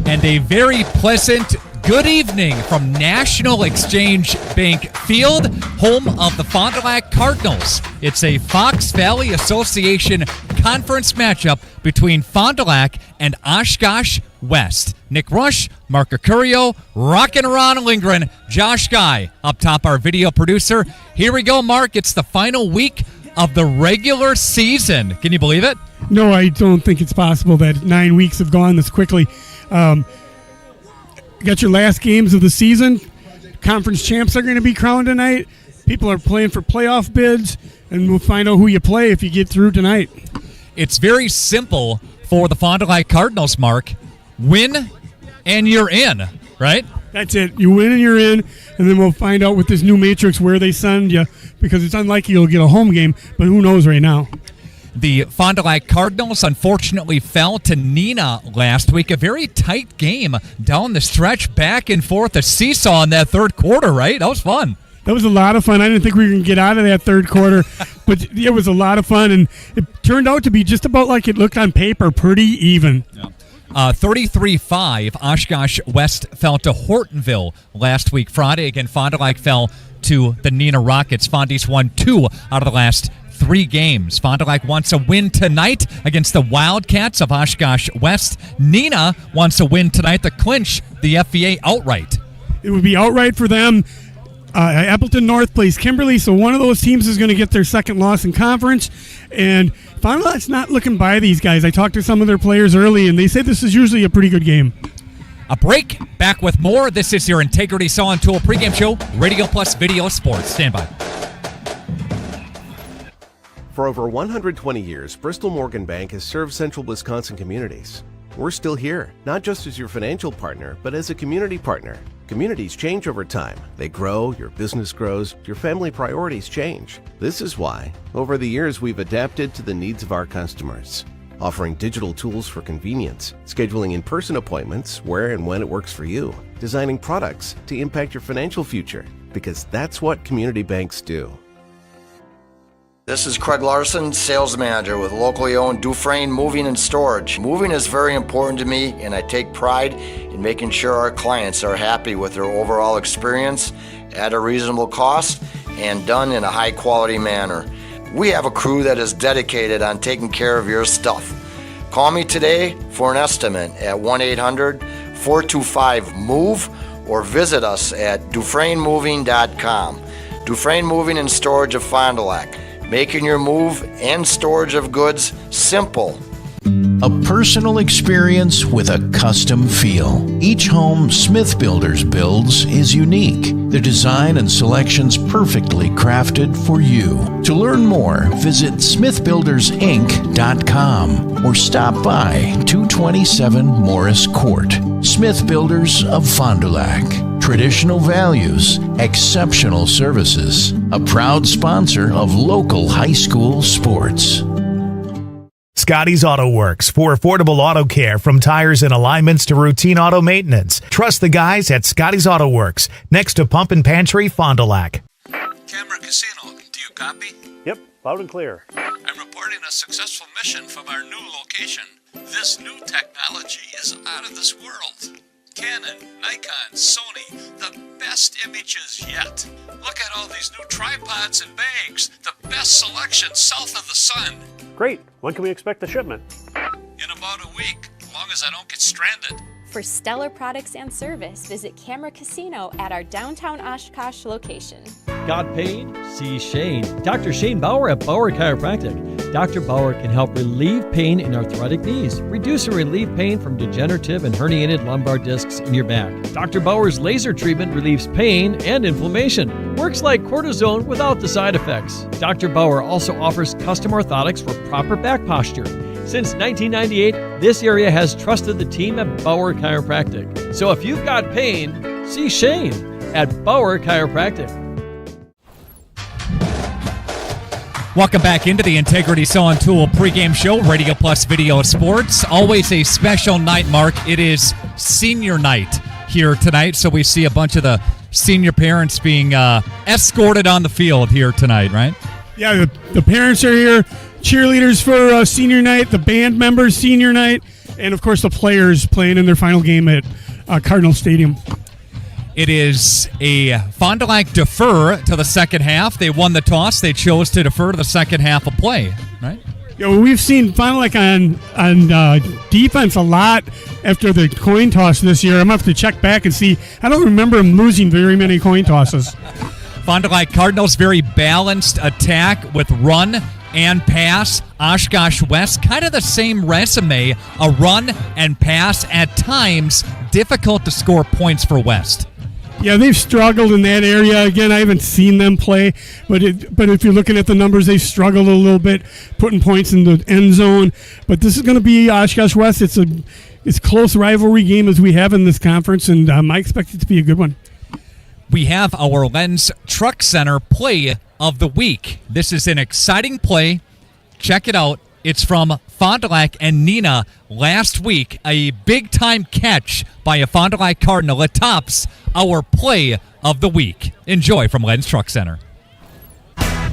And a very pleasant good evening from National Exchange Bank Field, home of the Fond du Lac Cardinals. It's a Fox Valley Association conference matchup between Fond du Lac and Oshkosh West. Nick Rush, Mark Acurio, rocking around Lindgren, Josh Guy up top, our video producer. Here we go, Mark. It's the final week of the regular season. Can you believe it? No, I don't think it's possible that 9 weeks have gone this quickly. You got your last games of the season. Conference champs are going to be crowned tonight. People are playing for playoff bids, and we'll find out who you play if you get through tonight. It's very simple for the Fond du Lac Cardinals, Mark. Win, and you're in, right? That's it. You win and you're in, and then we'll find out with this new matrix where they send you, because it's unlikely you'll get a home game, but who knows right now. The Fond du Lac Cardinals unfortunately fell to Nina last week. A very tight game down the stretch, back and forth, a seesaw in that third quarter, right? That was fun. That was a lot of fun. I didn't think we were going to get out of that third quarter, but it was a lot of fun, and it turned out to be just about like it looked on paper, pretty even. Yeah. 33-5, Oshkosh West fell to Hortonville last week. Friday, again, Fond du Lac fell to the Nina Rockets. Fondies won 2 out of the last 3 games. Fond du Lac wants a win tonight against the Wildcats of Oshkosh West. Nina wants a win tonight to clinch the FVA outright. It would be outright for them. Appleton North plays Kimberly, so one of those teams is going to get their second loss in conference. And Fond du Lac's not looking by these guys. I talked to some of their players early, and they say this is usually a pretty good game. A break. Back with more. This is your Integrity Saw and Tool pregame show, Radio Plus Video Sports. Stand by. For over 120 years, Bristol Morgan Bank has served central Wisconsin communities. We're still here, not just as your financial partner, but as a community partner. Communities change over time. They grow, your business grows, your family priorities change. This is why, over the years, we've adapted to the needs of our customers, offering digital tools for convenience, scheduling in-person appointments where and when it works for you, designing products to impact your financial future, because that's what community banks do. This is Craig Larson, sales manager with locally owned Dufresne Moving and Storage. Moving is very important to me, and I take pride in making sure our clients are happy with their overall experience at a reasonable cost and done in a high quality manner. We have a crew that is dedicated on taking care of your stuff. Call me today for an estimate at 1-800-425-MOVE or visit us at DufresneMoving.com. Dufresne Moving and Storage of Fond du Lac. Making your move and storage of goods simple. A personal experience with a custom feel. Each home Smith Builders builds is unique. Their design and selections perfectly crafted for you. To learn more, visit smithbuildersinc.com or stop by 227 Morris Court. Smith Builders of Fond du Lac. Traditional values, exceptional services. A proud sponsor of local high school sports. Scotty's Auto Works for affordable auto care, from tires and alignments to routine auto maintenance. Trust the guys at Scotty's Auto Works, next to Pump and Pantry, Fond du Lac. Camera Casino, do you copy? Yep, loud and clear. I'm reporting a successful mission from our new location. This new technology is out of this world. Canon, Nikon, Sony, the best images yet. Look at all these new tripods and bags, the best selection south of the sun. Great. When can we expect the shipment? In about a week, as long as I don't get stranded. For stellar products and service, visit Camera Casino at our downtown Oshkosh location. Got pain? See Shane. Dr. Shane Bauer at Bauer Chiropractic. Dr. Bauer can help relieve pain in arthritic knees, reduce or relieve pain from degenerative and herniated lumbar discs in your back. Dr. Bauer's laser treatment relieves pain and inflammation. Works like cortisone without the side effects. Dr. Bauer also offers custom orthotics for proper back posture. Since 1998, this area has trusted the team at Bauer Chiropractic. So if you've got pain, see Shane at Bauer Chiropractic. Welcome back into the Integrity Saw and Tool pregame show, Radio Plus Video Sports. Always a special night, Mark. It is senior night here tonight, so we see a bunch of the senior parents being escorted on the field here tonight, right? Yeah, the parents are here, cheerleaders for senior night, the band members senior night, and of course the players playing in their final game at Cardinal Stadium. It is a Fond du Lac defer to the second half. They won the toss. They chose to defer to the second half of play, right? Yeah, well, we've seen Fond du Lac on defense a lot after the coin toss this year. I'm going to have to check back and see. I don't remember them losing very many coin tosses. Fond du Lac Cardinals, very balanced attack with run and pass. Oshkosh West, kind of the same resume, a run and pass. At times, difficult to score points for West. Yeah, they've struggled in that area. Again, I haven't seen them play, but if you're looking at the numbers, they've struggled a little bit putting points in the end zone. But this is going to be Oshkosh West. It's a close rivalry game as we have in this conference, and I expect it to be a good one. We have our Lens Truck Center play of the week. This is an exciting play. Check it out. It's from Fond du Lac and Neenah last week. A big-time catch by a Fond du Lac Cardinal. It tops our play of the week. Enjoy from Lens Truck Center.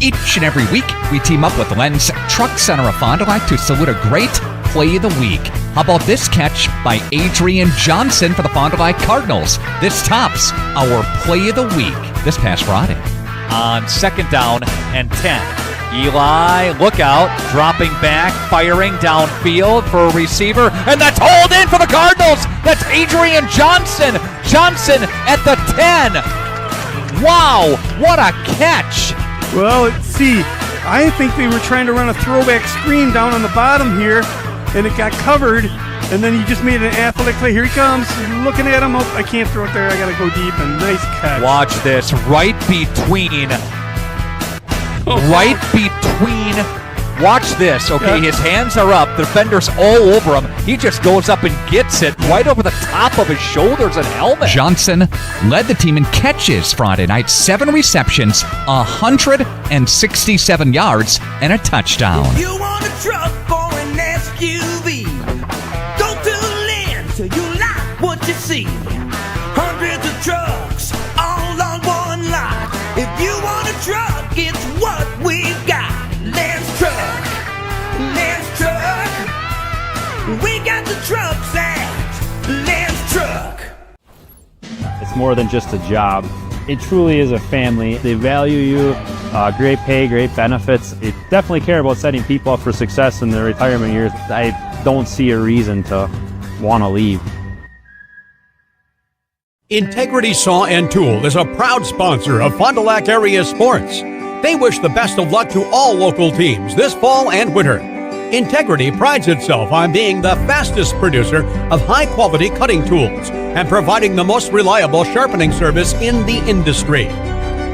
Each and every week, we team up with Lens Truck Center of Fond du Lac to salute a great play of the week. How about this catch by Adrian Johnson for the Fond du Lac Cardinals? This tops our play of the week this past Friday. On second down and 10. Eli, look out, dropping back, firing downfield for a receiver, and that's hauled in for the Cardinals. That's Adrian Johnson. Johnson at the 10. Wow, what a catch. Well, let's see. I think they were trying to run a throwback screen down on the bottom here, and it got covered, and then he just made an athletic play. Here he comes, looking at him. Oh, I can't throw it there. I got to go deep, and nice catch. Watch this, right between. Watch this. Okay, his hands are up. The defender's all over him. He just goes up and gets it right over the top of his shoulders and helmet. Johnson led the team in catches Friday night. 7 receptions, 167 yards, and a touchdown. If you want a truck or an SUV, go to Lynn till you like what you see. Hundreds of trucks all on one lot. If you want a truck, it's what we've got. Lance Truck, Lance Truck. We got the trucks at Lance Truck. It's more than just a job. It truly is a family. They value you, great pay, great benefits. They definitely care about setting people up for success in their retirement years. I don't see a reason to want to leave. Integrity Saw and Tool is a proud sponsor of Fond du Lac area sports. They wish the best of luck to all local teams this fall and winter. Integrity prides itself on being the fastest producer of high-quality cutting tools and providing the most reliable sharpening service in the industry.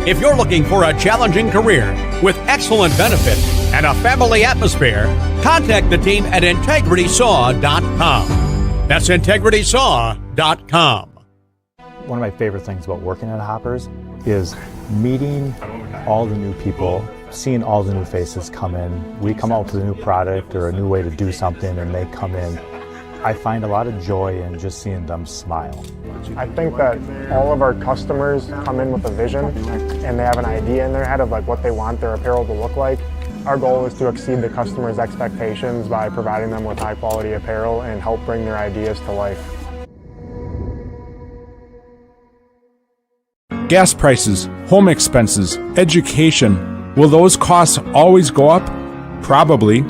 If you're looking for a challenging career with excellent benefits and a family atmosphere, contact the team at integritysaw.com. That's integritysaw.com. One of my favorite things about working at Hoppers is meeting all the new people, seeing all the new faces come in. We come out with a new product or a new way to do something and they come in. I find a lot of joy in just seeing them smile. I think that all of our customers come in with a vision and they have an idea in their head of like what they want their apparel to look like. Our goal is to exceed the customer's expectations by providing them with high quality apparel and help bring their ideas to life. Gas prices, home expenses, education. Will those costs always go up? Probably.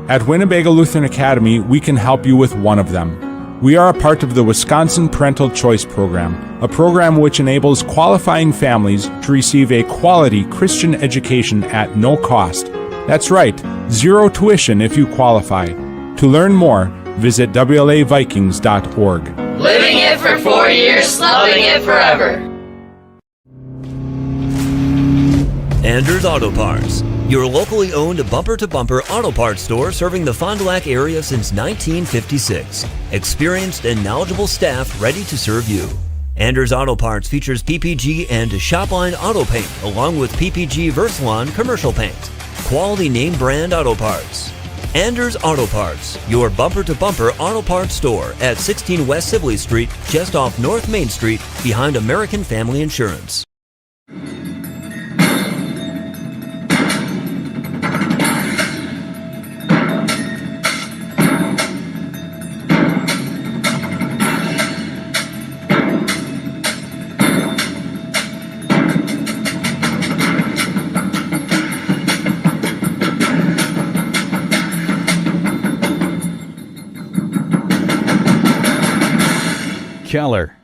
At Winnebago Lutheran Academy, we can help you with one of them. We are a part of the Wisconsin Parental Choice Program, a program which enables qualifying families to receive a quality Christian education at no cost. That's right, zero tuition if you qualify. To learn more, visit WLAVikings.org. Living it for 4 years, loving it forever. Anders Auto Parts, your locally owned bumper-to-bumper auto parts store serving the Fond du Lac area since 1956. Experienced and knowledgeable staff ready to serve you. Anders Auto Parts features PPG and Shopline Auto Paint along with PPG Versalon commercial paint. Quality name brand auto parts. Anders Auto Parts, your bumper-to-bumper auto parts store at 16 West Sibley Street, just off North Main Street, behind American Family Insurance. Keller,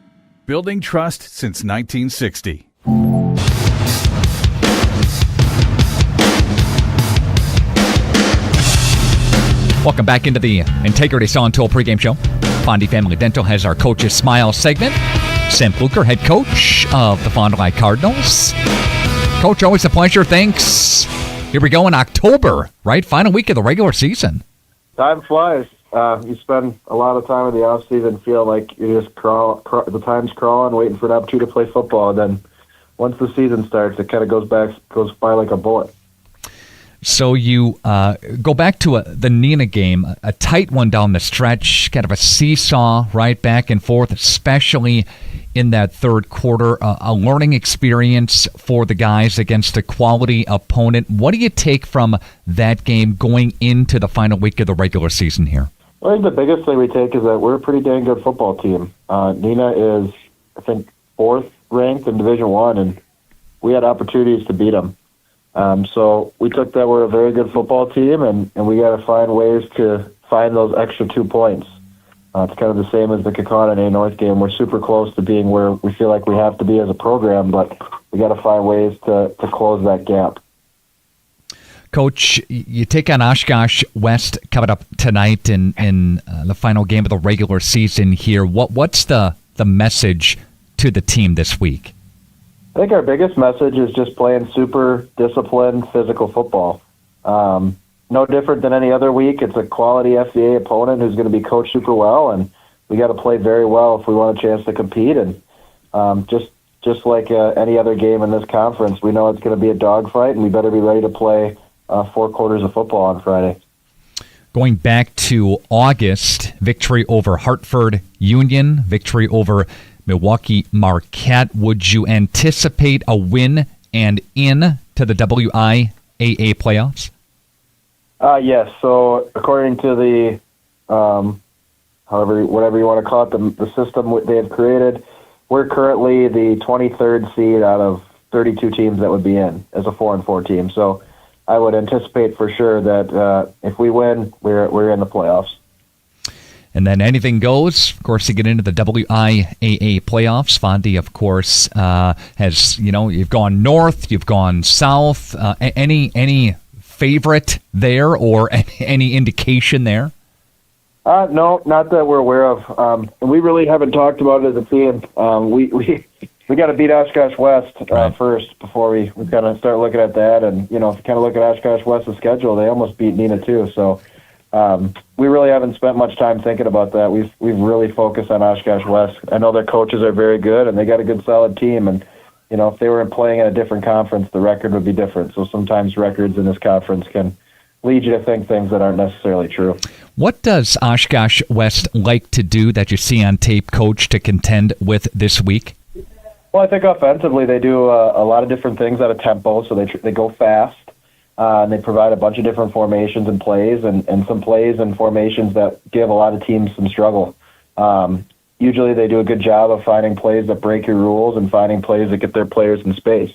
building trust since 1960. Welcome back into the Integrity Saw and Tool pregame show. Fondy Family Dental has our Coach's Smile segment. Sam Pluker, head coach of the Fond du Lac Cardinals. Coach, always a pleasure. Thanks. Here we go in October, right? Final week of the regular season. Time flies. You spend a lot of time in the off season feeling like you're just the time's crawling, waiting for an opportunity to play football. And then once the season starts, it kind of goes by like a bullet. So you go back to the Nina game, a tight one down the stretch, kind of a seesaw, right, back and forth, especially in that third quarter. A learning experience for the guys against a quality opponent. What do you take from that game going into the final week of the regular season here? Well, I think the biggest thing we take is that we're a pretty dang good football team. Nina is, I think, 4th ranked in Division I, and we had opportunities to beat them. So we took that we're a very good football team, and we got to find ways to find those extra 2 points. It's kind of the same as the Kaukauna and A North game. We're super close to being where we feel like we have to be as a program, but we got to find ways to close that gap. Coach, you take on Oshkosh West coming up tonight in the final game of the regular season here. What's the message to the team this week? I think our biggest message is just playing super disciplined, physical football. No different than any other week. It's a quality FCA opponent who's going to be coached super well, and we got to play very well if we want a chance to compete. And just like any other game in this conference, we know it's going to be a dogfight, and we better be ready to play 4 quarters of football on Friday. Going back to August, victory over Hartford Union, victory over Milwaukee Marquette. Would you anticipate a win and in to the WIAA playoffs? Yes. So according to the, whatever you want to call it, the system they have created, we're currently the 23rd seed out of 32 teams that would be in as a 4-4 team. So I would anticipate for sure that if we win, we're in the playoffs. And then anything goes. Of course, to get into the WIAA playoffs, Fondy, of course, has, you've gone north, you've gone south. Any favorite there or any indication there? No, not that we're aware of. We really haven't talked about it as a team. We got to beat Oshkosh West first before we kind of start looking at that. And, if you kind of look at Oshkosh West's schedule, they almost beat Nina too. So we really haven't spent much time thinking about that. We've really focused on Oshkosh West. I know their coaches are very good, and they got a good, solid team. And, if they were playing in a different conference, the record would be different. So sometimes records in this conference can lead you to think things that aren't necessarily true. What does Oshkosh West like to do that you see on tape, Coach, to contend with this week? Well, I think offensively they do a lot of different things at a tempo, so they go fast, and they provide a bunch of different formations and plays, and some plays and formations that give a lot of teams some struggle. Usually they do a good job of finding plays that break your rules and finding plays that get their players in space.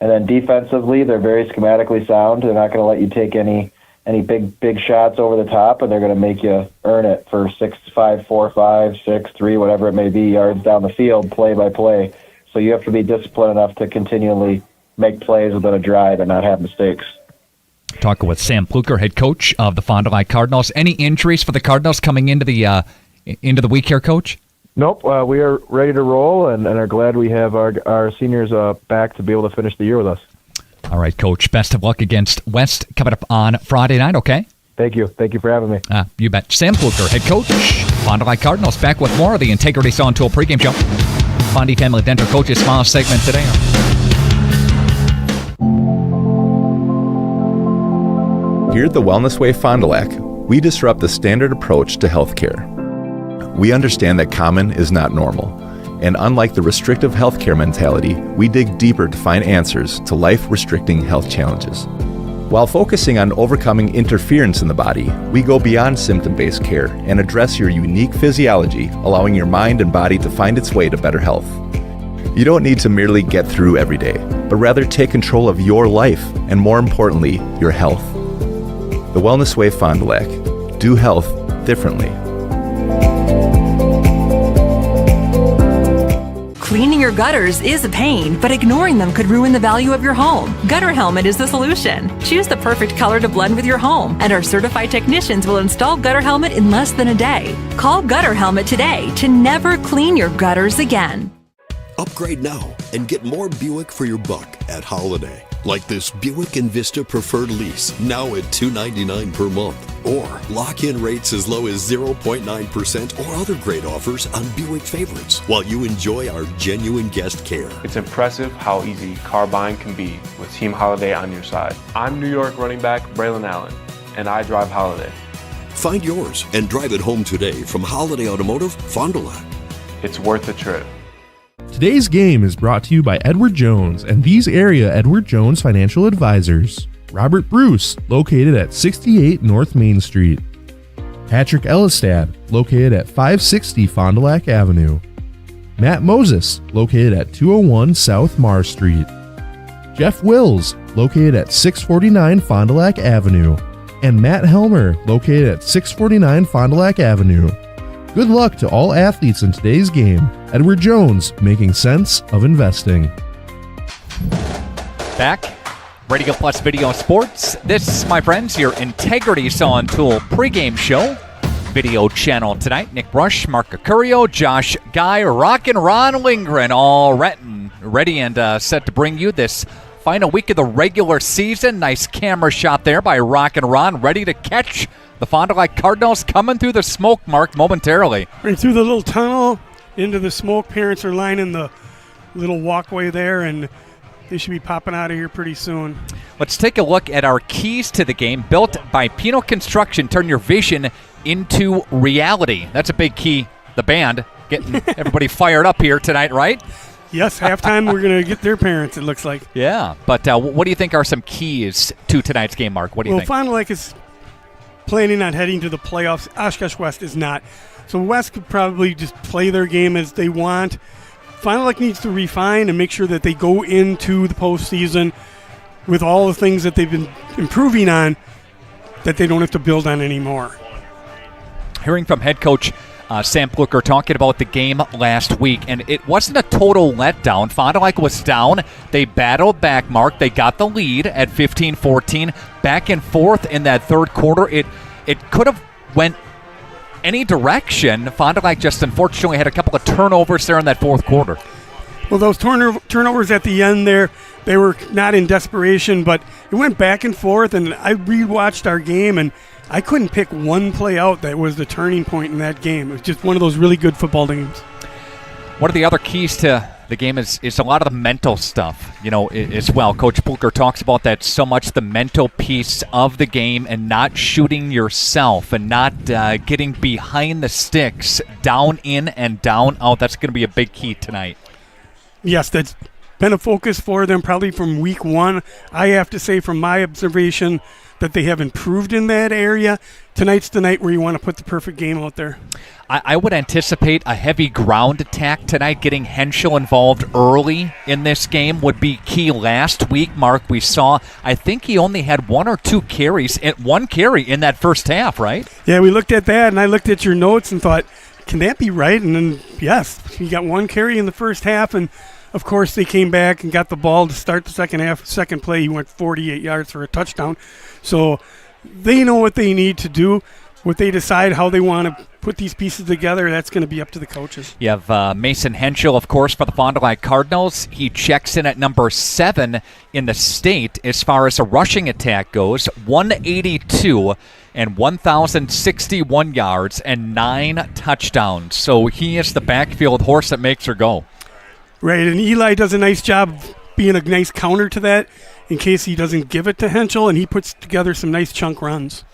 And then defensively, they're very schematically sound. They're not going to let you take any big shots over the top, and they're going to make you earn it for 6-5, 4-5, 6-3, whatever it may be, yards down the field, play by play. So you have to be disciplined enough to continually make plays within a drive and not have mistakes. Talking with Sam Pluker, head coach of the Fond du Lac Cardinals. Any injuries for the Cardinals coming into the week here, Coach? Nope. We are ready to roll and are glad we have our seniors back to be able to finish the year with us. All right, Coach. Best of luck against West coming up on Friday night, okay? Thank you. Thank you for having me. You bet. Sam Pluker, head coach, Fond du Lac Cardinals, back with more of the Integrity Saw and Tool pregame show. Fondy Family Dental Coach's Smile segment today. Here at the Wellness Way Fond du Lac, we disrupt the standard approach to healthcare. We understand that common is not normal, and unlike the restrictive healthcare mentality, we dig deeper to find answers to life-restricting health challenges. While focusing on overcoming interference in the body, we go beyond symptom-based care and address your unique physiology, allowing your mind and body to find its way to better health. You don't need to merely get through every day, but rather take control of your life and, more importantly, your health. The Wellness Way Fond du Lac. Do health differently. Cleaning your gutters is a pain, but ignoring them could ruin the value of your home. Gutter Helmet is the solution. Choose the perfect color to blend with your home, and our certified technicians will install Gutter Helmet in less than a day. Call Gutter Helmet today to never clean your gutters again. Upgrade now and get more Buick for your buck at Holiday. Like this Buick Envista Preferred Lease, now at $299 per month. Or lock-in rates as low as 0.9% or other great offers on Buick favorites while you enjoy our genuine guest care. It's impressive how easy car buying can be with Team Holiday on your side. I'm New York running back Braylon Allen, and I drive Holiday. Find yours and drive it home today from Holiday Automotive, Fond du Lac. It's worth the trip. Today's game is brought to you by Edward Jones and these area Edward Jones financial advisors. Robert Bruce, located at 68 North Main Street. Patrick Ellistad, located at 560 Fond du Lac Avenue. Matt Moses, located at 201 South Marr Street. Jeff Wills, located at 649 Fond du Lac Avenue. And Matt Helmer, located at 649 Fond du Lac Avenue. Good luck to all athletes in today's game. Edward Jones, making sense of investing. Back. Radio Plus Video Sports. This, my friends, your Integrity Saw & Tool pregame show. Video channel tonight. Nick Brush, Mark Acurio, Josh Guy, Rockin' Ron Lindgren, all ready and set to bring you this final week of the regular season. Nice camera shot there by Rockin' Ron, ready to catch the Fond du Lac Cardinals coming through the smoke, Mark, momentarily. Right through the little tunnel into the smoke. Parents are lining the little walkway there, and they should be popping out of here pretty soon. Let's take a look at our keys to the game. Built by Pino Construction. Turn your vision into reality. That's a big key. The band getting everybody fired up here tonight, right? Yes, halftime we're going to get their parents, it looks like. Yeah, but what do you think are some keys to tonight's game, Mark? What do you think? Well, Fond du Lac is planning on heading to the playoffs. Oshkosh West is not. So West could probably just play their game as they want. Fond du Lac needs to refine and make sure that they go into the postseason with all the things that they've been improving on that they don't have to build on anymore. Hearing from head coach Sam Pluker talking about the game last week, and it wasn't a total letdown. Fond du Lac was down. They battled back, Mark. They got the lead at 15-14. Back and forth in that third quarter. It could have went any direction. Fond du Lac just unfortunately had a couple of turnovers there in that fourth quarter. Well, those turnovers at the end there, they were not in desperation, but it went back and forth, and I rewatched our game, and I couldn't pick one play out that was the turning point in that game. It was just one of those really good football games. One of the other keys to the game is a lot of the mental stuff, as well. Coach Pluker talks about that so much, the mental piece of the game and not shooting yourself and not getting behind the sticks, down in and down out. That's going to be a big key tonight. Yes, that's been a focus for them probably from week one. I have to say from my observation that they have improved in that area. Tonight's the night where you want to put the perfect game out there. I would anticipate a heavy ground attack tonight. Getting Henschel involved early in this game would be key. Last week, Mark, we saw, I think he only had one or two carries, one carry in that first half, right? Yeah, we looked at that, and I looked at your notes and thought, can that be right? And then, yes, he got one carry in the first half, and of course they came back and got the ball to start the second half. Second play, he went 48 yards for a touchdown. So they know what they need to do. What they decide how they want to put these pieces together, that's going to be up to the coaches. You have Mason Henschel, of course, for the Fond du Lac Cardinals. He checks in at number 7 in the state as far as a rushing attack goes. 182 and 1,061 yards and 9 touchdowns. So he is the backfield horse that makes her go. Right, and Eli does a nice job of being a nice counter to that in case he doesn't give it to Henschel, and he puts together some nice chunk runs.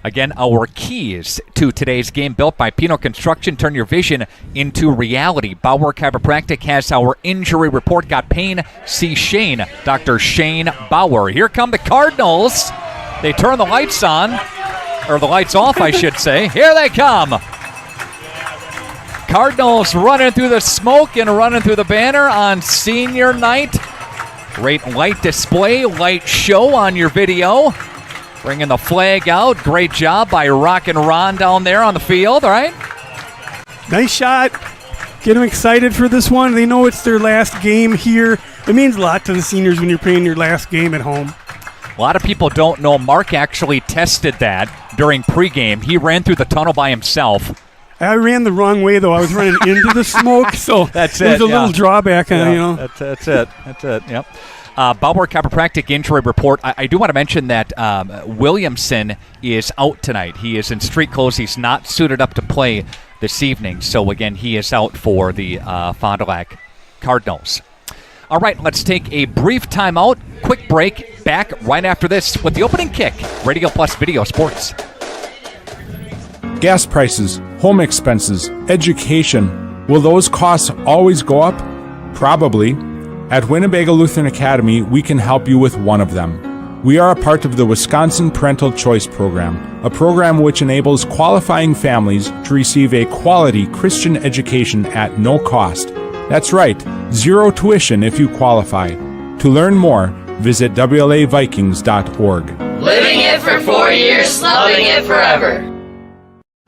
Again, our keys to today's game, built by Pino Construction. Turn your vision into reality. Bauer Chiropractic has our injury report. Got pain? See Shane, Dr. Shane Bauer. Here come the Cardinals. They turn the lights on, or the lights off, I should say. Here they come. Cardinals running through the smoke and running through the banner on senior night. Great light display, light show on your video. Bringing the flag out. Great job by Rockin' Ron down there on the field, all right? Nice shot. Get them excited for this one. They know it's their last game here. It means a lot to the seniors when you're playing your last game at home. A lot of people don't know Mark actually tested that during pregame. He ran through the tunnel by himself. I ran the wrong way, though. I was running into the smoke, so that's there's a little drawback on, you know. That's it. Yep. Bauer chiropractic injury report. I do want to mention that Williamson is out tonight. He is in street clothes. He's not suited up to play this evening. So, again, he is out for the Fond du Lac Cardinals. All right, let's take a brief timeout. Quick break. Back right after this with the opening kick. Radio Plus Video Sports. Gas prices, home expenses, education. Will those costs always go up? Probably. At Winnebago Lutheran Academy, we can help you with one of them. We are a part of the Wisconsin Parental Choice Program, a program which enables qualifying families to receive a quality Christian education at no cost. That's right, zero tuition if you qualify. To learn more, visit WLAVikings.org. Living it for 4 years, loving it forever.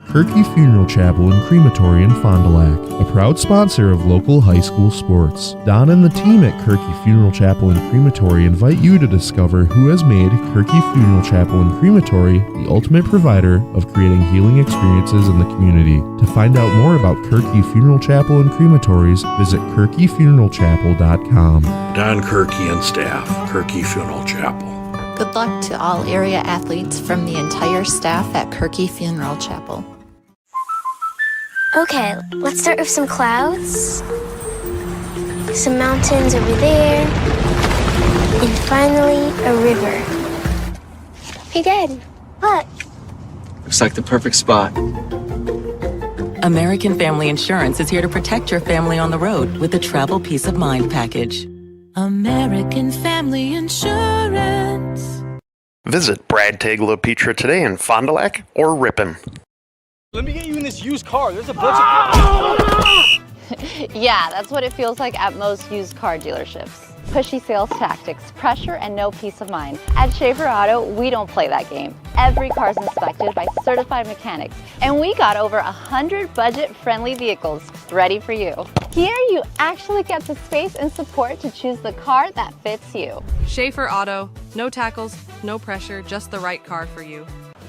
Kirky Funeral Chapel and Crematory in Fond du Lac, a proud sponsor of local high school sports. Don and the team at Kirky Funeral Chapel and Crematory invite you to discover who has made Kirky Funeral Chapel and Crematory the ultimate provider of creating healing experiences in the community. To find out more about Kirky Funeral Chapel and Crematories, visit kirkyfuneralchapel.com. Don Kirky and staff, Kirky Funeral Chapel. Good luck to all area athletes from the entire staff at Kirky Funeral Chapel. Okay, let's start with some clouds, some mountains over there, and finally a river. Hey, Dad, look. Looks like the perfect spot. American Family Insurance is here to protect your family on the road with the Travel Peace of Mind package. American Family Insurance. Visit Brad Tagle Petra today in Fond du Lac or Ripon. Let me get you in this used car. There's a bunch of... Yeah, that's what it feels like at most used car dealerships. Pushy sales tactics, pressure, and no peace of mind. At Schaefer Auto, we don't play that game. Every car's inspected by certified mechanics, and we got over 100 budget-friendly vehicles ready for you. Here, you actually get the space and support to choose the car that fits you. Schaefer Auto, no tackles, no pressure, just the right car for you.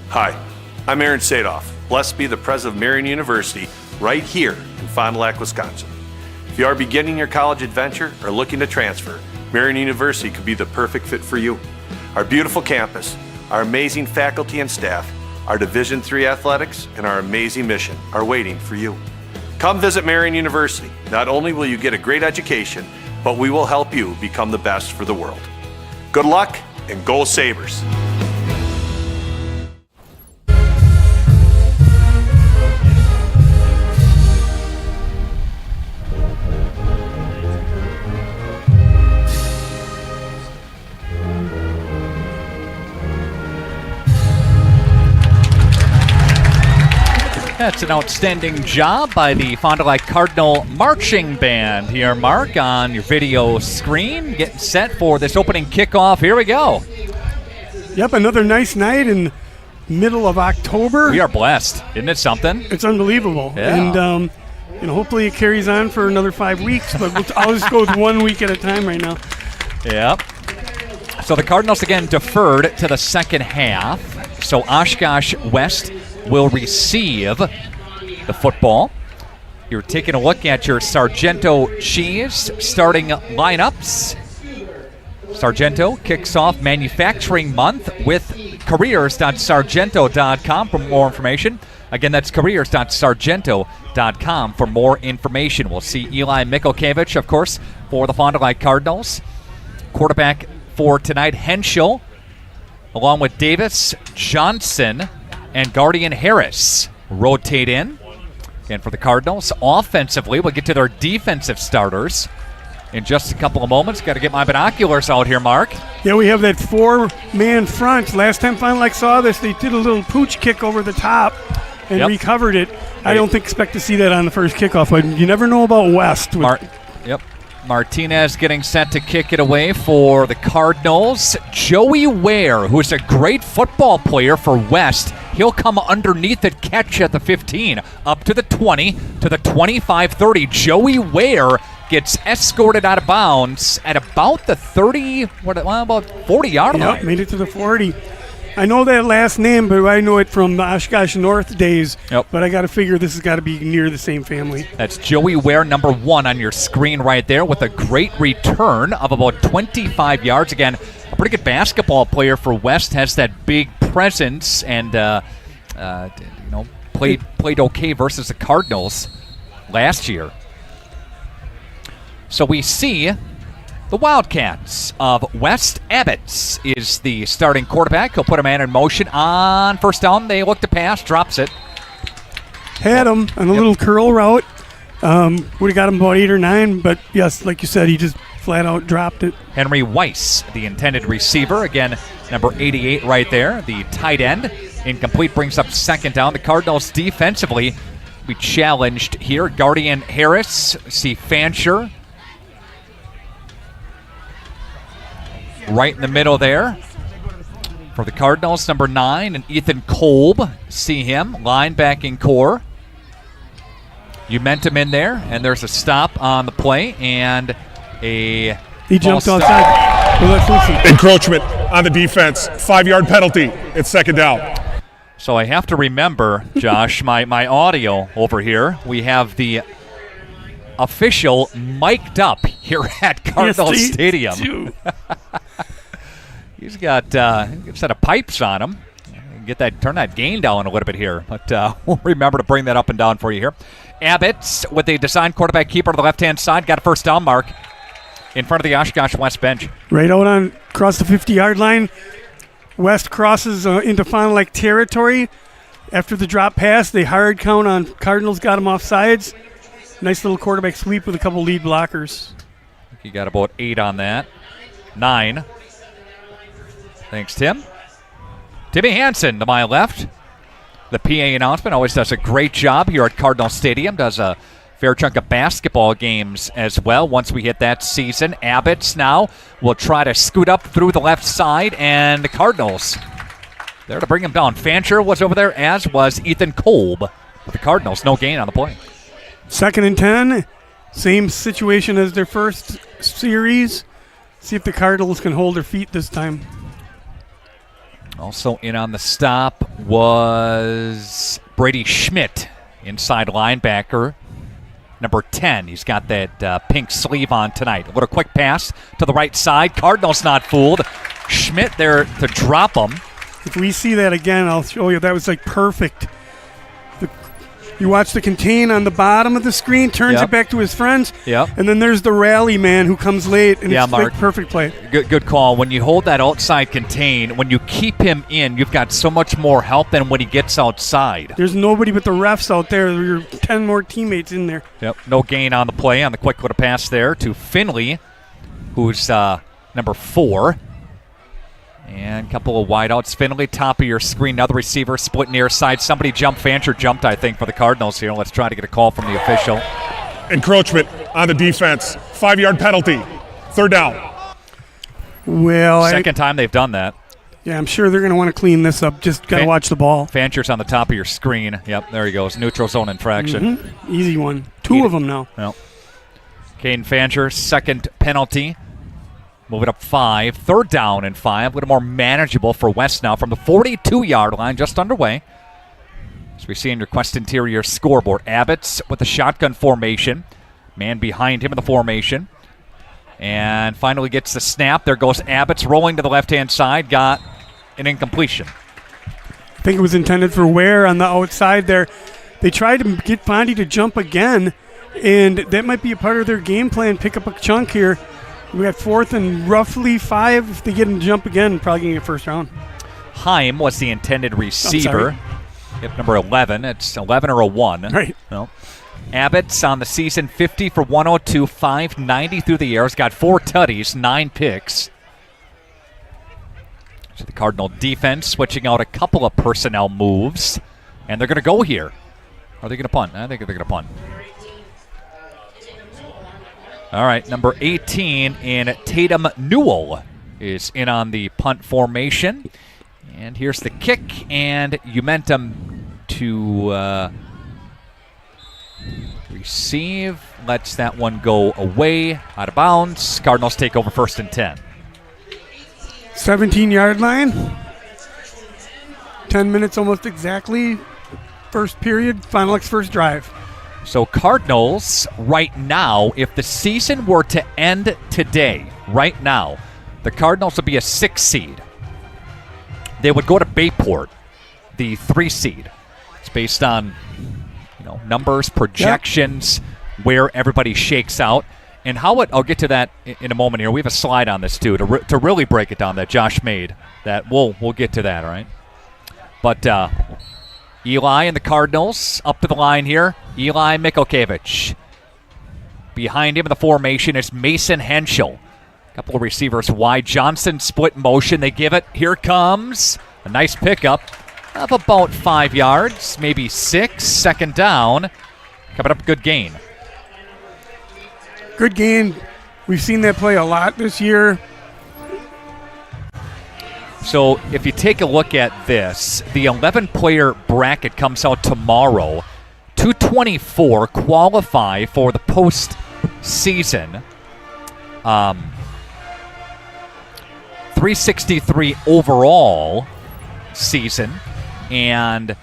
Hi, I'm Aaron Sadoff. Blessed be the president of Marian University right here in Fond du Lac, Wisconsin. If you are beginning your college adventure or looking to transfer, Marian University could be the perfect fit for you. Our beautiful campus, our amazing faculty and staff, our Division III athletics, and our amazing mission are waiting for you. Come visit Marian University. Not only will you get a great education, but we will help you become the best for the world. Good luck and go Sabres! That's an outstanding job by the Fond du Lac Cardinal Marching Band here, Mark, on your video screen. Getting set for this opening kickoff. Here we go. Yep, another nice night in middle of October. We are blessed. Isn't it something? It's unbelievable. Yeah. And hopefully it carries on for another 5 weeks, but I'll just go with 1 week at a time right now. Yep. So the Cardinals, again, deferred to the second half. So Oshkosh West will receive the football. You're taking a look at your Sargento Cheese starting lineups. Sargento kicks off Manufacturing Month with careers.sargento.com for more information. Again, that's careers.sargento.com for more information. We'll see Eli Mikhalkiewicz, of course, for the Fond du Lac Cardinals. Quarterback for tonight, Henschel, along with Davis, Johnson, and Guardian Harris rotate in. And for the Cardinals, offensively, we'll get to their defensive starters in just a couple of moments. Got to get my binoculars out here, Mark. Yeah, we have that four-man front. Last time Fond du Lac saw this, they did a little pooch kick over the top and recovered it. I don't expect to see that on the first kickoff, but you never know about West. Yep. Martinez getting set to kick it away for the Cardinals. Joey Ware, who's a great football player for West, He'll come underneath it, catch at the 15, up to the 20, to the 25, 30. Joey Ware gets escorted out of bounds at about the 30, about 40-yard line. Yep, made it to the 40. I know that last name, but I know it from the Oshkosh North days. Yep. But I got to figure this has got to be near the same family. That's Joey Ware, number 1 on your screen right there, with a great return of about 25 yards. Again, a pretty good basketball player for West, has that big presence, and played okay versus the Cardinals last year. So we see the Wildcats of West. Abbott's is the starting quarterback. He'll put a man in motion on first down. They look to pass, drops it. Had him on a little curl route. Would have got him about 8 or 9, but yes, like you said, he just flat out dropped it. Henry Weiss, the intended receiver. Again, number 88 right there, the tight end. Incomplete, brings up second down. The Cardinals defensively be challenged here. Guardian Harris, see Fancher right in the middle there. For the Cardinals, number 9, and Ethan Kolb, see him, linebacking core. You meant him in there, and there's a stop on the play, and he jumped outside. Well, let's listen. Encroachment on the defense. 5-yard penalty. It's second down. So I have to remember, Josh, my audio over here. We have the official mic'd up here at Cardinal Stadium. He's got a set of pipes on him. Turn that gain down a little bit here, but we'll remember to bring that up and down for you here. Abbott with a designed quarterback keeper to the left-hand side, got a first down mark in front of the Oshkosh West bench. Right out on across the 50-yard line. West crosses into Fond du Lac territory. After the drop pass, they hard count on Cardinals, got him off sides. Nice little quarterback sweep with a couple lead blockers. He got about 8 on that. 9. Thanks, Tim. Timmy Hansen to my left. The PA announcement always does a great job here at Cardinal Stadium. Does a fair chunk of basketball games as well once we hit that season. Abbott's now will try to scoot up through the left side, and the Cardinals there to bring him down. Fancher was over there, as was Ethan Kolb. With the Cardinals, no gain on the play. 2nd and 10. Same situation as their first series. See if the Cardinals can hold their feet this time. Also in on the stop was Brady Schmidt, inside linebacker, number 10. He's got that pink sleeve on tonight. A little quick pass to the right side. Cardinals not fooled. Schmidt there to drop him. If we see that again, I'll show you. That was like perfect. You watch the contain on the bottom of the screen, turns it back to his friends, and then there's the rally man who comes late, and it's Mark, like perfect play. Good call. When you hold that outside contain, when you keep him in, you've got so much more help than when he gets outside. There's nobody but the refs out there. There are 10 more teammates in there. Yep. No gain on the play on the quick little pass there to Finley, who's number 4. And a couple of wideouts. Finley, top of your screen. Another receiver split near side. Somebody jumped. Fancher jumped, I think, for the Cardinals here. Let's try to get a call from the official. Encroachment on the defense. 5-yard penalty. Third down. Well, second time they've done that. Yeah, I'm sure they're going to want to clean this up. Just got to watch the ball. Fancher's on the top of your screen. Yep, there he goes. Neutral zone infraction. Mm-hmm. Easy one. 2 of them now. Well, Caden Fancher, second penalty. Move it up 5. Third down and 5. A little more manageable for West now from the 42-yard line, just underway. As we see in your Quest Interior scoreboard, Abbott's with the shotgun formation. Man behind him in the formation. And finally gets the snap. There goes Abbott's rolling to the left-hand side. Got an incompletion. I think it was intended for Ware on the outside there. They tried to get Fondy to jump again, and that might be a part of their game plan. Pick up a chunk here. We got 4th and roughly 5. If they get him to jump again, probably going to get first round. Heim was the intended receiver. Yep, number 11. It's 11 or a 1. Right. No. Abbott's on the season 50 for 102, 590 through the air. He's got 4 tutties, 9 picks. So the Cardinal defense switching out a couple of personnel moves. And they're going to go here. Are they going to punt? I think they're going to punt. All right, number 18 in Tatum Newell is in on the punt formation. And here's the kick, and Umentum to receive. Lets that one go away, out of bounds. Cardinals take over 1st and 10. 17-yard line. 10 minutes almost exactly. First period, Fond du Lac's first drive. So Cardinals, right now, if the season were to end today, right now, the Cardinals would be a 6 seed. They would go to Bayport, the 3 seed. It's based on numbers, projections, where everybody shakes out. And I'll get to that in a moment here. We have a slide on this, too, to really break it down that Josh made. That we'll get to that, all right? But Eli and the Cardinals up to the line here. Eli Mikhalkiewicz. Behind him in the formation is Mason Henschel. A couple of receivers wide. Johnson split motion. They give it. Here comes a nice pickup of about 5 yards, maybe 6. Second down. Coming up, good gain. Good gain. We've seen that play a lot this year. So if you take a look at this, the 11-player bracket comes out tomorrow. 224 qualify for the postseason. 363 overall season. And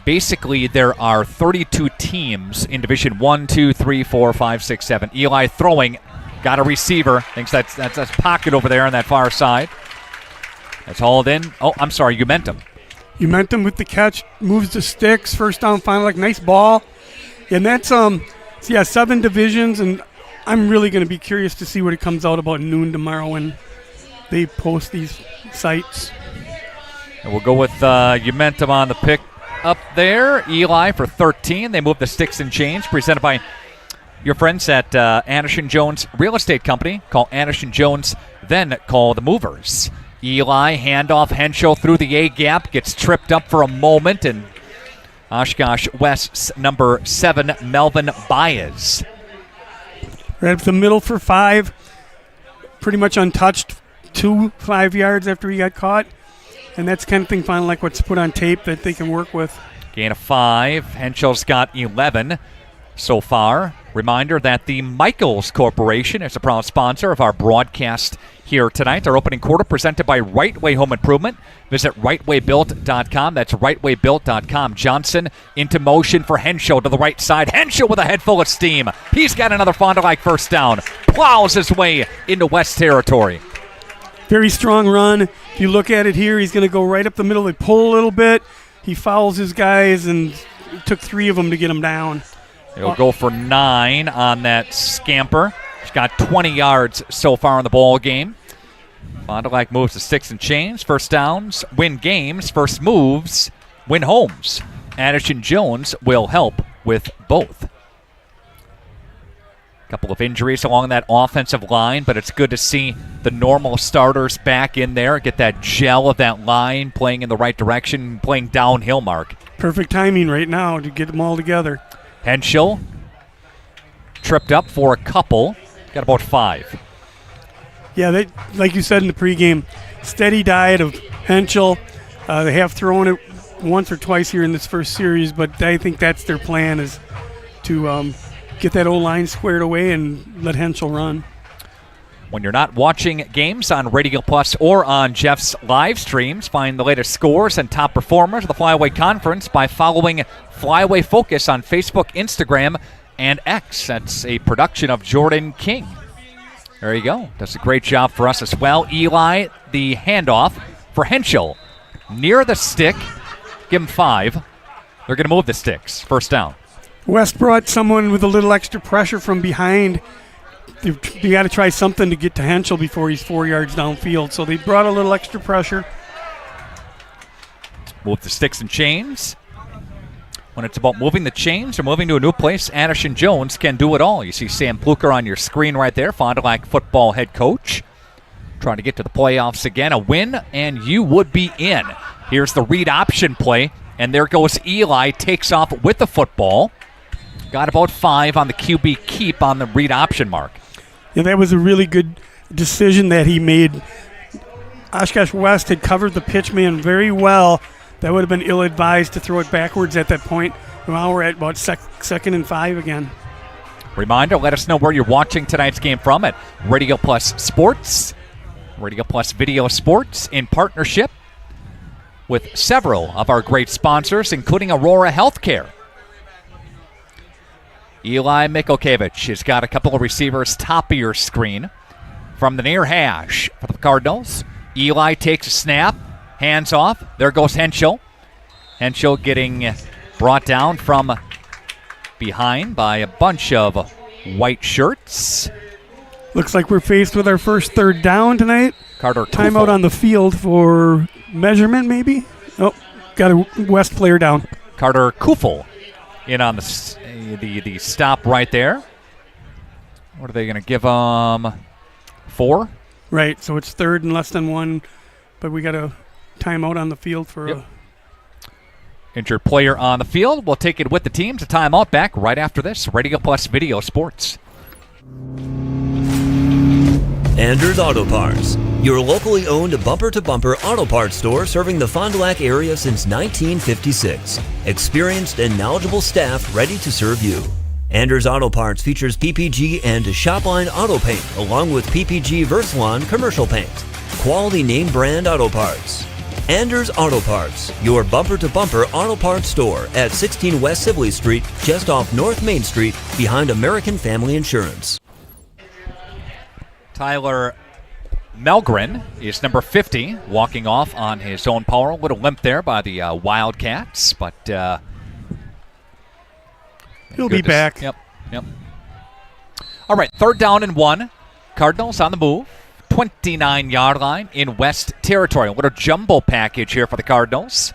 basically there are 32 teams in Division 1, 2, 3, 4, 5, 6, 7. Eli throwing. Got a receiver. Thinks that's pocket over there on that far side. That's hauled in. Oh, I'm sorry, Umentum. Umentum with the catch, moves the sticks, first down, Fond du Lac, nice ball. And that's 7 divisions, and I'm really going to be curious to see what it comes out about noon tomorrow when they post these sites. And we'll go with Umentum on the pick up there. Eli for 13. They move the sticks and change, presented by your friends at Anderson Jones Real Estate Company. Call Anderson Jones, then call the movers. Eli, handoff, Henschel through the A-gap, gets tripped up for a moment, and Oshkosh West's number 7, Melvin Baez. Right up the middle for 5. Pretty much untouched. 5 yards after he got caught. And that's the kind of thing, Fond du Lac, what's put on tape that they can work with. Gain of 5. Henschel's got 11 so far. Reminder that the Michaels Corporation is a proud sponsor of our broadcast here tonight. Our opening quarter presented by Right Way Home Improvement. Visit rightwaybuilt.com. That's rightwaybuilt.com. Johnson into motion for Henschel to the right side. Henschel with a head full of steam. He's got another Fond du Lac first down. Plows his way into West territory. Very strong run. If you look at it here, he's going to go right up the middle. They pull a little bit. He fouls his guys, and it took 3 of them to get him down. He'll go for 9 on that scamper. He's got 20 yards so far in the ball game. Fond du Lac moves to 6 and change. First downs, win games. First moves, win homes. Anderson Jones will help with both. Couple of injuries along that offensive line, but it's good to see the normal starters back in there, get that gel of that line, playing in the right direction, playing downhill, Mark. Perfect timing right now to get them all together. Henschel tripped up for a couple, got about 5. Yeah, they, like you said in the pregame, steady diet of Henschel. They have thrown it once or twice here in this first series, but I think that's their plan, is to get that O-line squared away and let Henschel run. When you're not watching games on Radio Plus or on Jeff's live streams, find the latest scores and top performers of the Flyaway Conference by following Flyaway Focus on Facebook, Instagram, and X. That's a production of Jordan King. There you go. Does a great job for us as well. Eli, the handoff for Henschel. Near the stick. Give him 5. They're going to move the sticks. First down. West brought someone with a little extra pressure from behind. You got to try something to get to Henschel before he's 4 yards downfield. So they brought a little extra pressure. Move the sticks and chains. When it's about moving the chains or moving to a new place, Anderson Jones can do it all. You see Sam Pluker on your screen right there, Fond du Lac football head coach. Trying to get to the playoffs again. A win, and you would be in. Here's the read option play, and there goes Eli, takes off with the football. Got about 5 on the QB keep on the read option mark. Yeah, that was a really good decision that he made. Oshkosh West had covered the pitch man very well. That would have been ill-advised to throw it backwards at that point. Now we're at about 2nd and 5 again. Reminder, let us know where you're watching tonight's game from at Radio Plus Sports, Radio Plus Video Sports, in partnership with several of our great sponsors, including Aurora Healthcare. Eli Mikhalkiewicz has got a couple of receivers top of your screen. From the near hash for the Cardinals, Eli takes a snap, hands off. There goes Henschel. Henschel getting brought down from behind by a bunch of white shirts. Looks like we're faced with our first 3rd down tonight. Carter Timeout Kufel on the field for measurement, maybe? Oh, got a West player down. Carter Kufel in on the stop right there. What are they going to give him? 4? Right, so it's 3rd and less than 1, but we got a timeout on the field for a... Injured player on the field. We'll take it with the team to timeout. Back right after this. Radio Plus Video Sports. Anders Auto Parts, your locally owned bumper-to-bumper auto parts store serving the Fond du Lac area since 1956. Experienced and knowledgeable staff ready to serve you. Anders Auto Parts features PPG and Shopline auto paint, along with PPG Versalon commercial paint. Quality name brand auto parts. Anders Auto Parts, your bumper-to-bumper auto parts store at 16 West Sibley Street, just off North Main Street, behind American Family Insurance. Tyler Melgren is number 50, walking off on his own power. A little limp there by the Wildcats, but he'll be back. Yep. All right, 3rd down and 1. Cardinals on the move. 29-yard line in West Territory. A little jumbo package here for the Cardinals.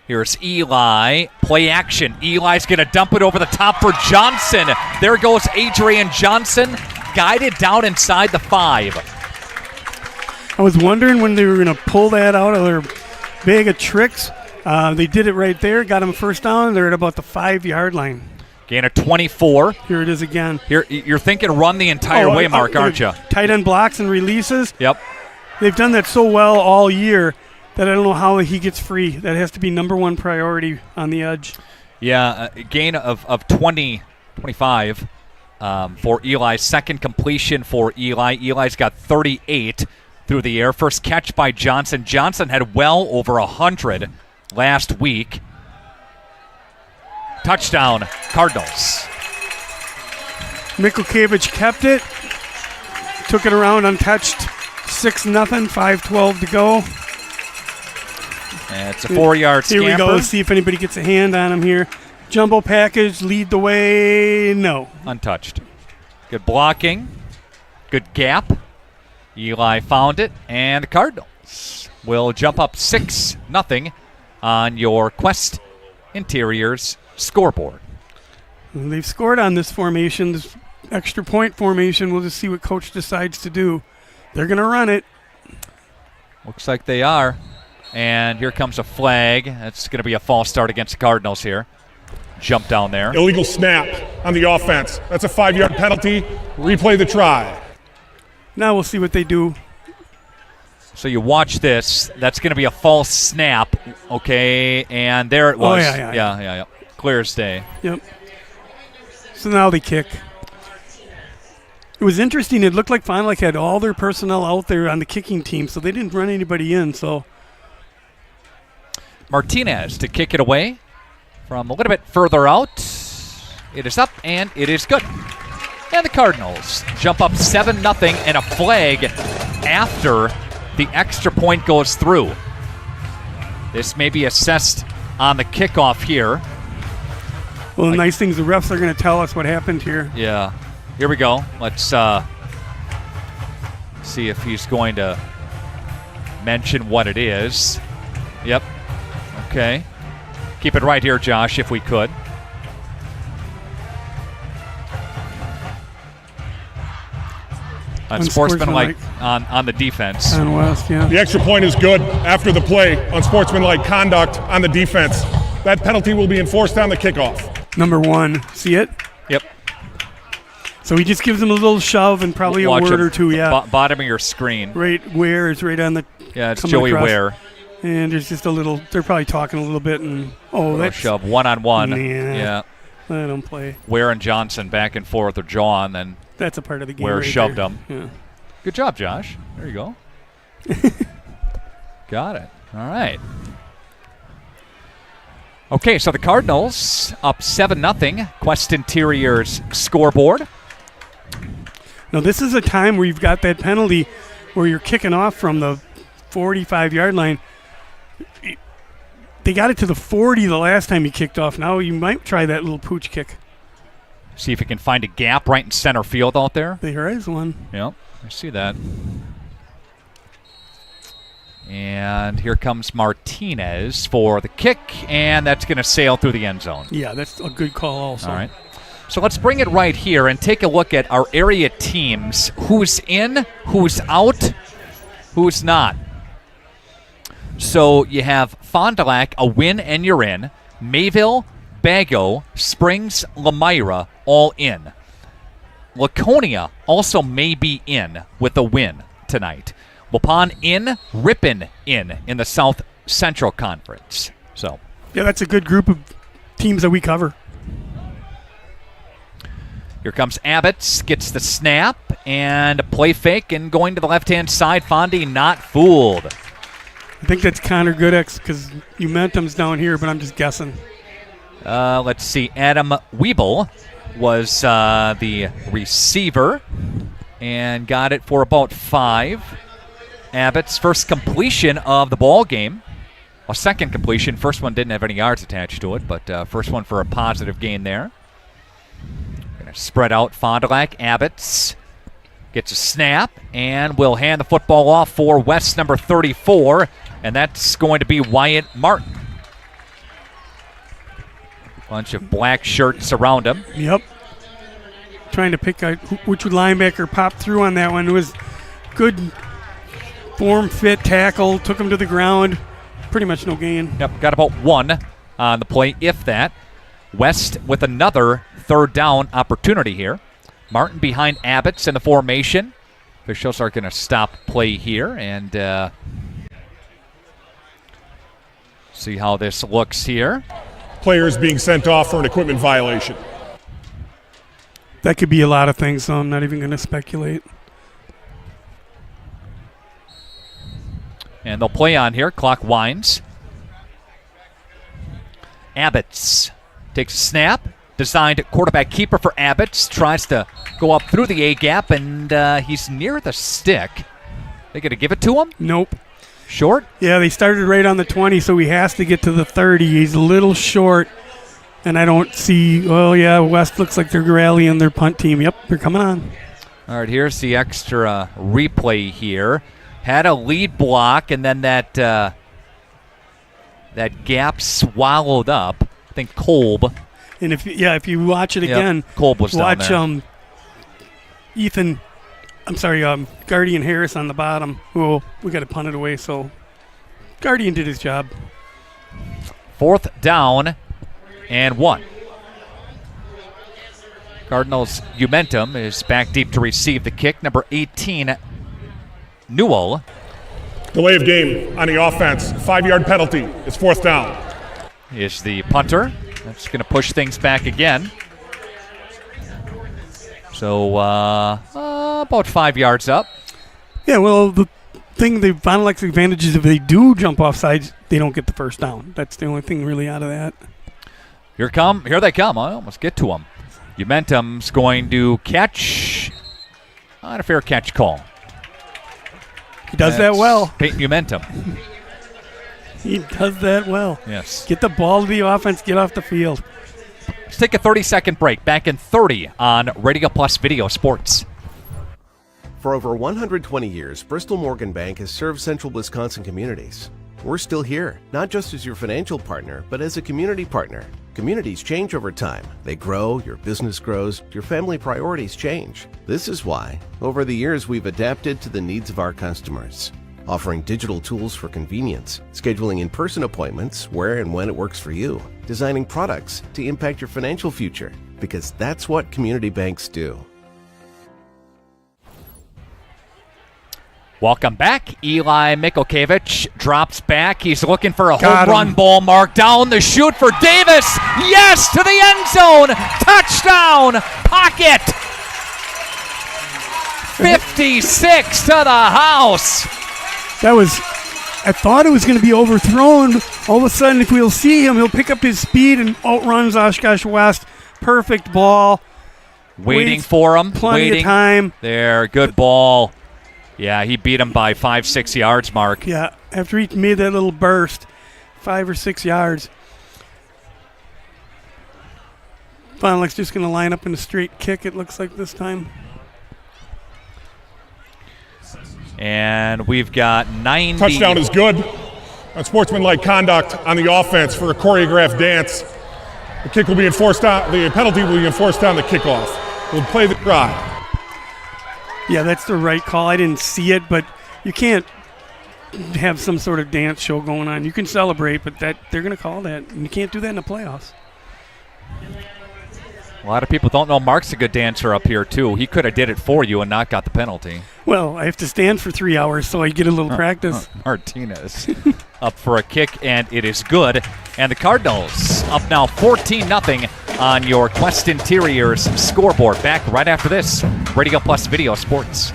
Here's Eli. Play action. Eli's going to dump it over the top for Johnson. There goes Adrian Johnson, guided down inside the 5. I was wondering when they were going to pull that out of their bag of tricks. They did it right there, got him 1st down. They're at about the 5-yard line. Gain of 24. Here it is again. Here, you're thinking run the entire way, Mark, aren't you? Tight end blocks and releases. Yep. They've done that so well all year that I don't know how he gets free. That has to be number 1 priority on the edge. Yeah, a gain of 25 for Eli. 2nd completion for Eli. Eli's got 38 through the air. First catch by Johnson. Johnson had well over 100 last week. Touchdown, Cardinals. Mikhalkiewicz kept it. Took it around untouched. 6-0, 5:12 to go. And it's a 4-yard scamper. Here we go. Let's see if anybody gets a hand on him here. Jumbo package, lead the way. No. Untouched. Good blocking. Good gap. Eli found it. And the Cardinals will jump up 6-0 on your Quest Interiors scoreboard. And they've scored on this formation, this extra point formation. We'll just see what coach decides to do. They're going to run it. Looks like they are. And here comes a flag. That's going to be a false start against the Cardinals here. Jump down there. Illegal snap on the offense. That's a 5-yard penalty. Replay the try. Now we'll see what they do. So you watch this. That's going to be a false snap. Okay, and there it was. Oh, yeah. Clear as day. Yep. So now they kick. It was interesting. It looked like Fond du Lac had all their personnel out there on the kicking team, so they didn't run anybody in. So Martinez to kick it away from a little bit further out. It is up, and it is good. And the Cardinals jump up 7-0 and a flag after the extra point goes through. This may be assessed on the kickoff here. Well, the nice thing is the refs are going to tell us what happened here. Yeah. Here we go. Let's see if he's going to mention what it is. Yep. Okay. Keep it right here, Josh, if we could. Unsportsmanlike on the defense. On West, yeah. The extra point is good after the play. Unsportsmanlike conduct on the defense. That penalty will be enforced on the kickoff. Number 1. See it? Yep. So he just gives them a little shove and probably Watch a word him. or two, yeah. Bottom of your screen. Right, Ware is right on the... Yeah, it's coming Joey across. Ware. And there's just a little... They're probably talking a little bit, and... Oh, that's... Shove, one-on-one. Yeah. Yeah. I don't play. Ware and Johnson back and forth with Jaw, and then... That's a part of the game Ware right shoved there. him. Yeah. Good job, Josh. There you go. Got it. All right. Okay, so the Cardinals up 7-0. Quest Interior's scoreboard. Now, this is a time where you've got that penalty where you're kicking off from the 45-yard line. They got it to the 40 the last time you kicked off. Now you might try that little pooch kick. See if you can find a gap right in center field out there. There is one. Yep, I see that. And here comes Martinez for the kick, and that's going to sail through the end zone. Yeah, that's a good call also. All right. So let's bring it right here and take a look at our area teams. Who's in, who's out, who's not. So you have Fond du Lac, a win and you're in. Mayville, Bago, Springs, Lemira, all in. Laconia also may be in with a win tonight. Waupun in, Ripon in the South Central Conference. So, yeah, that's a good group of teams that we cover. Here comes Abbott's, gets the snap and a play fake and going to the left-hand side. Fondy not fooled. I think that's Connor Goodex because Momentum's down here, but I'm just guessing. Let's see. Adam Weeble was the receiver and got it for about 5. Abbott's first completion of the ball game. A second completion. First one didn't have any yards attached to it, but first one for a positive gain there. Going to spread out Fond du Lac. Abbott's gets a snap and will hand the football off for West number 34, and that's going to be Wyatt Martin. Bunch of black shirts around him. Yep. Trying to pick out which linebacker popped through on that one. It was good form fit tackle, took him to the ground. Pretty much no gain. Yep, got about 1 on the play, if that. West with another third down opportunity here. Martin behind Abbott's in the formation. Officials are going to stop play here and see how this looks here. Players being sent off for an equipment violation. That could be a lot of things, so I'm not even going to speculate. And they'll play on here. Clock winds. Abbott's takes a snap. Designed quarterback keeper for Abbott's. Tries to go up through the A-gap, and he's near the stick. They going to give it to him? Nope. Short? Yeah, they started right on the 20, so he has to get to the 30. He's a little short, and I don't see... Oh, yeah, West looks like they're rallying their punt team. Yep, they're coming on. All right, here's the extra replay here. Had a lead block, and then that gap swallowed up. I think Kolb. And if you watch it again, Kolb was watch down there. Guardian Harris on the bottom. Oh, we got to punt it away, so Guardian did his job. 4th down and 1. Cardinals' Momentum is back deep to receive the kick. Number 18, Newell. Delay of game on the offense. 5-yard penalty. It's 4th down. Is the punter. That's going to push things back again. So about 5 yards up. Yeah, well, the Fond du Lac's advantage is if they do jump off sides, they don't get the first down. That's the only thing really out of that. Here they come. I almost get to them. Momentum's going to catch. Not a fair catch call. He does that well. Peyton Momentum. He does that well. Yes. Get the ball to the offense, get off the field. Let's take a 30-second break. Back in 30 on Radio Plus Video Sports. For over 120 years, Bristol Morgan Bank has served central Wisconsin communities. We're still here, not just as your financial partner, but as a community partner. Communities change over time. They grow, your business grows, your family priorities change. This is why, over the years, we've adapted to the needs of our customers, offering digital tools for convenience, scheduling in-person appointments where and when it works for you, designing products to impact your financial future, because that's what community banks do. Welcome back. Eli Mikhalkiewicz drops back. He's looking for a Got home him. run ball mark down the chute for Davis. Yes, to the end zone. Touchdown. Pocket. 56 to the house. I thought it was going to be overthrown. All of a sudden, if we'll see him, he'll pick up his speed and outruns Oshkosh West. Perfect ball. Waiting Waits for him. Plenty of time. There, good ball. Yeah, he beat him by 5-6 yards, Mark. Yeah, after he made that little burst, 5 or 6 yards. Fond du Lac's just going to line up in a straight kick, it looks like this time. And we've got 90. Touchdown is good. Unsportsmanlike conduct on the offense for a choreographed dance. The kick will be enforced on, the penalty will be enforced on the kickoff. We'll play the drive. Yeah, that's the right call. I didn't see it, but you can't have some sort of dance show going on. You can celebrate, but they're going to call that. And you can't do that in the playoffs. A lot of people don't know Mark's a good dancer up here, too. He could have did it for you and not got the penalty. Well, I have to stand for 3 hours, so I get a little practice. Martinez up for a kick, and it is good. And the Cardinals up now 14-0 on your Quest Interiors scoreboard. Back right after this. Radio Plus Video Sports.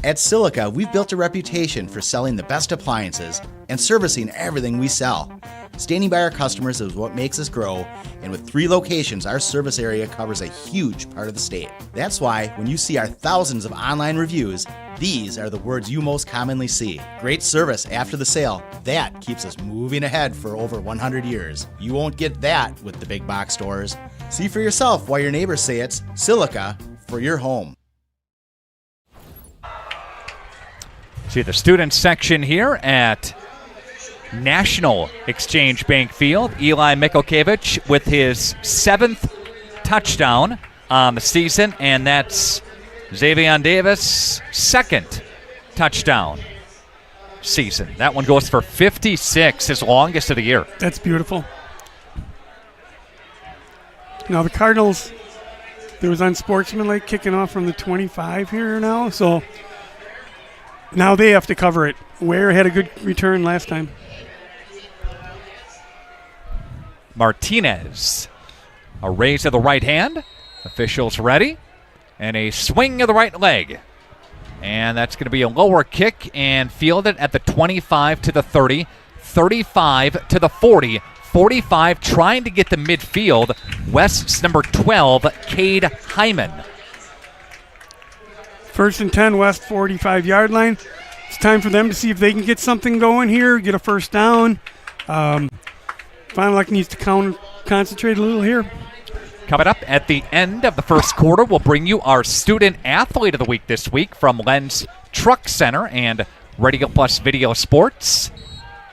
At Silica, we've built a reputation for selling the best appliances and servicing everything we sell. Standing by our customers is what makes us grow, and with 3 locations, our service area covers a huge part of the state. That's why when you see our thousands of online reviews, these are the words you most commonly see. Great service after the sale. That keeps us moving ahead for over 100 years. You won't get that with the big box stores. See for yourself why your neighbors say it's Silica for your home. See the student section here at National Exchange Bank Field. Eli Mikhalkiewicz with his 7th touchdown on the season, and that's Xavier Davis' 2nd touchdown season. That one goes for 56, his longest of the year. That's beautiful. Now the Cardinals, there was unsportsmanlike kicking off from the 25 here now, so now they have to cover it. Ware had a good return last time. Martinez, a raise of the right hand. Officials ready. And a swing of the right leg. And that's going to be a lower kick and fielded at the 25 to the 30, 35 to the 40, 45 trying to get to midfield. West's number 12, Cade Hyman. 1st and 10, West 45-yard line. It's time for them to see if they can get something going here, get a first down. Fond du Lac needs to concentrate a little here. Coming up at the end of the first quarter, we'll bring you our Student Athlete of the Week this week from Lens Truck Center and Radio Plus Video Sports.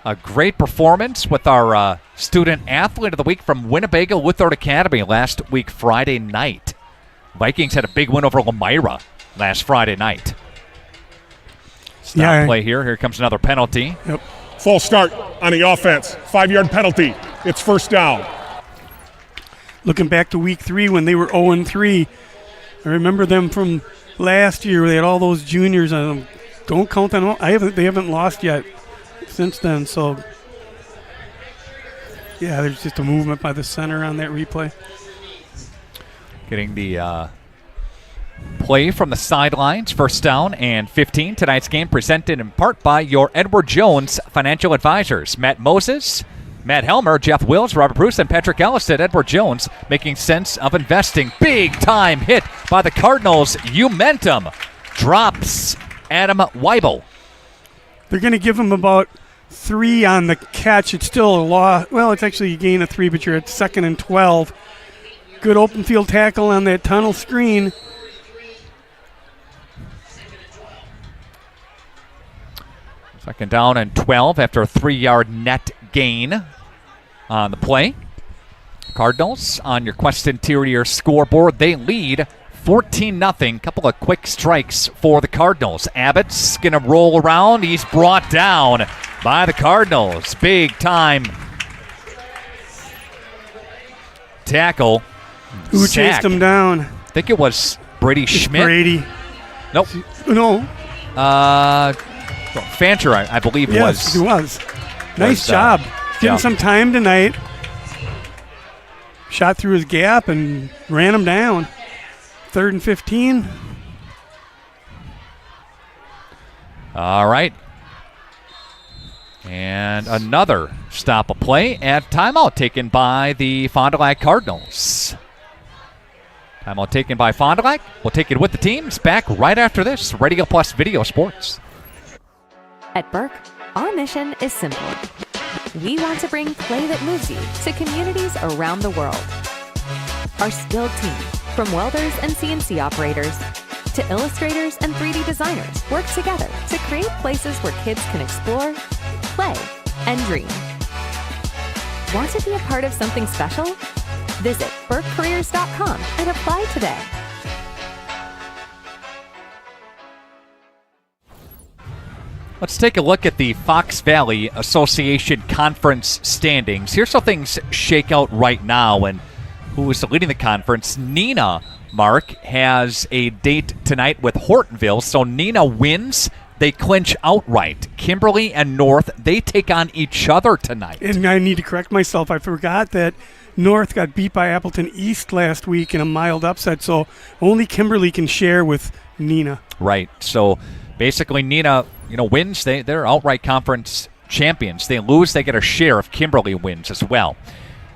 A great performance with our Student Athlete of the Week from Winnebago Lutheran Academy last week Friday night. Vikings had a big win over Elmira last Friday night. Stop play here. Here comes another penalty. Yep. False start on the offense. 5-yard penalty. It's first down. Looking back to week 3 when they were 0-3, I remember them from last year. They had all those juniors on them. Don't count on them. They haven't lost yet since then. So, yeah, there's just a movement by the center on that replay. Getting the play from the sidelines. First down and 15. Tonight's game presented in part by your Edward Jones Financial Advisors. Matt Moses, Matt Helmer, Jeff Wills, Robert Bruce, and Patrick Ellis at Edward Jones, making sense of investing. Big time hit by the Cardinals. Umentum drops Adam Weibel. They're going to give him about 3 on the catch. It's still a loss. Well, it's actually a gain of 3, but you're at 2nd and 12. Good open field tackle on that tunnel screen. Second down and 12 after a 3-yard net gain on the play. Cardinals on your Quest Interior scoreboard. They lead 14-0. Couple of quick strikes for the Cardinals. Abbott's going to roll around. He's brought down by the Cardinals. Big time tackle. Who chased him down? I think it was Brady Schmidt. Brady. Nope. No. Fancher, I believe, yes, he was. Nice job. Getting some time tonight. Shot through his gap and ran him down. 3rd and 15. All right. And another stop of play and timeout taken by the Fond du Lac Cardinals. Timeout taken by Fond du Lac. We'll take it with the teams back right after this. Radio Plus Video Sports. At Burke, our mission is simple. We want to bring play that moves you to communities around the world. Our skilled team, from welders and CNC operators to illustrators and 3D designers, work together to create places where kids can explore, play, and dream. Want to be a part of something special? Visit burkecareers.com and apply today. Let's take a look at the Fox Valley Association Conference standings. Here's how things shake out right now, and who is leading the conference. Neenah, Mark, has a date tonight with Hortonville, so Neenah wins. They clinch outright. Kimberly and North, they take on each other tonight. And I need to correct myself. I forgot that North got beat by Appleton East last week in a mild upset, so only Kimberly can share with Neenah. Right. So basically Neenah, wins. They're outright conference champions. They lose, they get a share if Kimberly wins as well.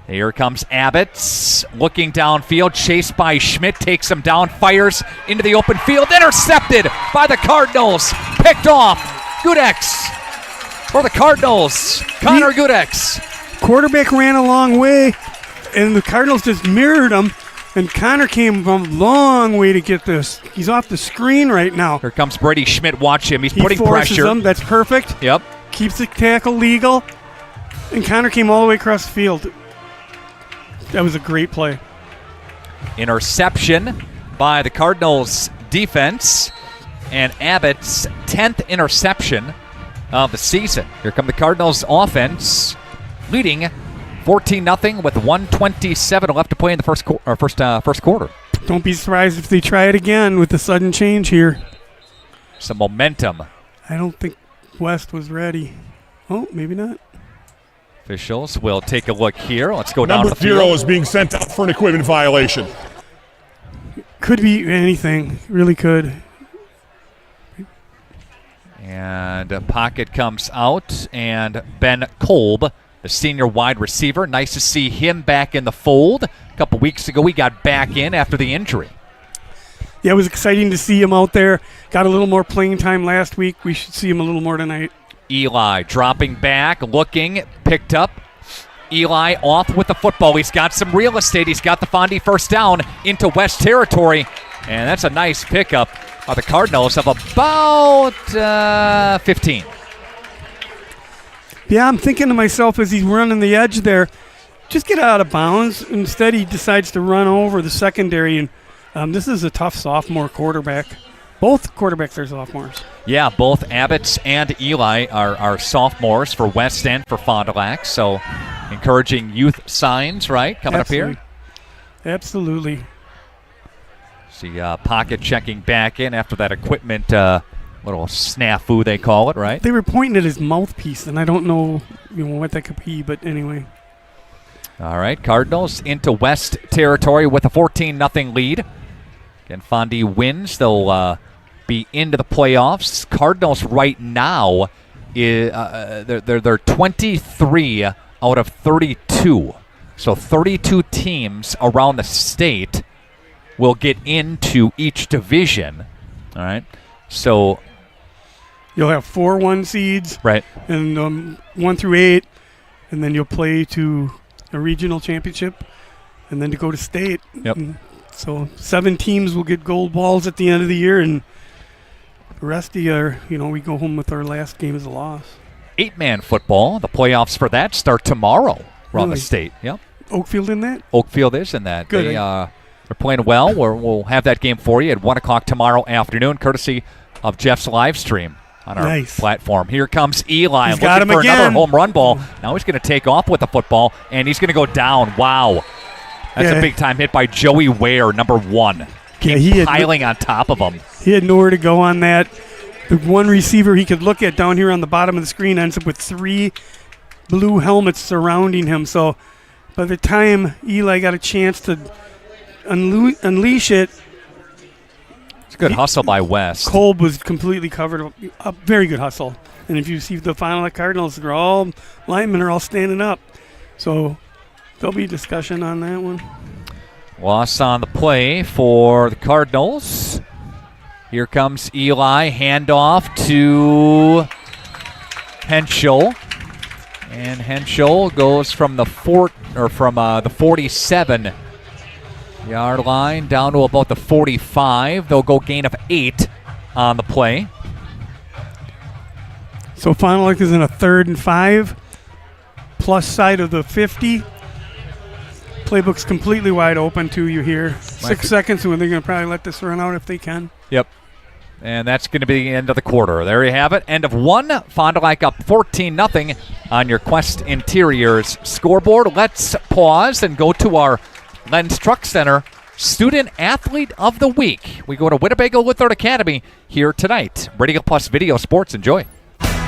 Here comes Abbott's looking downfield, chased by Schmidt, takes him down, fires into the open field, intercepted by the Cardinals, picked off. Gudex for the Cardinals, Connor Gudex. Quarterback ran a long way, and the Cardinals just mirrored him, and Connor came from a long way to get this. He's off the screen right now. Here comes Brady Schmidt, watch him, he's he putting forces pressure. Him. That's perfect. Yep. Keeps the tackle legal, and Connor came all the way across the field. That was a great play. Interception by the Cardinals defense, and Abbott's 10th interception of the season. Here come the Cardinals offense, leading 14-0 with 1:27 left to play in the first quarter. Don't be surprised if they try it again with the sudden change here. Some momentum. I don't think West was ready. Oh, maybe not. Officials will take a look here. Let's go down to Number the field. 0 is being sent out for an equipment violation. Could be anything. Really could. And a pocket comes out, and Ben Kolb, the senior wide receiver. Nice to see him back in the fold. A couple weeks ago, he got back in after the injury. Yeah, it was exciting to see him out there. Got a little more playing time last week. We should see him a little more tonight. Eli dropping back, looking, picked up. Eli off with the football. He's got some real estate. He's got the Fondy first down into West territory. And that's a nice pickup of the Cardinals of about 15. Yeah, I'm thinking to myself as he's running the edge there, just get out of bounds. Instead, he decides to run over the secondary. And this is a tough sophomore quarterback. Both quarterbacks are sophomores. Yeah, both Abbott's and Eli are sophomores for West and for Fond du Lac. So encouraging youth signs, right, coming Absolutely. up here? Absolutely. See pocket checking back in after that equipment little snafu, they call it, right? They were pointing at his mouthpiece, and I don't know what that could be, but anyway. All right, Cardinals into West territory with a 14-0 lead. Again, Fondy wins. They'll be into the playoffs. Cardinals right now, they're 23 out of 32. So 32 teams around the state will get into each division. All right, so you'll have 4 1 seeds, right, and 1 through 8, and then you'll play to a regional championship, and then to go to state. Yep. And so 7 teams will get gold balls at the end of the year, and the rest of the year, we go home with our last game as a loss. 8-man football. The playoffs for that start tomorrow around the state. Yep. Oakfield in that? Oakfield is in that. Good. They're playing well. We'll have that game for you at 1 o'clock tomorrow afternoon, courtesy of Jeff's live stream on our platform. Here comes Eli looking for another home run ball. Now he's going to take off with the football, and he's going to go down. Wow. That's a big-time hit by Joey Ware, number 1. Yeah, he piling on top of him. He had nowhere to go on that. The one receiver he could look at down here on the bottom of the screen ends up with 3 blue helmets surrounding him. So by the time Eli got a chance to unleash it, it's a good hustle by West. Kolb was completely covered. A very good hustle. And if you see the Fond du Lac Cardinals, linemen are all standing up. So there'll be discussion on that one. Loss on the play for the Cardinals. Here comes Eli, handoff to Henschel. And Henschel goes from the 47-yard line down to about the 45. They'll go gain of 8 on the play. So Fond du Lac is in a 3rd and 5, plus side of the 50. Playbook's completely wide open to you here. 6 seconds, and they're going to probably let this run out if they can. Yep. And that's going to be the end of the quarter. There you have it. End of 1. Fond du Lac up 14-0 on your Quest Interiors scoreboard. Let's pause and go to our Lens Truck Center Student Athlete of the Week. We go to Winnebago Lithard Academy here tonight. Radio Plus Video Sports. Enjoy.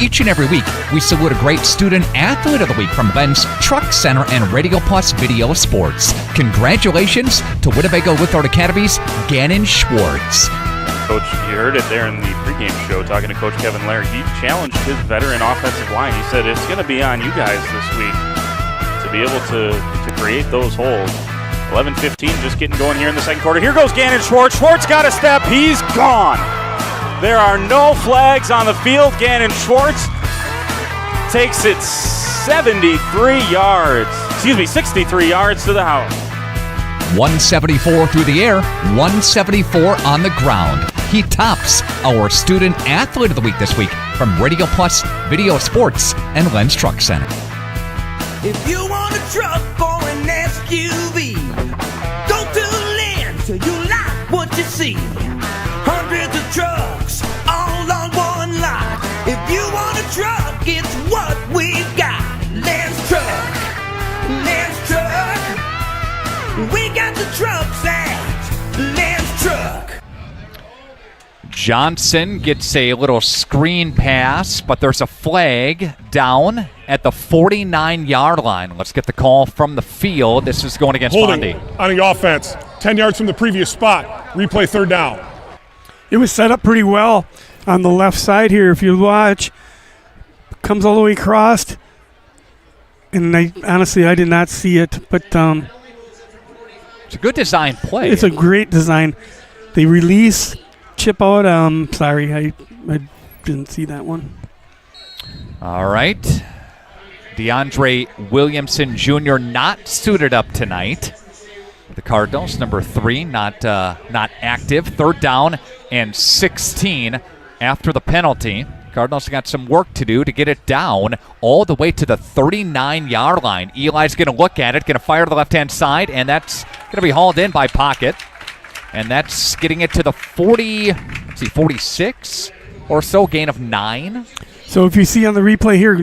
Each and every week, we salute a great Student Athlete of the Week from Lens Truck Center and Radio Plus Video Sports. Congratulations to Winnebago Lithard Academy's Gannon Schwartz. Coach, you heard it there in the pregame show talking to Coach Kevin Laird. He challenged his veteran offensive line. He said, it's going to be on you guys this week to be able to create those holes. 11-15 just getting going here in the second quarter. Here goes Gannon Schwartz. Schwartz got a step. He's gone. There are no flags on the field. Gannon Schwartz takes it 63 yards to the house. 174 through the air, 174 on the ground. He tops our Student Athlete of the Week this week from Radio Plus Video Sports and Lens Truck Center. If you want a truck or an SUV, go to Lens till you like what you see. Hundreds of trucks all on one lot. If you want a truck, it's what we've got. Lens Truck, Lens Truck. We got the trucks at Lens Truck. Johnson gets a little screen pass, but there's a flag down at the 49-yard line. Let's get the call from the field. This is going against Holding Bondi. On the offense, 10 yards from the previous spot. Replay 3rd down. It was set up pretty well on the left side here. If you watch, comes all the way across. And honestly, I did not see it, but it's a good design play. It's a great design. They release, chip out. Sorry, I didn't see that one. All right. DeAndre Williamson Jr. not suited up tonight. The Cardinals, number 3, not active. 3rd down and 16 after the penalty. Cardinals got some work to do to get it down all the way to the 39-yard line. Eli's going to look at it, going to fire to the left-hand side, and that's going to be hauled in by Pocket. And that's getting it to the 46 or so, gain of 9. So if you see on the replay here,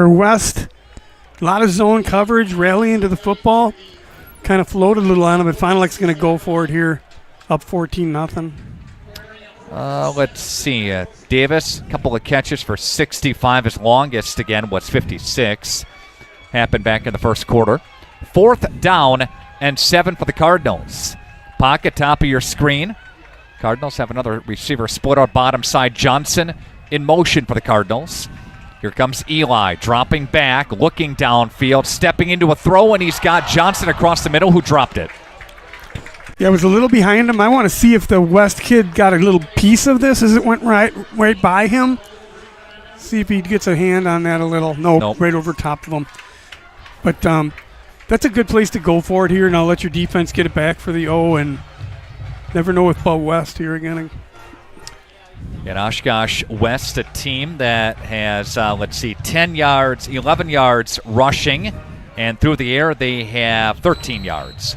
West, a lot of zone coverage, rallying to the football. Kind of floated a little on him, but Fond du Lac's going to go for it here, up 14-0. Let's see. Davis, a couple of catches for 65. His longest, again, was 56. Happened back in the first quarter. 4th down and 7 for the Cardinals. Pocket, top of your screen. Cardinals have another receiver split out bottom side. Johnson in motion for the Cardinals. Here comes Eli, dropping back, looking downfield, stepping into a throw, and he's got Johnson across the middle who dropped it. Yeah, it was a little behind him. I want to see if the West kid got a little piece of this as it went right by him. See if he gets a hand on that a little. Nope. Right over top of him. But that's a good place to go for it here. Now let your defense get it back for the O, and never know with Paul West here again. And Oshkosh West, a team that has, 10 yards, 11 yards rushing, and through the air they have 13 yards.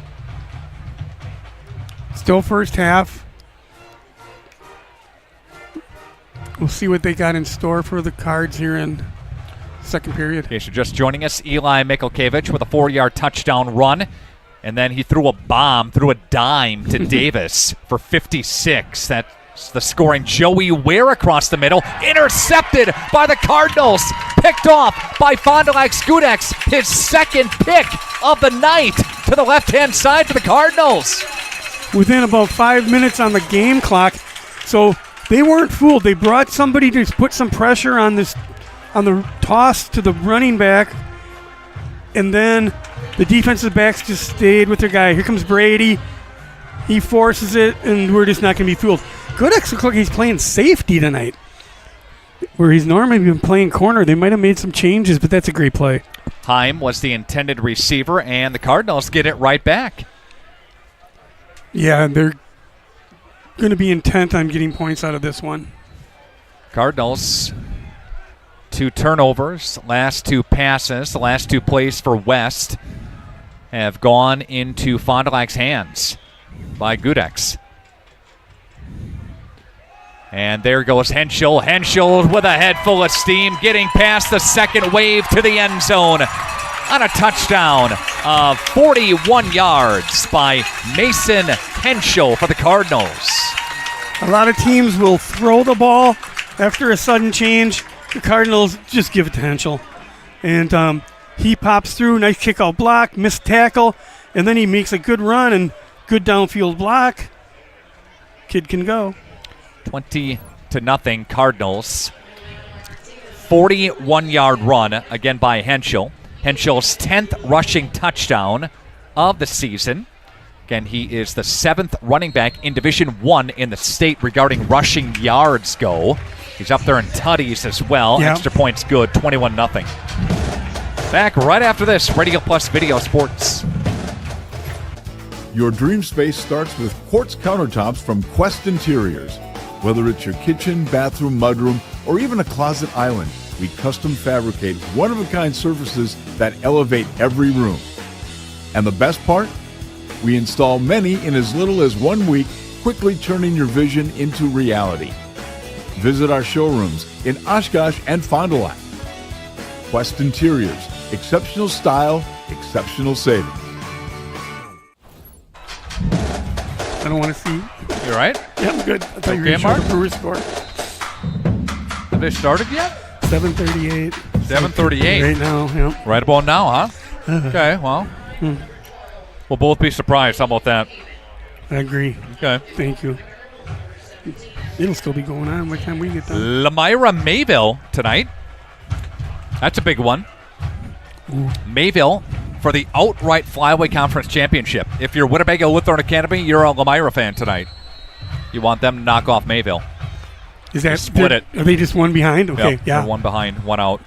Still first half. We'll see what they got in store for the Cards here in second period. In case you're just joining us, Eli Mikulkevich with a 4-yard touchdown run. And then he threw a dime to Davis for 56. That It's the scoring Joey Ware across the middle. Intercepted by the Cardinals. Picked off by Fond du Lac Skudex. His second pick of the night to the left-hand side for the Cardinals. Within about 5 minutes on the game clock. So they weren't fooled. They brought somebody to put some pressure on the toss to the running back. And then the defensive backs just stayed with their guy. Here comes Brady. He forces it, and we're just not going to be fooled. Goodex looks like he's playing safety tonight, where he's normally been playing corner. They might have made some changes, but that's a great play. Heim was the intended receiver, and the Cardinals get it right back. Yeah, they're going to be intent on getting points out of this one. Cardinals, 2 turnovers, last 2 passes, the last 2 plays for West have gone into Fond du Lac's hands by Goodex. And there goes Henschel. Henschel with a head full of steam, getting past the second wave to the end zone on a touchdown of 41 yards by Mason Henschel for the Cardinals. A lot of teams will throw the ball after a sudden change. The Cardinals just give it to Henschel. And he pops through, nice kick-out block, missed tackle, and then he makes a good run and good downfield block. Kid can go. 20-0 Cardinals. 41-yard run, again by Henschel. Henschel's 10th rushing touchdown of the season. Again, he is the 7th running back in Division I in the state regarding rushing yards go. He's up there in tutties as well. Yep. Extra points good, 21-0. Back right after this, Radio Plus Video Sports. Your dream space starts with quartz countertops from Quest Interiors. Whether it's your kitchen, bathroom, mudroom, or even a closet island, we custom fabricate one-of-a-kind surfaces that elevate every room. And the best part? We install many in as little as 1 week, quickly turning your vision into reality. Visit our showrooms in Oshkosh and Fond du Lac. Quest Interiors, exceptional style, exceptional savings. I don't want to see. You all right? Yeah, I'm good. I thought you were Okay, going to show Mark? the Brewers score. Have they started yet? 7:38. 7:38. Right now, yeah. Right about now, huh? Okay, well, we'll both be surprised. How about that? I agree. Okay. Thank you. It'll still be going on by the time we get done. Lamira Mayville tonight. That's a big one. Ooh. Mayville for the outright Flyway Conference Championship. If you're Winnebago Lutheran Academy, you're a Lamira fan tonight. You want them to knock off Mayville. Is that split it? Are they just one behind? Okay, Yep, yeah. they're one behind, one out.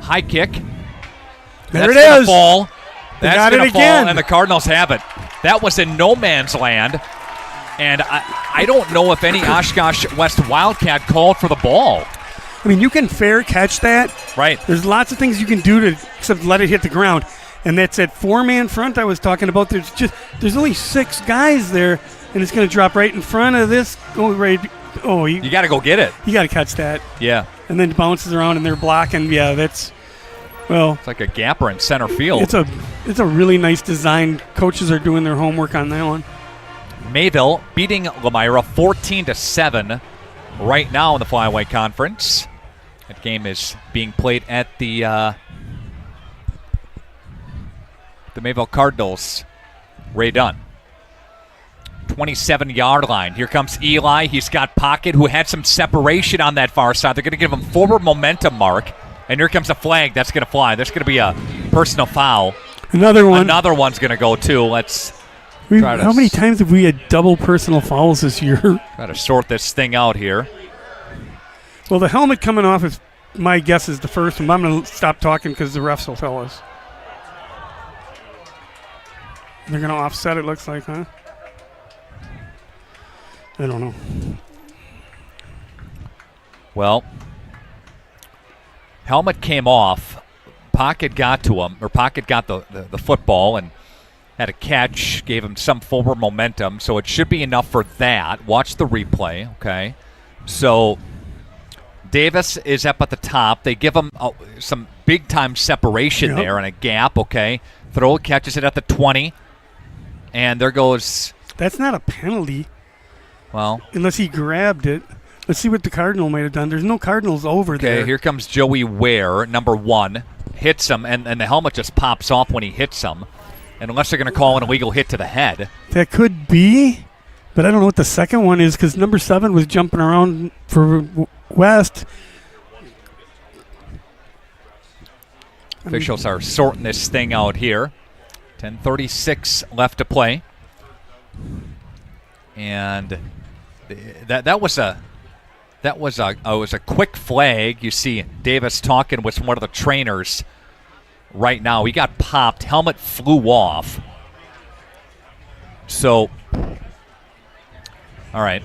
High kick. There That's it gonna is. Fall. They That's got it gonna fall, again. and the Cardinals have it. That was in no man's land. And I don't know if any Oshkosh West Wildcat called for the ball. I mean, you can fair catch that. Right. There's lots of things you can do to except let it hit the ground. And that's that 4-man front I was talking about. There's only 6 guys there, and it's going to drop right in front of this. Go right. Oh, You got to go get it. You got to catch that. Yeah. And then it bounces around, and they're blocking. Yeah, that's well. It's like a gapper in center field. It's a really nice design. Coaches are doing their homework on that one. Mayville beating Lamira 14-7 right now in the Flyway Conference. That game is being played at the Mayville Cardinals. Ray Dunn. 27-yard line. Here comes Eli. He's got Pocket, who had some separation on that far side. They're going to give him forward momentum, Mark. And here comes a flag that's going to fly. There's going to be a personal foul. Another one. Another one's going to go, too. Let's try to how many times have we had double personal fouls this year? try to sort this thing out here. Well, the helmet coming off is, my guess, is the first one. But I'm going to stop talking because the refs will tell us. They're going to offset it, looks like, huh? I don't know. Well, helmet came off. Pocket got to him, or Pocket got the football and had a catch, gave him some forward momentum, so it should be enough for that. Watch the replay, okay? So Davis is up at the top. They give him some big-time separation there and a gap, okay? Throw catches it at the 20, and there goes... That's not a penalty. Well, unless he grabbed it. Let's see what the Cardinal might have done. There's no Cardinals over there. Okay, here comes Joey Ware, number 1. Hits him, and the helmet just pops off when he hits him. And unless they're going to call an illegal hit to the head. That could be, but I don't know what the second one is because number 7 was jumping around for West. Officials are sorting this thing out here. 10:36 left to play. And that was a quick flag. You see Davis talking with one of the trainers right now. He got popped. Helmet flew off. So, all right.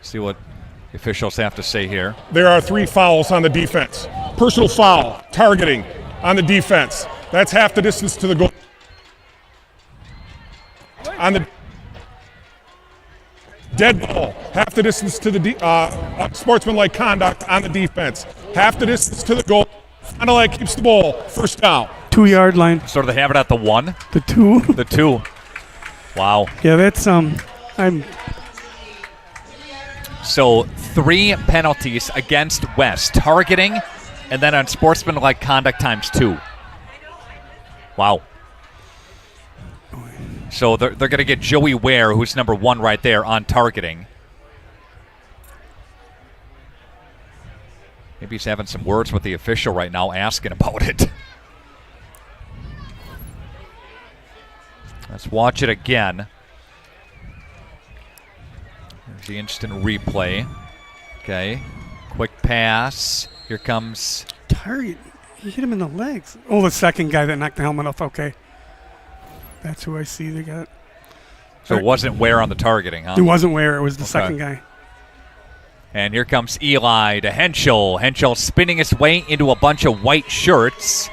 See what the officials have to say here. There are 3 fouls on the defense. Personal foul, targeting on the defense. That's half the distance to the goal. On the dead ball, half the distance to the sportsmanlike conduct on the defense. Half the distance to the goal. Fond du Lac keeps the ball. First down. 2-yard line. So do they have it at the 1? The 2. The 2. Wow. Yeah, that's So 3 penalties against West. Targeting, and then on sportsmanlike conduct times 2. Wow. So they're going to get Joey Ware, who's number 1 right there, on targeting. Maybe he's having some words with the official right now, asking about it. Let's watch it again. There's the instant replay. Okay. Quick pass. Here comes... Target. He hit him in the legs. Oh, the second guy that knocked the helmet off. Okay. That's who I see they got. So it wasn't Ware on the targeting, huh? It wasn't Ware. It was the second guy. And here comes Eli to Henschel. Henschel spinning his way into a bunch of white shirts.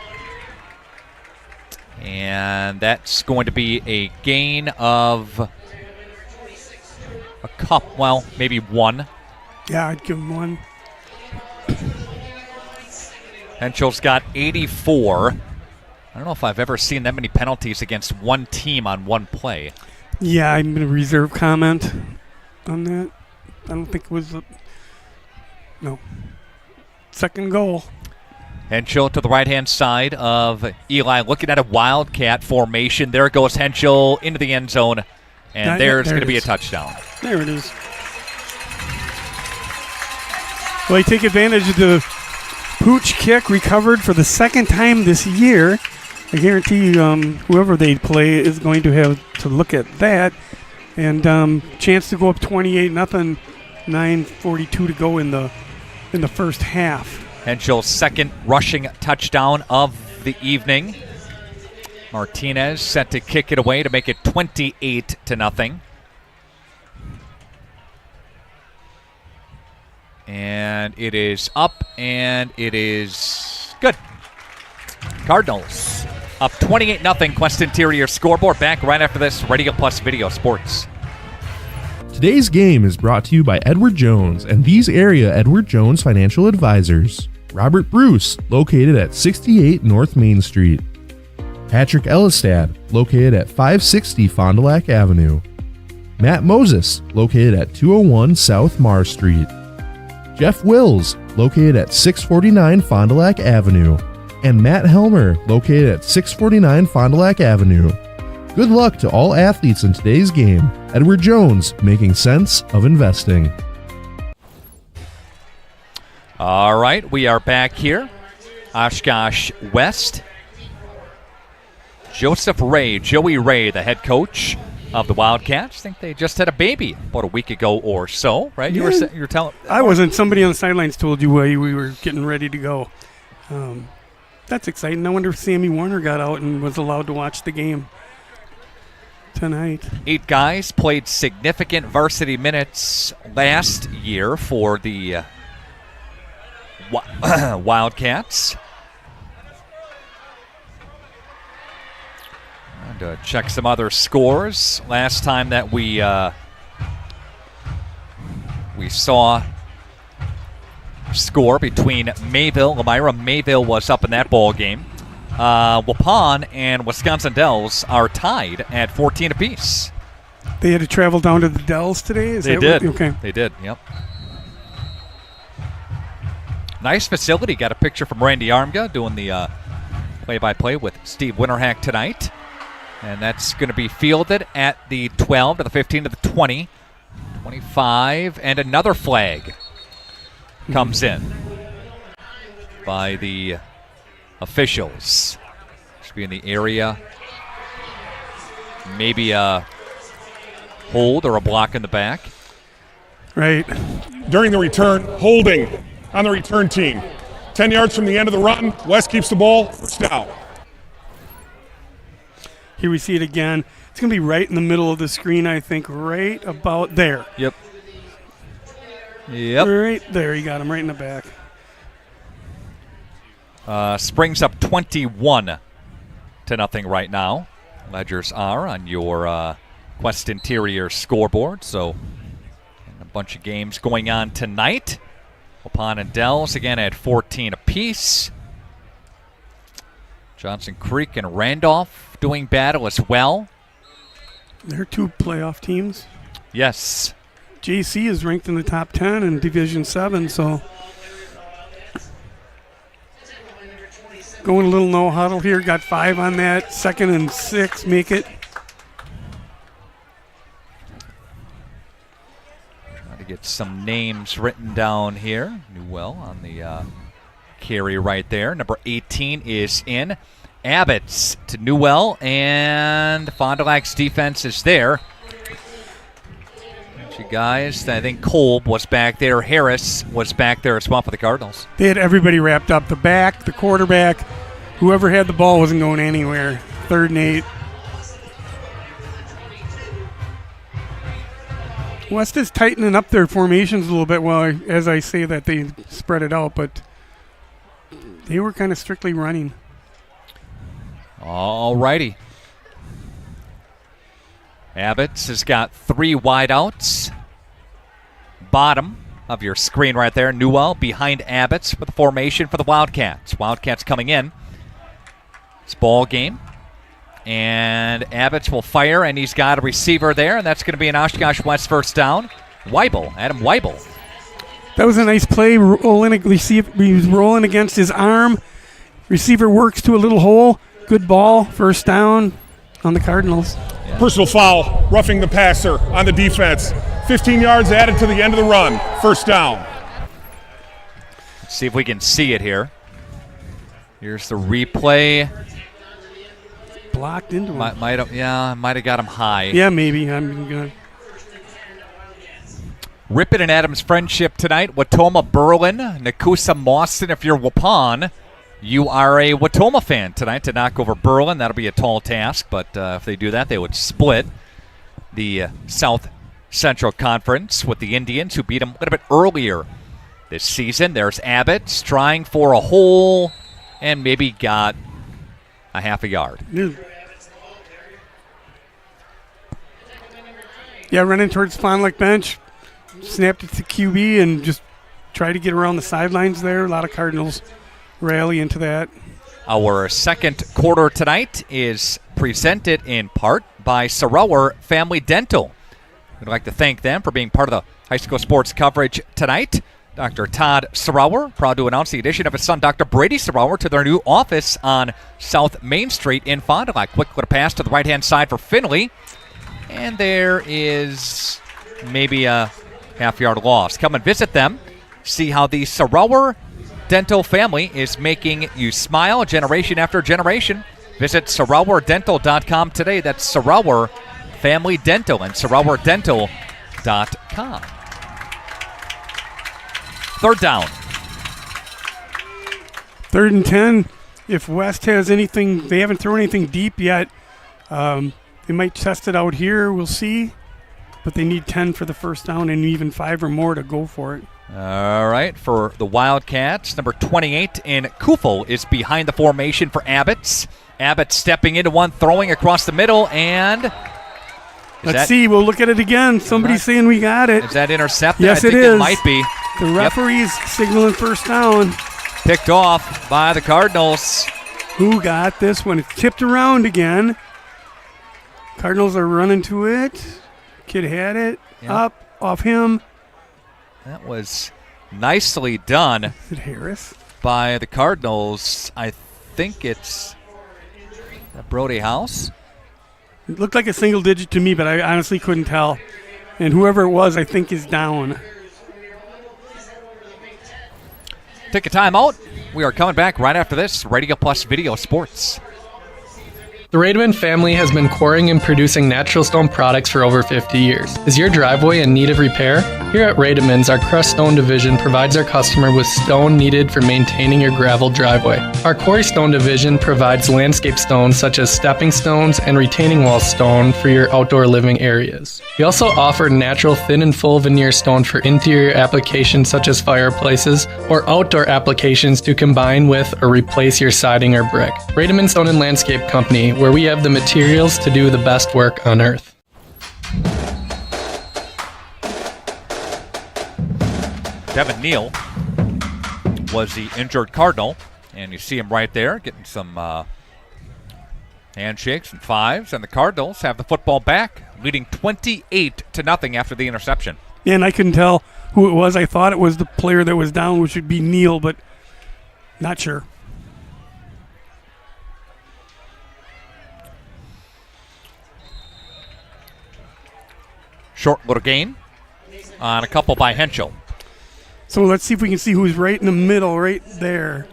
And that's going to be a gain of a cup. Well, maybe 1. Yeah, I'd give him 1. Henschel's got 84. I don't know if I've ever seen that many penalties against one team on one play. Yeah, I'm going to reserve comment on that. I don't think it was no. Second goal. Henschel to the right-hand side of Eli, looking at a Wildcat formation. There goes Henschel into the end zone, and there's going to be a touchdown. There it is. Well, they take advantage of the pooch kick recovered for the second time this year. I guarantee you, whoever they play is going to have to look at that. And chance to go up 28-0, 9:42 to go in the first half. Henschel's second rushing touchdown of the evening. Martinez set to kick it away to make it 28-0. And it is up, and it is good. Cardinals up 28-0. Quest Interior scoreboard. Back right after this. Radio Plus Video Sports. Today's game is brought to you by Edward Jones and these area Edward Jones financial advisors. Robert Bruce, located at 68 North Main Street. Patrick Ellistad, located at 560 Fond du Lac Avenue. Matt Moses, located at 201 South Marr Street. Jeff Wills, located at 649 Fond du Lac Avenue. And Matt Helmer, located at 649 Fond du Lac Avenue. Good luck to all athletes in today's game. Edward Jones, making sense of investing. All right, we are back here. Oshkosh West. Joseph Ray, Joey Ray, the head coach of the Wildcats. I think they just had a baby about a week ago or so, right? Yeah. You were telling. I wasn't. Somebody on the sidelines told you we were getting ready to go. That's exciting. I wonder if Sammy Warner got out and was allowed to watch the game tonight. 8 guys played significant varsity minutes last year for the Wildcats. And check some other scores. Last time that we saw score between Mayville, Elmira Mayville was up in that ball game. Waupun and Wisconsin Dells are tied at 14 apiece. They had to travel down to the Dells today? They did. Okay. They did, yep. Nice facility. Got a picture from Randy Armga doing the play-by-play with Steve Winterhack tonight. And that's going to be fielded at the 12 to the 15 to the 20, 25, and another flag comes in by the officials. Should be in the area. Maybe a hold or a block in the back. Right. During the return, holding on the return team. 10 yards from the end of the run, West keeps the ball, first down. Here we see it again. It's going to be right in the middle of the screen, I think, right about there. Yep. Yep. Right there, you got him right in the back. Springs up 21-0 right now. Ledgers are on your Quest Interior scoreboard. So a bunch of games going on tonight. Waupun and Dells again at 14 apiece. Johnson Creek and Randolph doing battle as well. They're two playoff teams. Yes. JC is ranked in the top 10 in Division 7, so going a little no huddle here. Got 5 on that. 2nd and 6 make it. Trying to get some names written down here. Newell on the carry right there. Number 18 is in. Abbott's to Newell, and Fond du Lac's defense is there. You guys, I think Kolb was back there. Harris was back there as well for the Cardinals. They had everybody wrapped up. The back, the quarterback, whoever had the ball wasn't going anywhere. 3rd and 8. West is tightening up their formations a little bit. Well, as I say that, they spread it out, but they were kind of strictly running. All righty. Abbott's has got 3 wideouts. Bottom of your screen right there. Newell behind Abbott's for the formation for the Wildcats. Wildcats coming in. It's ball game. And Abbott's will fire, and he's got a receiver there, and that's going to be an Oshkosh West first down. Adam Weibel. That was a nice play. He was rolling against his arm. Receiver works to a little hole. Good ball. First down on the Cardinals. Personal foul, roughing the passer on the defense. 15 yards added to the end of the run. First down. Let's see if we can see it here. Here's the replay. Blocked into him. Might have got him high. Yeah, maybe. I'm going to. Ripon and Adams friendship tonight. Watoma Berlin, Nakusa Mawson. If you're Waupun, you are a Watoma fan tonight to knock over Berlin. That'll be a tall task, but if they do that, they would split the South Central Conference with the Indians, who beat them a little bit earlier this season. There's Abbott trying for a hole and maybe got a half a yard. Yeah, running towards Fond du Lac bench. Snapped it to QB and just tried to get around the sidelines there. A lot of Cardinals rally into that. Our second quarter tonight is presented in part by Sarower Family Dental. We'd like to thank them for being part of the high school sports coverage tonight. Dr. Todd Sarower, proud to announce the addition of his son, Dr. Brady Sarower, to their new office on South Main Street in Fond du Lac. Quick little pass to the right-hand side for Finley. And there is maybe a half-yard loss. Come and visit them. See how the Sarower Dental family is making you smile generation after generation. Visit SarowerDental.com today. That's Sarower Family Dental and SarowerDental.com. Third down. 3rd and 10. If West has anything, they haven't thrown anything deep yet. They might test it out here. We'll see. But they need 10 for the first down and even 5 or more to go for it. All right, for the Wildcats, number 28 in Kufel is behind the formation for Abbott's. Abbott stepping into one, throwing across the middle, and let's see. We'll look at it again. Somebody's saying we got it. Is that intercepted? Yes, I think it is. It might be. The referee's signaling first down. Picked off by the Cardinals. Who got this one? It's tipped around again. Cardinals are running to it. Kid had it up off him. That was nicely done. Is it Harris? By the Cardinals. I think it's Brody House. It looked like a single digit to me, but I honestly couldn't tell. And whoever it was, I think, is down. Take a timeout. We are coming back right after this. Radio Plus Video Sports. The Rademan family has been quarrying and producing natural stone products for over 50 years. Is your driveway in need of repair? Here at Rademan's, our crushed stone division provides our customer with stone needed for maintaining your gravel driveway. Our quarry stone division provides landscape stones such as stepping stones and retaining wall stone for your outdoor living areas. We also offer natural thin and full veneer stone for interior applications such as fireplaces or outdoor applications to combine with or replace your siding or brick. Rademan Stone and Landscape Company, where we have the materials to do the best work on earth. Devin Neal was the injured Cardinal, and you see him right there getting some handshakes and fives, and the Cardinals have the football back, leading 28-0 after the interception. Yeah, and I couldn't tell who it was. I thought it was the player that was down, which would be Neal, but not sure. Short little gain on a couple by Henschel. So let's see if we can see who's right in the middle, right there.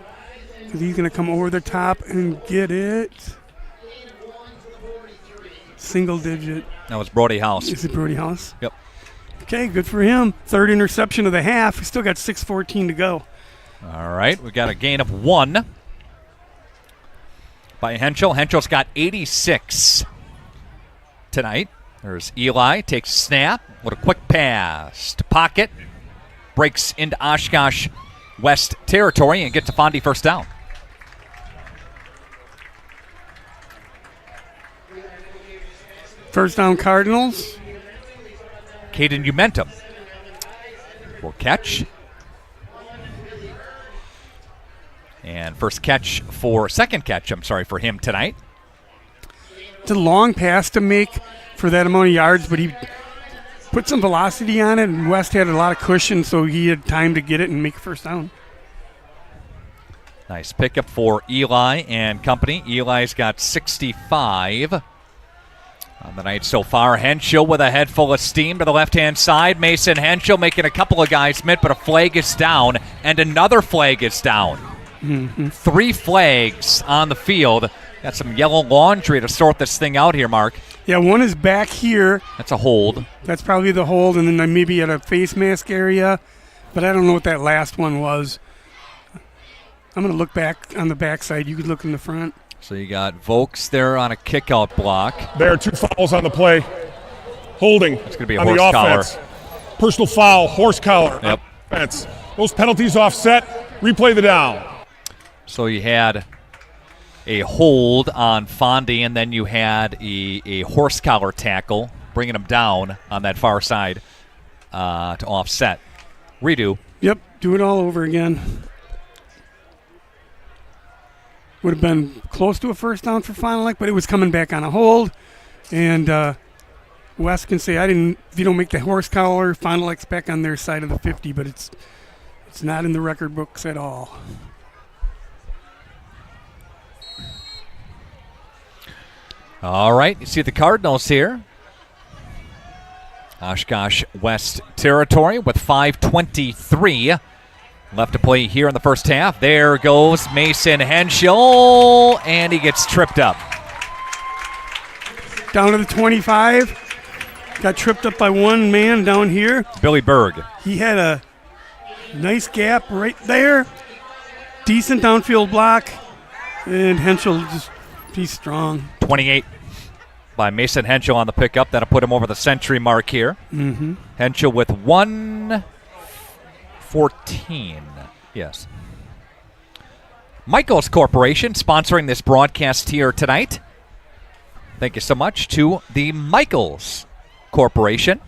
Because he's going to come over the top and get it. Single digit. That was Brody House. Is it Brody House? Yep. Okay, good for him. Third interception of the half. He's still got 6:14 to go. All right, we got a gain of 1 by Henschel. Henschel's got 86 tonight. There's Eli, takes a snap with a quick pass to pocket. Breaks into Oshkosh West territory and gets a Fondy first down. First down Cardinals. Caden Umentum will catch. And second catch for him tonight. It's a long pass to make for that amount of yards, but he put some velocity on it, and West had a lot of cushion, so he had time to get it and make a first down. Nice pickup for Eli and company. Eli's got 65 on the night so far. Henschel with a head full of steam to the left-hand side. Mason Henschel making a couple of guys miss, but a flag is down, and another flag is down. Mm-hmm. 3 flags on the field. Got some yellow laundry to sort this thing out here, Mark. Yeah, one is back here. That's a hold. That's probably the hold, and then maybe at a face mask area. But I don't know what that last one was. I'm going to look back on the backside. You could look in the front. So you got Vokes there on a kick-out block. There are 2 fouls on the play. Holding. It's going to be a on horse the collar. offense. Personal foul, horse collar. Yep. Offense. Those penalties offset. Replay the down. So you had a hold on Fondy, and then you had a horse collar tackle, bringing him down on that far side to offset. Redo. Yep, do it all over again. Would have been close to a first down for Fond du Lac, but it was coming back on a hold. And West can say, if you don't make the horse collar, Fond du Lac's back on their side of the 50, but it's not in the record books at all. All right, you see the Cardinals here. Oshkosh West territory with 5:23 left to play here in the first half. There goes Mason Henschel, and he gets tripped up. Down to the 25. Got tripped up by one man down here. Billy Berg. He had a nice gap right there. Decent downfield block. And Henschel he's strong. 28 by Mason Henschel on the pickup. That'll put him over the century mark here. Mm-hmm. Henschel with 1:14. Yes. Michaels Corporation sponsoring this broadcast here tonight. Thank you so much to the Michaels Corporation.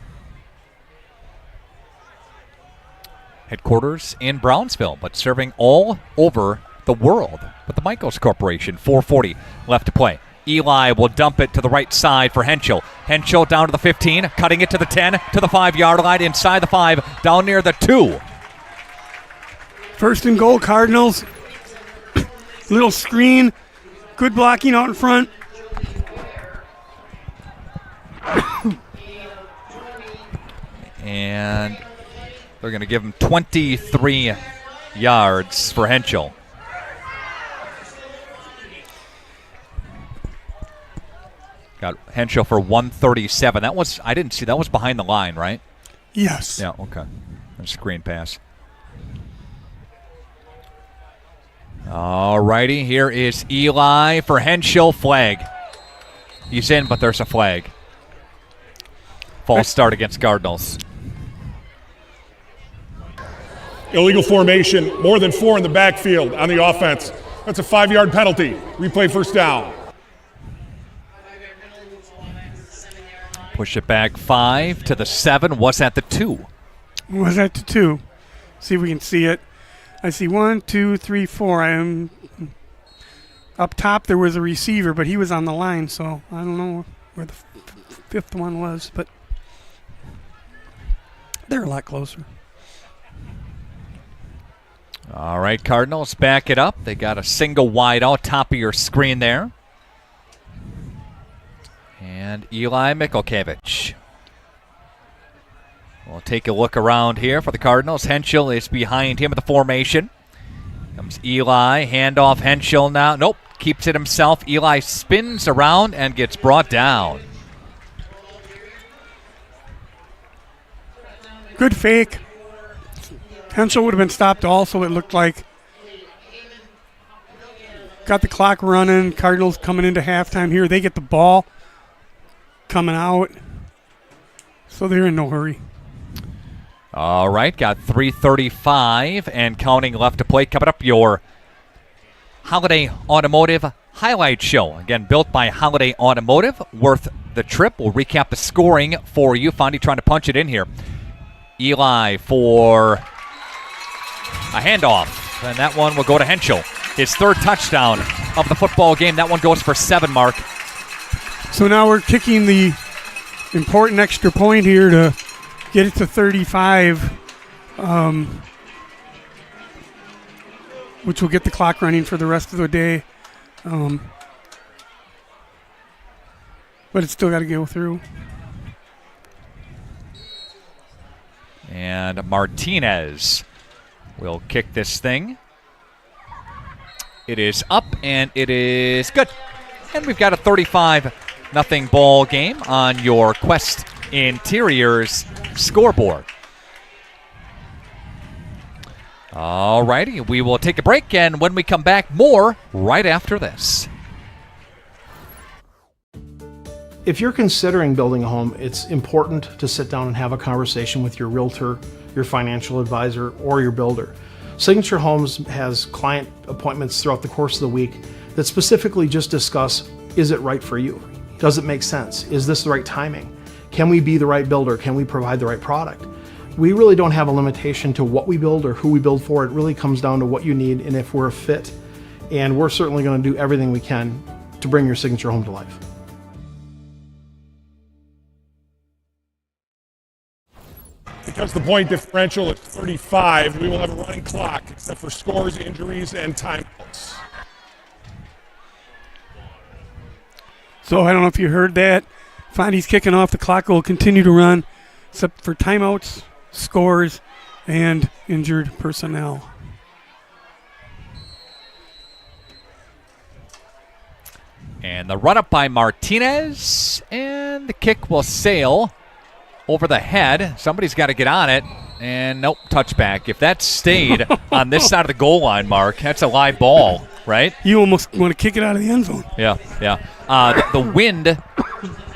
Headquarters in Brownsville, but serving all over the world with the Michaels Corporation. 4:40 left to play. Eli will dump it to the right side for Henschel. Henschel down to the 15, cutting it to the 10, to the 5-yard line, inside the 5, down near the 2. First and goal, Cardinals. Little screen. Good blocking out in front. And they're going to give him 23 yards for Henschel. Got Henschel for 137. That was, I didn't see, that was behind the line, right? Yes. Yeah, okay. A screen pass. All righty, here is Eli for Henschel. Flag. He's in, but there's a flag. False start against Cardinals. Illegal formation, more than 4 in the backfield on the offense. That's a 5-yard penalty. Replay first down. Push it back 5 to the 7. Was at the 2. Was at the 2. See if we can see it. I see 1, 2, 3, 4. I am up top. There was a receiver, but he was on the line, so I don't know where the fifth one was, but they're a lot closer. All right, Cardinals, back it up. They got a single wide out, top of your screen there. And Eli Mikhalkiewicz. We'll take a look around here for the Cardinals. Henschel is behind him in the formation. Comes Eli, handoff Henschel now. Nope, keeps it himself. Eli spins around and gets brought down. Good fake. Henschel would have been stopped also, it looked like. Got the clock running. Cardinals coming into halftime here. They get the ball coming out. So they're in no hurry. All right, got 3:35 and counting left to play. Coming up, your Holiday Automotive Highlight Show. Again, built by Holiday Automotive. Worth the trip. We'll recap the scoring for you. Fondy trying to punch it in here. Eli for a handoff, and that one will go to Henschel. His 3rd touchdown of the football game. That one goes for 7, Mark. So now we're kicking the important extra point here to get it to 35, which will get the clock running for the rest of the day. But it's still got to go through. And Martinez will kick this thing. It is up, and it is good. And we've got a 35-0 ball game on your Quest Interiors scoreboard. All righty, we will take a break, and when we come back, more right after this. If you're considering building a home, it's important to sit down and have a conversation with your realtor, your financial advisor, or your builder. Signature Homes has client appointments throughout the course of the week that specifically just discuss, is it right for you? Does it make sense? Is this the right timing? Can we be the right builder? Can we provide the right product? We really don't have a limitation to what we build or who we build for. It really comes down to what you need and if we're a fit. And we're certainly going to do everything we can to bring your signature home to life. Because the point differential is 35, we will have a running clock, except for scores, injuries, and timeouts. So I don't know if you heard that. Fondy's kicking off. The clock will continue to run, except for timeouts, scores, and injured personnel. And the run up by Martinez, and the kick will sail over the head. Somebody's got to get on it, and nope, touchback. If that stayed on this side of the goal line, Mark, that's a live ball, right? You almost want to kick it out of the end zone. Yeah. The wind,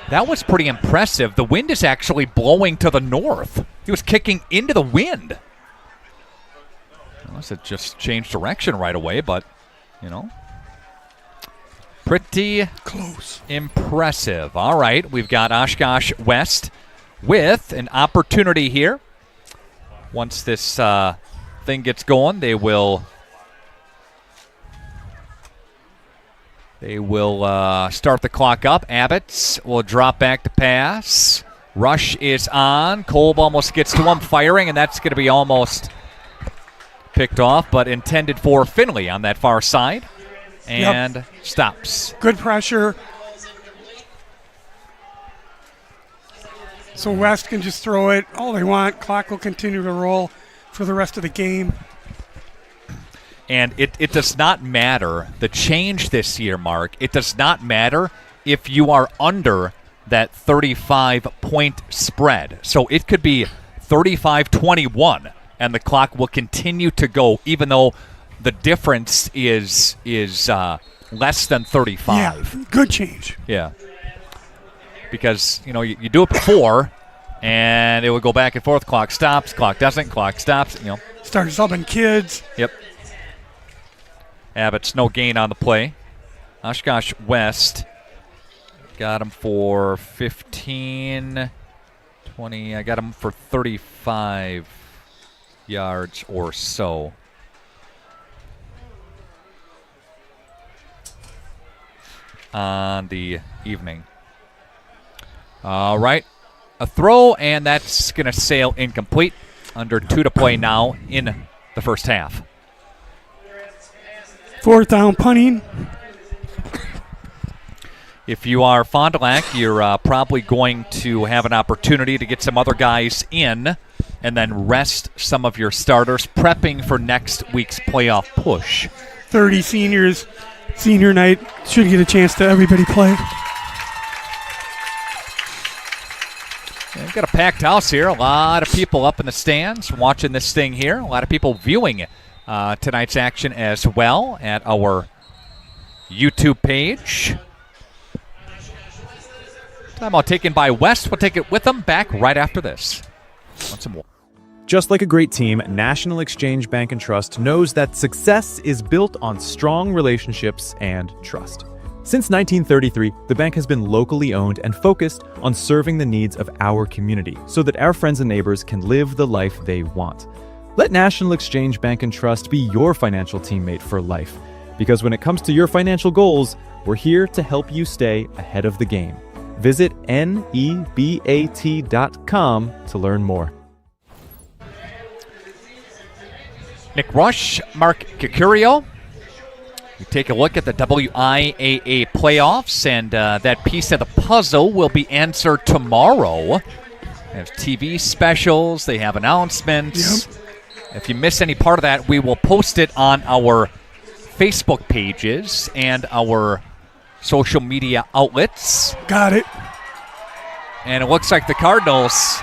that was pretty impressive. The wind is actually blowing to the north. He was kicking into the wind. Unless it just changed direction right away, but, pretty close. Impressive. All right, we've got Oshkosh West with an opportunity here. Once this thing gets going, they will They will start the clock up. Abbott will drop back to pass. Rush is on. Kolb almost gets to him, firing, and that's going to be almost picked off, but intended for Finley on that far side. And stops. Good pressure. So West can just throw it all they want. Clock will continue to roll for the rest of the game. And it does not matter. The change this year, Mark, it does not matter if you are under that 35-point spread. So it could be 35-21, and the clock will continue to go, even though the difference is less than 35. Yeah, good change. Yeah. Because, you do it before, and it would go back and forth. Clock stops, clock doesn't, clock stops, Start subbing kids. Yep. Abbott's no gain on the play. Oshkosh West got him for 15, 20. I got him for 35 yards or so. On the evening. All right. A throw, and that's going to sail incomplete. Under 2 to play now in the first half. 4th down punting. If you are Fond du Lac, you're probably going to have an opportunity to get some other guys in and then rest some of your starters, prepping for next week's playoff push. 30 seniors, senior night, should get a chance to everybody play. We've got a packed house here. A lot of people up in the stands watching this thing here. A lot of people viewing tonight's action as well at our YouTube page. Timeout taken by West. We'll take it with them back right after this. Want some more? Just like a great team, National Exchange Bank and Trust knows that success is built on strong relationships and trust. Since 1933, the bank has been locally owned and focused on serving the needs of our community so that our friends and neighbors can live the life they want. Let National Exchange Bank and Trust be your financial teammate for life. Because when it comes to your financial goals, we're here to help you stay ahead of the game. Visit nebat.com to learn more. Nick Rush, Mark Kikurio. We take a look at the WIAA playoffs, and that piece of the puzzle will be answered tomorrow. They have TV specials. They have announcements. Yep. If you miss any part of that, we will post it on our Facebook pages and our social media outlets. Got it. And it looks like the Cardinals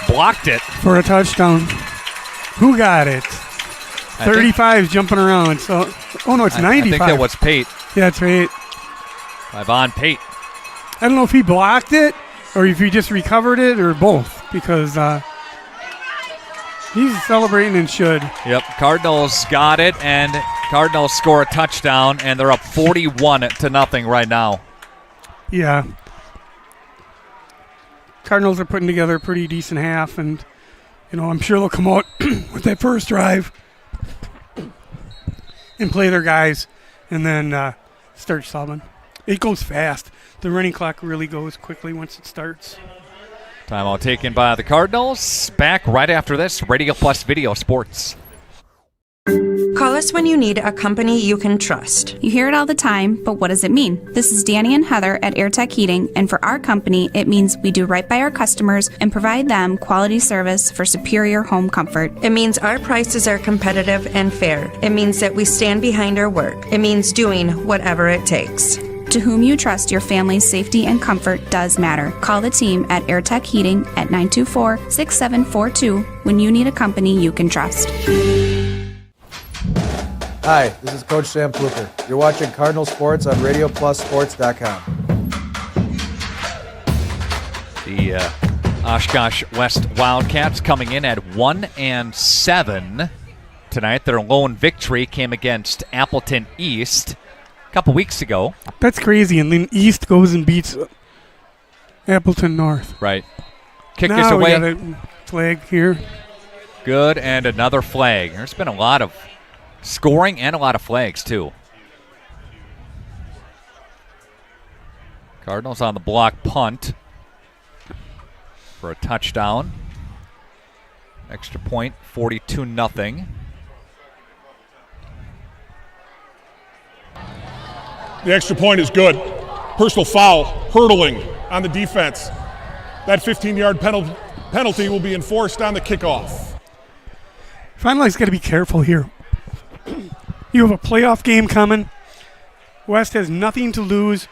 blocked it. For a touchdown. Who got it? 35 is jumping around. So, oh, no, it's 95. I think that was Pate. Yeah, it's Pate. Von Pate. I don't know if he blocked it or if he just recovered it or both, because he's celebrating and should. Yep, Cardinals got it, and Cardinals score a touchdown, and they're up 41-0 right now. Yeah. Cardinals are putting together a pretty decent half, and, I'm sure they'll come out with that first drive and play their guys and then start subbing. It goes fast. The running clock really goes quickly once it starts. Timeout taken by the Cardinals. Back right after this. Radio Plus Video Sports. Call us when you need a company you can trust. You hear it all the time, but what does it mean? This is Danny and Heather at AirTech Heating, and for our company, it means we do right by our customers and provide them quality service for superior home comfort. It means our prices are competitive and fair. It means that we stand behind our work. It means doing whatever it takes. To whom you trust, your family's safety and comfort does matter. Call the team at AirTech Heating at 924-6742 when you need a company you can trust. Hi, this is Coach Sam Pluker. You're watching Cardinal Sports on RadioPlusSports.com. The Oshkosh West Wildcats coming in at 1-7 tonight. Their lone victory came against Appleton East a couple weeks ago. That's crazy, and then East goes and beats Appleton North. Right. Kick now is away. We got a flag here. Good, and another flag. There's been a lot of scoring and a lot of flags, too. Cardinals on the block punt for a touchdown. Extra point, 42-0. The extra point is good. Personal foul, hurdling on the defense. That 15-yard penalty will be enforced on the kickoff. Fond du Lac's got to be careful here. You have a playoff game coming. West has nothing to lose.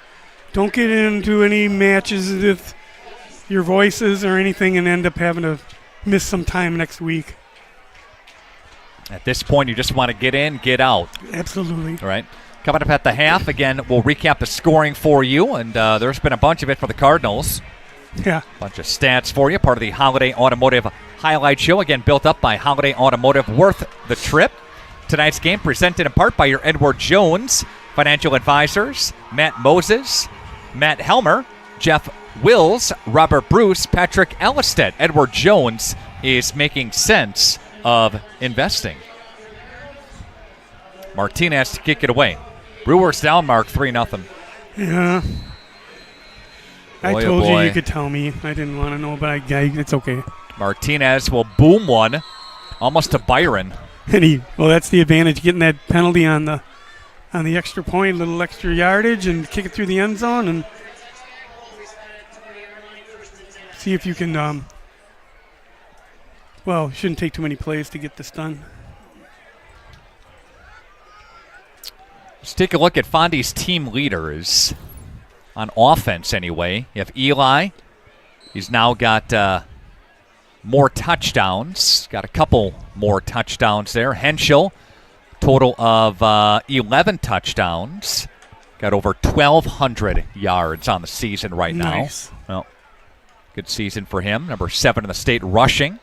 Don't get into any matches with your voices or anything and end up having to miss some time next week. At this point, you just want to get in, get out. Absolutely. All right. Coming up at the half, again, we'll recap the scoring for you, and there's been a bunch of it for the Cardinals. Yeah. Bunch of stats for you, part of the Holiday Automotive Highlight Show, again, built up by Holiday Automotive, worth the trip. Tonight's game presented in part by your Edward Jones financial advisors, Matt Moses, Matt Helmer, Jeff Wills, Robert Bruce, Patrick Ellisted. Edward Jones is making sense of investing. Martinez to kick it away. Brewers down, Mark, 3-0. Yeah. I Boy, told oh boy. you could tell me. I didn't want to know, but it's okay. Martinez will boom one, almost to Byron. And that's the advantage, getting that penalty on the extra point, a little extra yardage, and kick it through the end zone, and see if you can. It shouldn't take too many plays to get this done. Let's take a look at Fondy's team leaders on offense anyway. You have Eli. He's now got more touchdowns. Got a couple more touchdowns there. Henschel, total of 11 touchdowns. Got over 1,200 yards on the season right now. Nice. Well, good season for him. Number 7 in the state rushing.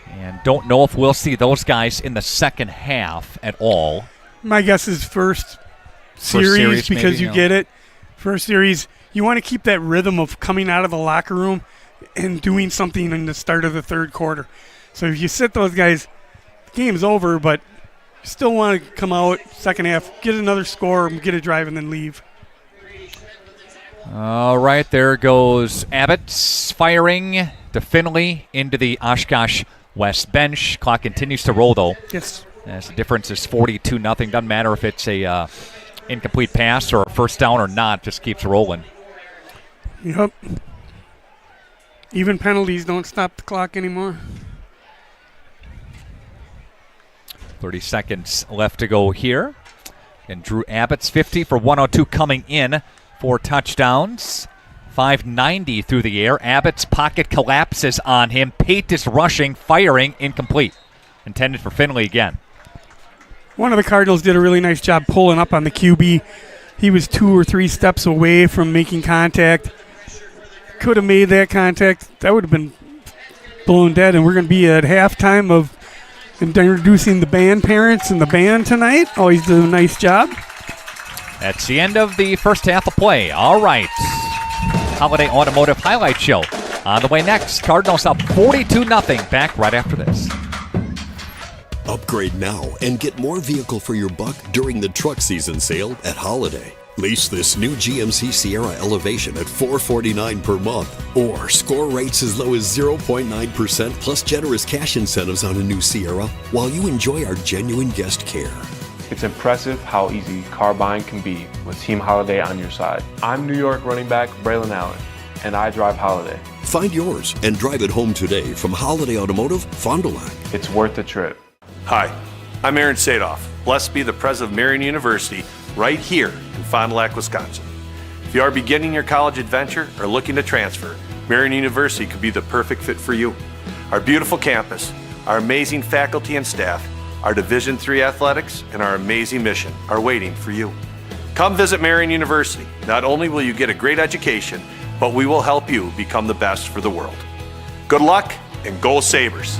And don't know if we'll see those guys in the second half at all. My guess is first series because maybe, you get it. First series, you want to keep that rhythm of coming out of the locker room and doing something in the start of the third quarter. So if you sit those guys, the game's over, but you still want to come out second half, get another score, get a drive, and then leave. All right, there goes Abbott firing to Finley into the Oshkosh West bench. Clock continues to roll, though. Yes. As the difference is 42-0. Doesn't matter if it's a incomplete pass or a first down or not. Just keeps rolling. Yep. Even penalties don't stop the clock anymore. 30 seconds left to go here. And Drew Abbott's 50 for 102 coming in. 4 touchdowns. 590 through the air. Abbott's pocket collapses on him. Pate is rushing, firing, incomplete. Intended for Finley again. One of the Cardinals did a really nice job pulling up on the QB. He was 2 or 3 steps away from making contact. Could have made that contact. That would have been blown dead. And we're going to be at halftime of introducing the band parents and the band tonight. Always do a nice job. That's the end of the first half of play. All right. Holiday Automotive Highlight Show on the way next. Cardinals up 42-0. Back right after this. Upgrade now and get more vehicle for your buck during the truck season sale at Holiday. Lease this new GMC Sierra Elevation at $449 per month, or score rates as low as 0.9% plus generous cash incentives on a new Sierra while you enjoy our genuine guest care. It's impressive how easy car buying can be with Team Holiday on your side. I'm New York running back Braylon Allen, and I drive Holiday. Find yours and drive it home today from Holiday Automotive, Fond du Lac. It's worth the trip. Hi, I'm Aaron Sadoff, blessed to be the president of Marion University right here in Fond du Lac, Wisconsin. If you are beginning your college adventure or looking to transfer, Marion University could be the perfect fit for you. Our beautiful campus, our amazing faculty and staff, our Division III athletics, and our amazing mission are waiting for you. Come visit Marion University. Not only will you get a great education, but we will help you become the best for the world. Good luck and go Sabres!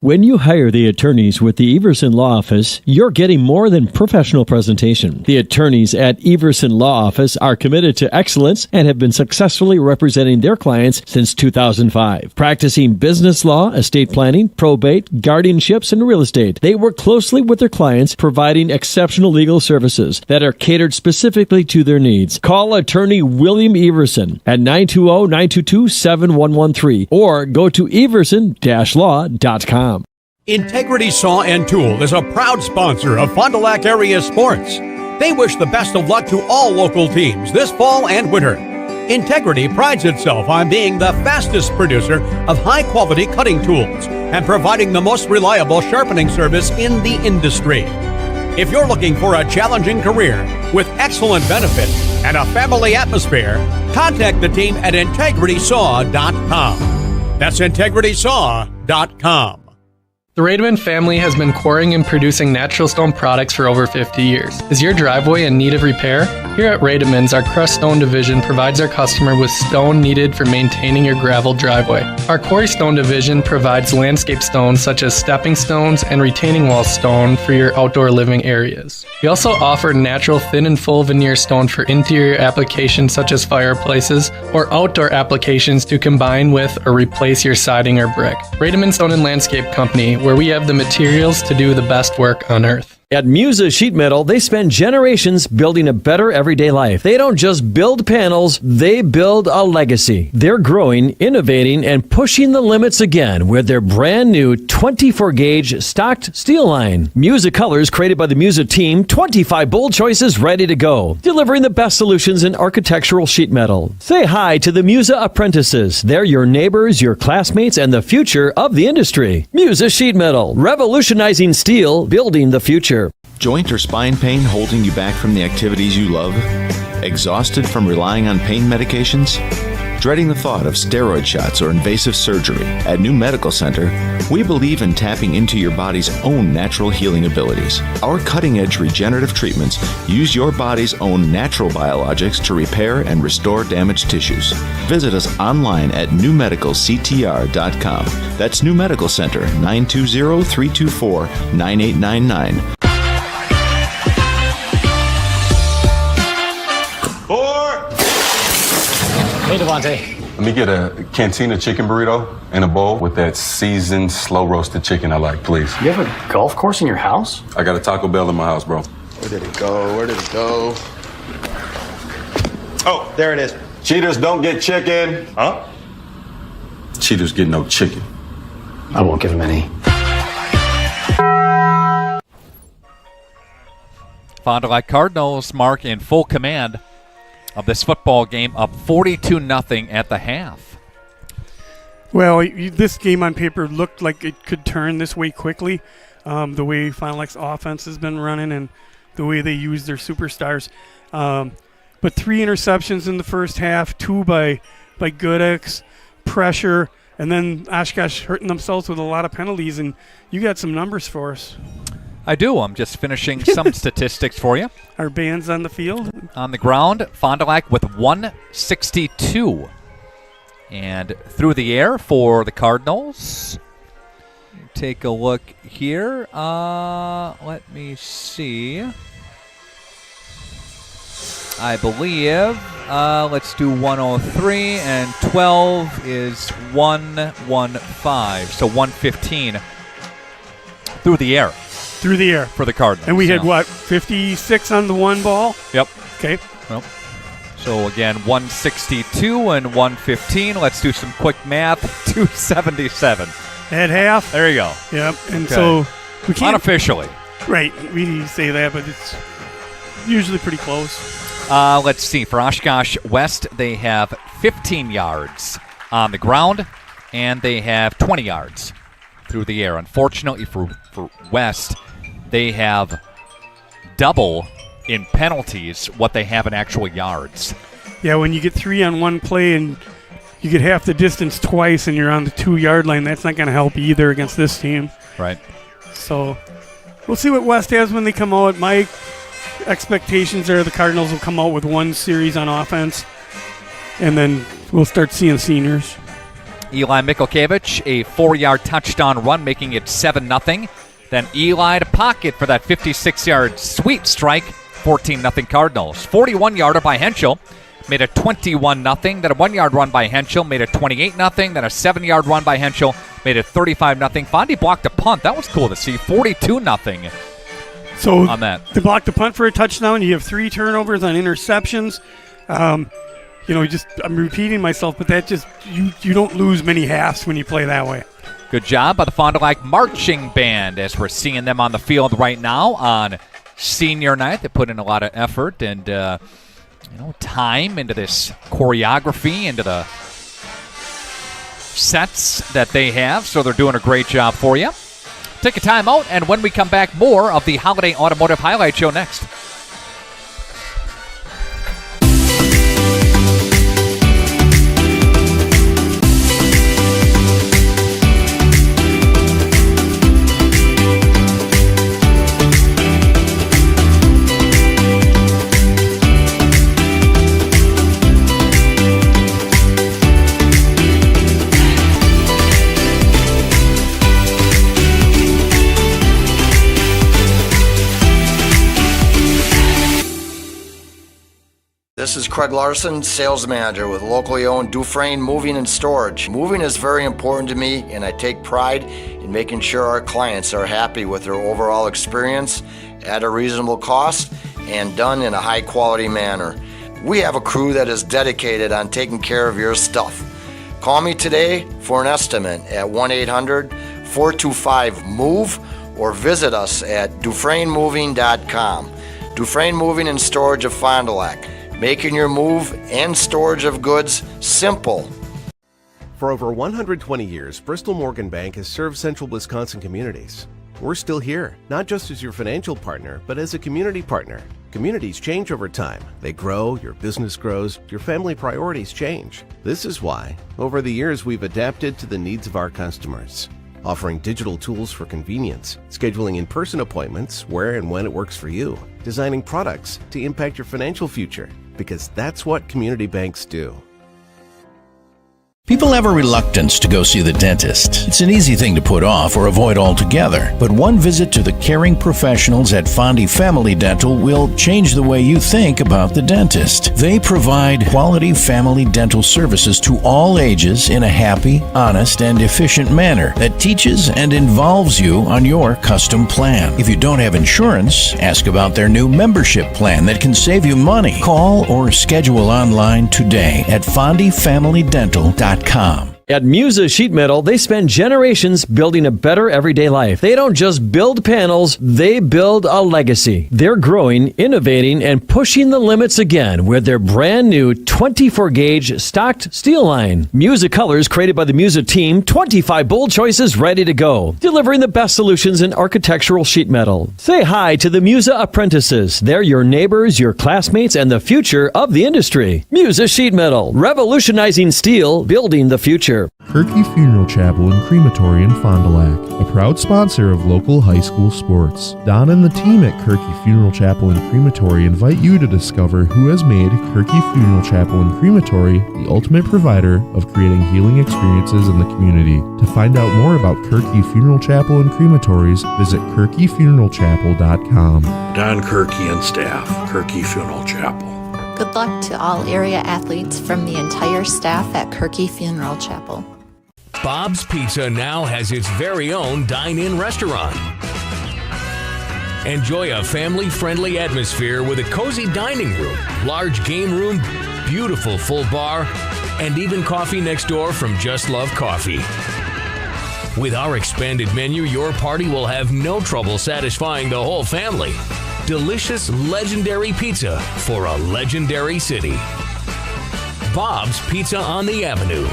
When you hire the attorneys with the Everson Law Office, you're getting more than professional presentation. The attorneys at Everson Law Office are committed to excellence and have been successfully representing their clients since 2005. Practicing business law, estate planning, probate, guardianships, and real estate, they work closely with their clients, providing exceptional legal services that are catered specifically to their needs. Call attorney William Everson at 920-922-7113 or go to everson-law.com. Integrity Saw and Tool is a proud sponsor of Fond du Lac area sports. They wish the best of luck to all local teams this fall and winter. Integrity prides itself on being the fastest producer of high-quality cutting tools and providing the most reliable sharpening service in the industry. If you're looking for a challenging career with excellent benefits and a family atmosphere, contact the team at integritysaw.com. That's integritysaw.com. The Rademan family has been quarrying and producing natural stone products for over 50 years. Is your driveway in need of repair? Here at Rademans, our crushed stone division provides our customer with stone needed for maintaining your gravel driveway. Our quarry stone division provides landscape stones such as stepping stones and retaining wall stone for your outdoor living areas. We also offer natural thin and full veneer stone for interior applications such as fireplaces or outdoor applications to combine with or replace your siding or brick. Rademan Stone and Landscape Company, where we have the materials to do the best work on earth. At Musa Sheet Metal, they spend generations building a better everyday life. They don't just build panels, they build a legacy. They're growing, innovating, and pushing the limits again with their brand new 24-gauge stocked steel line. Musa colors created by the Musa team, 25 bold choices ready to go. Delivering the best solutions in architectural sheet metal. Say hi to the Musa apprentices. They're your neighbors, your classmates, and the future of the industry. Musa Sheet Metal, revolutionizing steel, building the future. Joint or spine pain holding you back from the activities you love? Exhausted from relying on pain medications? Dreading the thought of steroid shots or invasive surgery? At New Medical Center, we believe in tapping into your body's own natural healing abilities. Our cutting-edge regenerative treatments use your body's own natural biologics to repair and restore damaged tissues. Visit us online at newmedicalctr.com. That's New Medical Center, 920-324-9899. Hey, Devontae. Let me get a Cantina chicken burrito and a bowl with that seasoned, slow-roasted chicken I like, please. You have a golf course in your house? I got a Taco Bell in my house, bro. Where did it go? Where did it go? Oh, there it is. Cheaters don't get chicken. Huh? Cheaters get no chicken. I won't give him any. Fond du Lac Cardinals, Mark, in full command of this football game, up 42-0 at the half. Well, this game on paper looked like it could turn this way quickly. The way Fond du Lac's offense has been running and the way they use their superstars. But 3 interceptions in the first half, 2 by Goodex, pressure, and then Oshkosh hurting themselves with a lot of penalties. And you got some numbers for us. I do. I'm just finishing some statistics for you. Our band's on the field. On the ground, Fond du Lac with 162. And through the air for the Cardinals. Take a look here. Let me see. I believe, let's do 103, and 12 is 115. So 115 through the air. Through the air. For the Cardinals. And we had, 56 on the one ball? Yep. Okay. Well, so, again, 162 and 115. Let's do some quick math. 277. At half? There you go. Yep. And okay. so we can't. Unofficially. Right. We say that, but it's usually pretty close. Let's see. For Oshkosh West, they have 15 yards on the ground, and they have 20 yards through the air. Unfortunately for West, they have double in penalties what they have in actual yards. Yeah, when you get 3 on one play and you get half the distance twice and you're on the 2-yard line, that's not going to help either against this team. Right. So we'll see what West has when they come out. My expectations are the Cardinals will come out with 1 series on offense, and then we'll start seeing seniors. Eli Mikulkevich, a 4-yard touchdown run, making it 7-0. Then Eli to pocket for that 56-yard sweep strike, 14-0 Cardinals. 41-yarder by Henschel made it 21-0. Then a 1-yard run by Henschel made it 28-0. Then a 7-yard run by Henschel made it 35-0. Fondy blocked a punt. That was cool to see. 42-0. So on that. They blocked the punt for a touchdown. You have 3 turnovers on interceptions. I'm repeating myself, but that just you don't lose many halves when you play that way. Good job by the Fond du Lac Marching Band as we're seeing them on the field right now on senior night. They put in a lot of effort and time into this choreography, into the sets that they have, so they're doing a great job for you. Take a time out, and when we come back, more of the Holiday Automotive Highlight Show next. This is Craig Larson, sales manager with locally owned Dufresne Moving and Storage. Moving is very important to me, and I take pride in making sure our clients are happy with their overall experience at a reasonable cost and done in a high quality manner. We have a crew that is dedicated on taking care of your stuff. Call me today for an estimate at 1-800-425-MOVE or visit us at DufresneMoving.com. Dufresne Moving and Storage of Fond du Lac. Making your move and storage of goods simple. For over 120 years, Bristol Morgan Bank has served central Wisconsin communities. We're still here, not just as your financial partner, but as a community partner. Communities change over time. They grow, your business grows, your family priorities change. This is why, over the years, we've adapted to the needs of our customers, offering digital tools for convenience, scheduling in-person appointments where and when it works for you, designing products to impact your financial future, because that's what community banks do. People have a reluctance to go see the dentist. It's an easy thing to put off or avoid altogether. But one visit to the caring professionals at Fondy Family Dental will change the way you think about the dentist. They provide quality family dental services to all ages in a happy, honest, and efficient manner that teaches and involves you on your custom plan. If you don't have insurance, ask about their new membership plan that can save you money. Call or schedule online today at fondyfamilydental.com. At Musa Sheet Metal, they spend generations building a better everyday life. They don't just build panels, they build a legacy. They're growing, innovating, and pushing the limits again with their brand new 24-gauge stocked steel line. Musa colors created by the Musa team, 25 bold choices ready to go. Delivering the best solutions in architectural sheet metal. Say hi to the Musa apprentices. They're your neighbors, your classmates, and the future of the industry. Musa Sheet Metal, revolutionizing steel, building the future. Kirky Funeral Chapel and Crematory in Fond du Lac, a proud sponsor of local high school sports. Don and the team at Kirky Funeral Chapel and Crematory invite you to discover who has made Kirky Funeral Chapel and Crematory the ultimate provider of creating healing experiences in the community. To find out more about Kirky Funeral Chapel and Crematories, visit kirkyfuneralchapel.com. Don Kirky and staff, Kirky Funeral Chapel. Good luck to all area athletes from the entire staff at Kirky Funeral Chapel. Bob's Pizza now has its very own dine-in restaurant. Enjoy a family-friendly atmosphere with a cozy dining room, large game room, beautiful full bar, and even coffee next door from Just Love Coffee. With our expanded menu, your party will have no trouble satisfying the whole family. Delicious, legendary pizza for a legendary city. Bob's Pizza on the Avenue.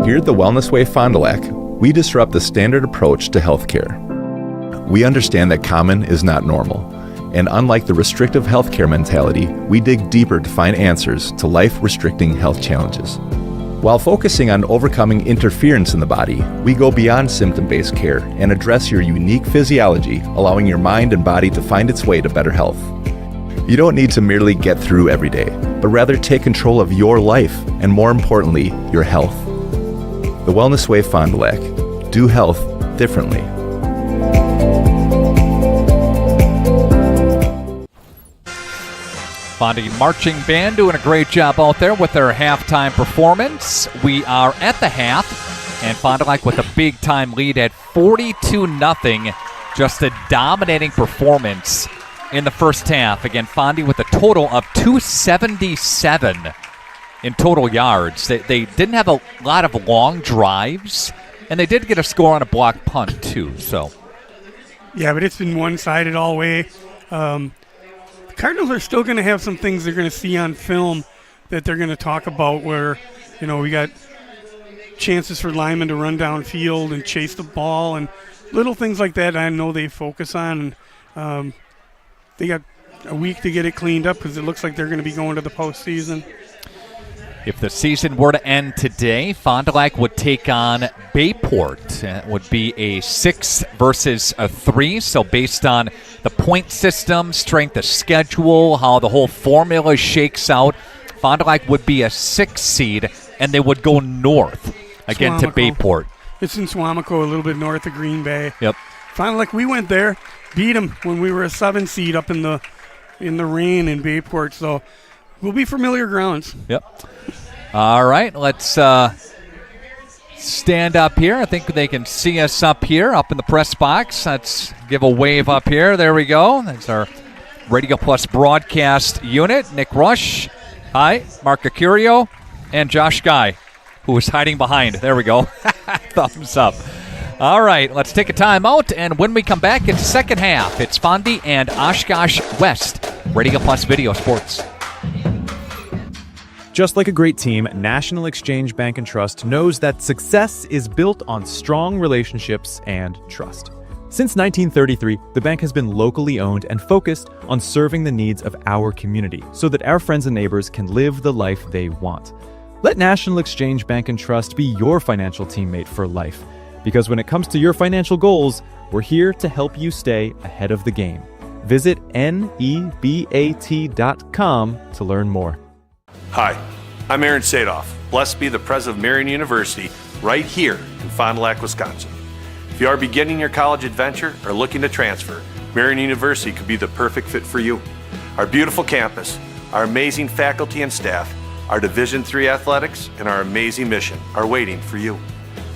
Here at the Wellness Way Fond du Lac, we disrupt the standard approach to healthcare. We understand that common is not normal, and unlike the restrictive healthcare mentality, we dig deeper to find answers to life-restricting health challenges. While focusing on overcoming interference in the body, we go beyond symptom-based care and address your unique physiology, allowing your mind and body to find its way to better health. You don't need to merely get through every day, but rather take control of your life and, more importantly, your health. The Wellness Way Fond du Lac. Do health differently. Fondy Marching Band doing a great job out there with their halftime performance. We are at the half, and Fond du Lac with a big-time lead at 42-0. Just a dominating performance in the first half. Again, Fondy with a total of 277 in total yards. They didn't have a lot of long drives, and they did get a score on a block punt, too. So, yeah, but it's been one-sided all the way. The Cardinals are still going to have some things they're going to see on film that they're going to talk about where, we got chances for linemen to run downfield and chase the ball and little things like that I know they focus on. And they got a week to get it cleaned up because it looks like they're going to be going to the postseason. If the season were to end today, Fond du Lac would take on Bayport. It would be a 6 versus a 3. So based on the point system, strength of schedule, how the whole formula shakes out, Fond du Lac would be a 6 seed, and they would go north again to Bayport. It's in Swamico, a little bit north of Green Bay. Yep. Fond du Lac, we went there, beat them when we were a 7 seed up in the rain in Bayport. So we'll be familiar grounds. Yep. All right, let's stand up here. I think they can see us up here, up in the press box. Let's give a wave up here. There we go. That's our Radio Plus broadcast unit. Nick Rush, hi, Mark Acurio, and Josh Guy, who is hiding behind. There we go. Thumbs up. All right, let's take a timeout, and when we come back, it's second half. It's Fondy and Oshkosh West. Radio Plus Video Sports. Just like a great team, National Exchange Bank and Trust knows that success is built on strong relationships and trust. Since 1933, the bank has been locally owned and focused on serving the needs of our community so that our friends and neighbors can live the life they want. Let National Exchange Bank and Trust be your financial teammate for life, because when it comes to your financial goals, we're here to help you stay ahead of the game. Visit nebat.com to learn more. Hi, I'm Aaron Sadoff. Blessed be the president of Marian University right here in Fond du Lac, Wisconsin. If you are beginning your college adventure or looking to transfer, Marian University could be the perfect fit for you. Our beautiful campus, our amazing faculty and staff, our Division III athletics, and our amazing mission are waiting for you.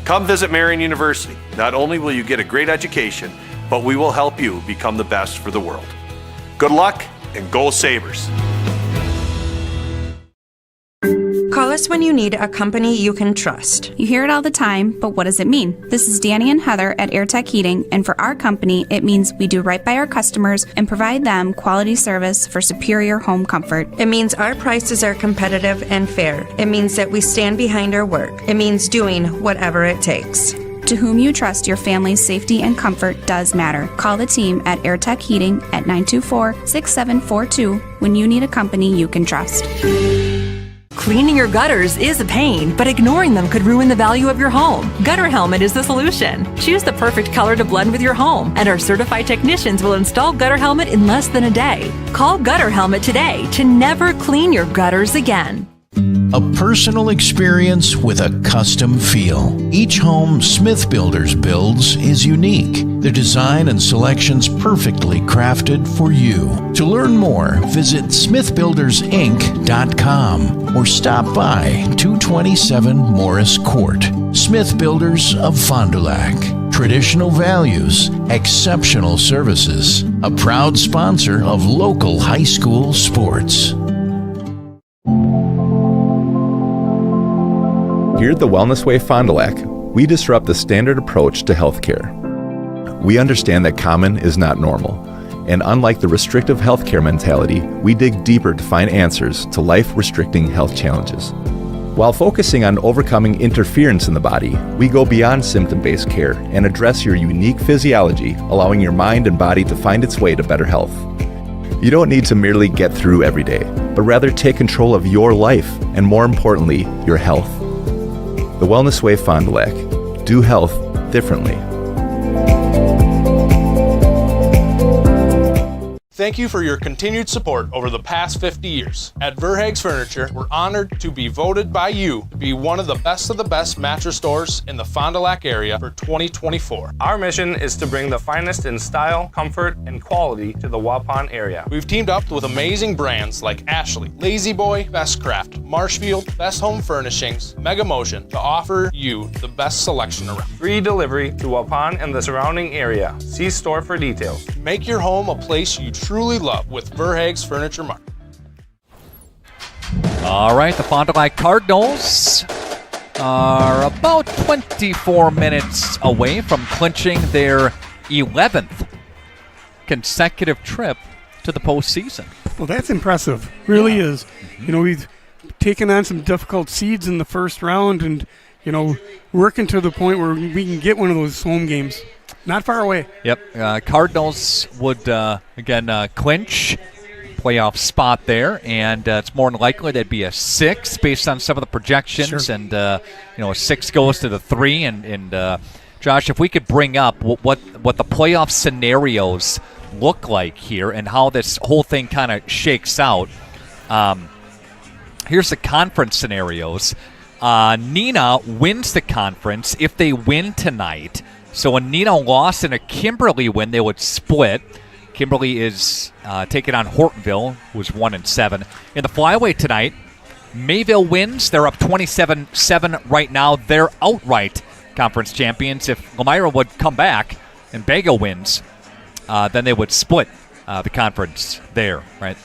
Come visit Marian University. Not only will you get a great education, but we will help you become the best for the world. Good luck and go Sabres! Call us when you need a company you can trust. You hear it all the time, but what does it mean? This is Danny and Heather at AirTech Heating, and for our company, it means we do right by our customers and provide them quality service for superior home comfort. It means our prices are competitive and fair. It means that we stand behind our work. It means doing whatever it takes. To whom you trust, your family's safety and comfort does matter. Call the team at AirTech Heating at 924-6742 when you need a company you can trust. Cleaning your gutters is a pain, but ignoring them could ruin the value of your home. Gutter Helmet is the solution. Choose the perfect color to blend with your home, and our certified technicians will install Gutter Helmet in less than a day. Call Gutter Helmet today to never clean your gutters again. A personal experience with a custom feel. Each home Smith Builders builds is unique. Their design and selections perfectly crafted for you. To learn more, visit smithbuildersinc.com or stop by 227 Morris Court. Smith Builders of Fond du Lac. Traditional values, exceptional services. A proud sponsor of local high school sports. Here at the Wellness Way Fond du Lac, we disrupt the standard approach to healthcare. We understand that common is not normal, and unlike the restrictive healthcare mentality, we dig deeper to find answers to life-restricting health challenges. While focusing on overcoming interference in the body, we go beyond symptom-based care and address your unique physiology, allowing your mind and body to find its way to better health. You don't need to merely get through every day, but rather take control of your life and, more importantly, your health. The Wellness Way Fond du Lac. Do health differently. Thank you for your continued support over the past 50 years. At Verhaeg's Furniture, we're honored to be voted by you to be one of the best mattress stores in the Fond du Lac area for 2024. Our mission is to bring the finest in style, comfort, and quality to the Waupun area. We've teamed up with amazing brands like Ashley, Lazy Boy, Best Craft, Marshfield, Best Home Furnishings, Mega Motion to offer you the best selection around. Free delivery to Waupun and the surrounding area. See store for details. Make your home a place you truly love with Verhaeg's Furniture Mart. All right, the Fond du Lac Cardinals are about 24 minutes away from clinching their 11th consecutive trip to the postseason. Well, that's impressive. Really is. You know, we've taken on some difficult seeds in the first round and, you know, working to the point where we can get one of those home games. Not far away. Yep. Cardinals would, again, clinch playoff spot there, and it's more than likely there'd be a 6 based on some of the projections. Sure. And, you know, a 6 goes to the 3. And Josh, if we could bring up what the playoff scenarios look like here and how this whole thing kind of shakes out. Here's the conference scenarios. Neenah wins the conference if they win tonight. So a Neenah loss and a Kimberly win, they would split. Kimberly is taking on Hortonville, who's 1-7. In the flyweight tonight, Mayville wins. They're up 27-7 right now. They're outright conference champions. If Elmira would come back and Bago wins, then they would split the conference there, right?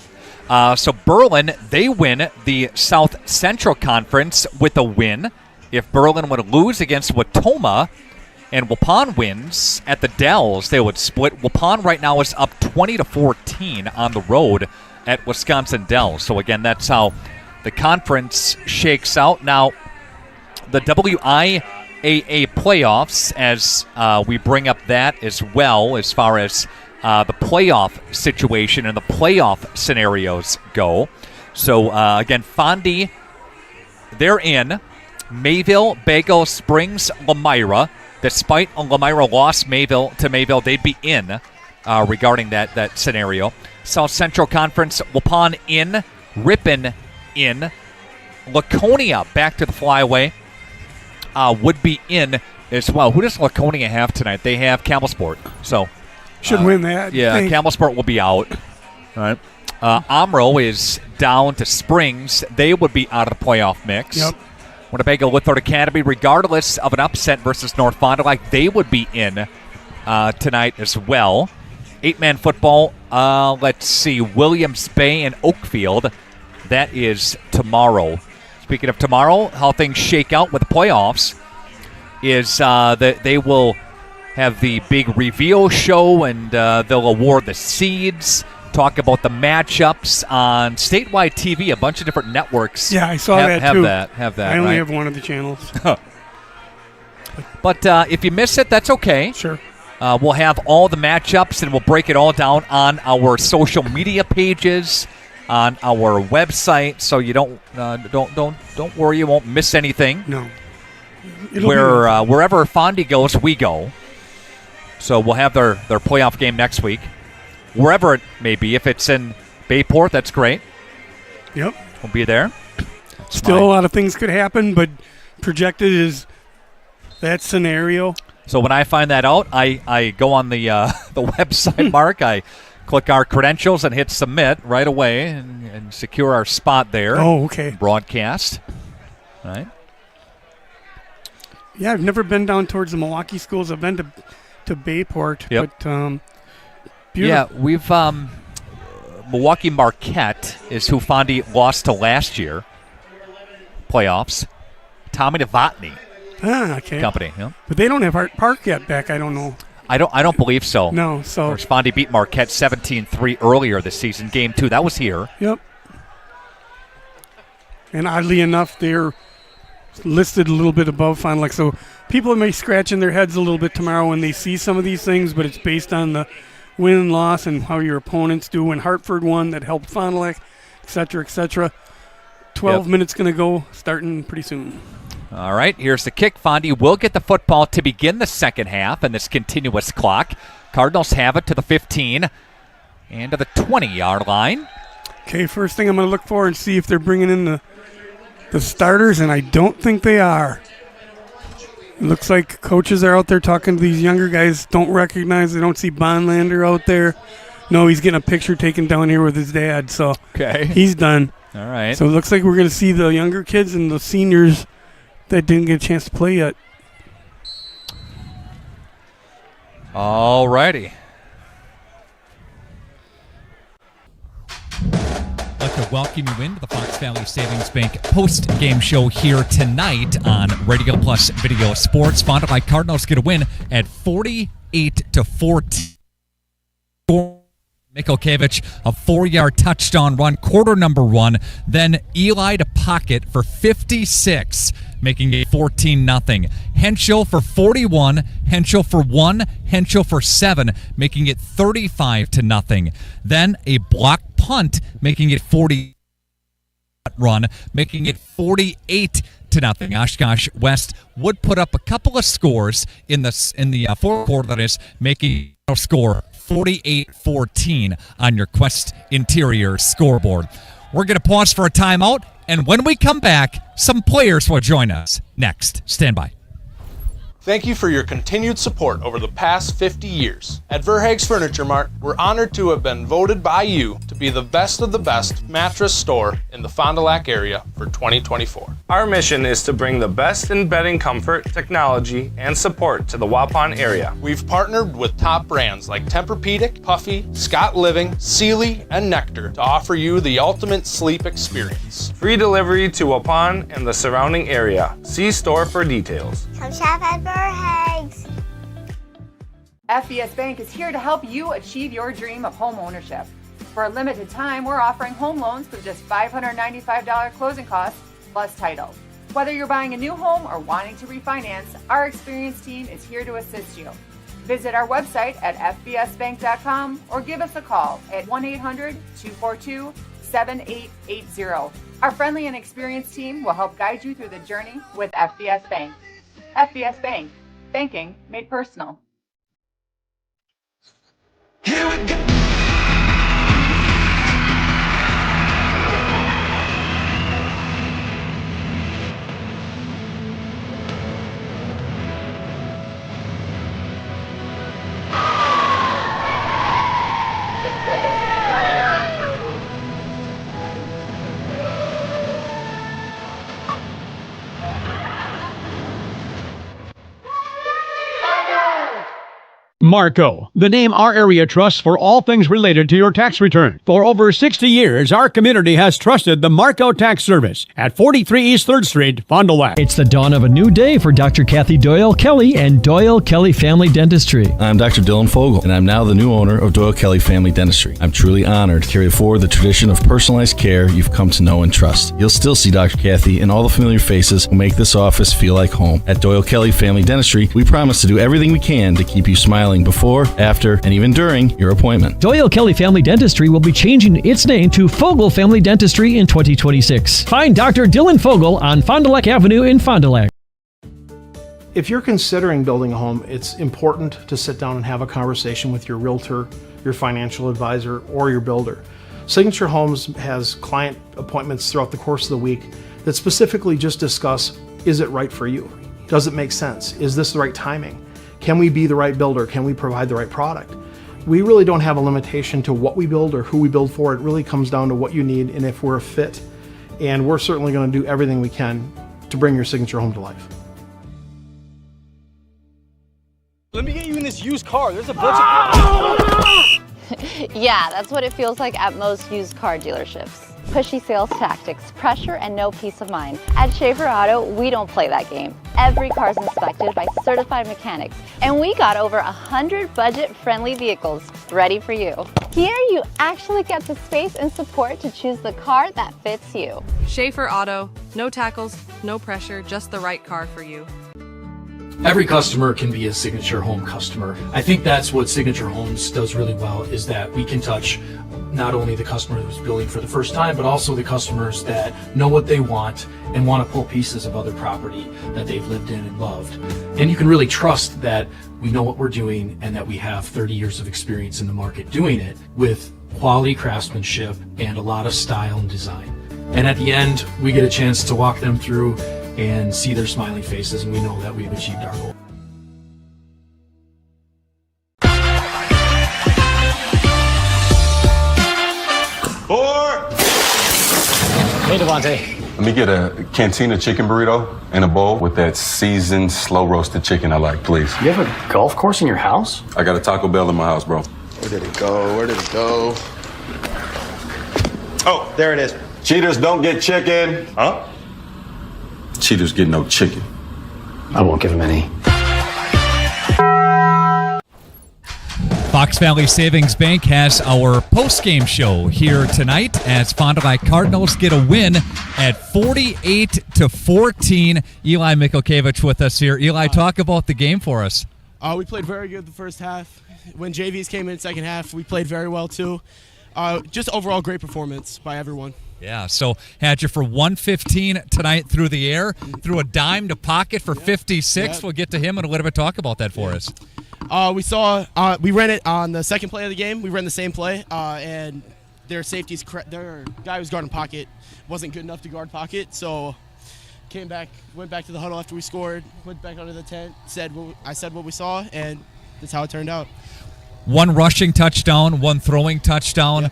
So Berlin, they win the South Central Conference with a win. If Berlin would lose against Watoma and Waupun wins at the Dells, they would split. Waupun right now is up 20-14 on the road at Wisconsin Dells. So again, that's how the conference shakes out. Now, the WIAA playoffs, as we bring up that as well, as far as the playoff situation and the playoff scenarios go. So, again, Fondy, they're in. Mayville, Bago, Springs, Elmira. Despite a Elmira loss to Mayville, they'd be in regarding that scenario. South Central Conference, Waupun in. Ripon in. Laconia back to the flyway would be in as well. Who does Laconia have tonight? They have Campbellsport. So should win that. Yeah, Campbellsport will be out. All right. Omro is down to Springs. They would be out of the playoff mix. Yep. Winnebago Lithard Academy, regardless of an upset versus North Fond du Lac, they would be in tonight as well. 8-man football, let's see, Williams Bay and Oakfield. That is tomorrow. Speaking of tomorrow, how things shake out with the playoffs is that they will have the big reveal show, and they'll award the seeds, talk about the matchups on statewide TV. A bunch of different networks. Yeah, I saw that too. Have that. I only right? have one of the channels. But if you miss it, that's okay. Sure. We'll have all the matchups, and we'll break it all down on our social media pages, on our website, so you don't worry, you won't miss anything. No. Wherever Fondy goes, we go. So we'll have their playoff game next week. Wherever it may be. If it's in Bayport, that's great. Yep. We'll be there. Still a lot of things could happen, but projected is that scenario. So when I find that out, I go on the website, Mark. I click our credentials and hit submit right away and secure our spot there. Oh, okay. Broadcast. All right. Yeah, I've never been down towards the Milwaukee schools. I've been to Bayport. Yep. But beautiful. Yeah, we've Milwaukee Marquette is who Fondy lost to last year. Playoffs. Tommy Novotny. Okay. Company. Yeah. But they don't have Hart Park yet back. I don't know. I don't believe so. No. So of course, Fondy beat Marquette 17-3 earlier this season. Game 2. That was here. Yep. And oddly enough, they're listed a little bit above Fond du Lac. So people may scratch in their heads a little bit tomorrow when they see some of these things, but it's based on the win and loss and how your opponents do. When Hartford won, that helped Fond du Lac, et cetera, et cetera. 12 minutes going to go, starting pretty soon. All right, here's the kick. Fondy will get the football to begin the second half in this continuous clock. Cardinals have it to the 15. and to the 20-yard line. Okay, first thing I'm going to look for and see if they're bringing in the starters, and I don't think they are. It looks like coaches are out there talking to these younger guys, don't recognize, they don't see Bonlander out there. No, he's getting a picture taken down here with his dad, so he's done. All right. So it looks like we're going to see the younger kids and the seniors that didn't get a chance to play yet. All righty. I'd like to welcome you into the Fox Valley Savings Bank post-game show here tonight on Radio Plus Video Sports. Fond du Lac Cardinals get a win at 48-14. Mikulkevich, a 4-yard touchdown run, quarter number 1. Then Eli to pocket for 56, making it 14-0. Henschel for 41, Henschel for 1, Henschel for 7, making it 35-0. Then a block punt, making it 40 run, making it 48-0. Oshkosh West would put up a couple of scores in the fourth quarter, that is, making a score 48-14 on your Quest Interior scoreboard. We're going to pause for a timeout, and when we come back, some players will join us. Next, stand by. Thank you for your continued support over the past 50 years. At Verhaeg's Furniture Mart, we're honored to have been voted by you to be the best of the best mattress store in the Fond du Lac area for 2024. Our mission is to bring the best in bedding comfort, technology, and support to the Waupun area. We've partnered with top brands like Tempur-Pedic, Puffy, Scott Living, Sealy, and Nectar to offer you the ultimate sleep experience. Free delivery to Waupun and the surrounding area. See store for details. Come shop at Verhaeg's. FBS Bank is here to help you achieve your dream of home ownership. For a limited time, we're offering home loans with just $595 closing costs plus title. Whether you're buying a new home or wanting to refinance, our experienced team is here to assist you. Visit our website at fbsbank.com or give us a call at 1-800-242-7880. Our friendly and experienced team will help guide you through the journey with FBS Bank. FBS Bank, banking made personal. Here we go. Marco, the name our area trusts for all things related to your tax return. For over 60 years, our community has trusted the Marco Tax Service at 43 East 3rd Street, Fond du Lac. It's the dawn of a new day for Dr. Kathy Doyle Kelly and Doyle Kelly Family Dentistry. I'm Dr. Dylan Fogel, and I'm now the new owner of Doyle Kelly Family Dentistry. I'm truly honored to carry forward the tradition of personalized care you've come to know and trust. You'll still see Dr. Kathy and all the familiar faces who make this office feel like home. At Doyle Kelly Family Dentistry, we promise to do everything we can to keep you smiling before, after, and even during your appointment. Doyle Kelly Family Dentistry will be changing its name to Fogel Family Dentistry in 2026. Find Dr. Dylan Fogel on Fond du Lac Avenue in Fond du Lac. If you're considering building a home, it's important to sit down and have a conversation with your realtor, your financial advisor, or your builder. Signature Homes has client appointments throughout the course of the week that specifically just discuss, is it right for you? Does it make sense? Is this the right timing? Can we be the right builder? Can we provide the right product? We really don't have a limitation to what we build or who we build for. It really comes down to what you need and if we're a fit. And we're certainly going to do everything we can to bring your signature home to life. Let me get you in this used car. There's a bunch of... Yeah, that's what it feels like at most used car dealerships. Pushy sales tactics, pressure, and no peace of mind. At Schaefer Auto, we don't play that game. Every car's inspected by certified mechanics, and we got over 100 budget-friendly vehicles ready for you. Here, you actually get the space and support to choose the car that fits you. Schaefer Auto, no tackles, no pressure, just the right car for you. Every customer can be a Signature Home customer. I think that's what Signature Homes does really well, is that we can touch not only the customer who's building for the first time, but also the customers that know what they want and want to pull pieces of other property that they've lived in and loved. And you can really trust that we know what we're doing and that we have 30 years of experience in the market doing it with quality craftsmanship and a lot of style and design. And at the end, we get a chance to walk them through and see their smiling faces, and we know that we've achieved our goal. Hey, Devontae. Let me get a Cantina chicken burrito and a bowl with that seasoned, slow-roasted chicken I like, please. You have a golf course in your house? I got a Taco Bell in my house, bro. Where did it go? Where did it go? Oh, there it is. Cheaters don't get chicken. Huh? Cheaters get no chicken. I won't give him any. Fox Valley Savings Bank has our post-game show here tonight as Fond du Lac Cardinals get a win at 48-14. Eli Mikhalkiewicz with us here. Eli, talk about the game for us. We played very good the first half. When JVs came in second half, we played very well too. Just overall great performance by everyone. Yeah, so had you for 115 tonight through the air, threw a dime to pocket for 56. We'll get to him in a little bit. Talk about that for us. We ran it on the second play of the game. We ran the same play, and their guy who's guarding pocket wasn't good enough to guard pocket, so came back, went back to the huddle after we scored, went back under the tent, I said what we saw, and that's how it turned out. One rushing touchdown, one throwing touchdown. Yeah.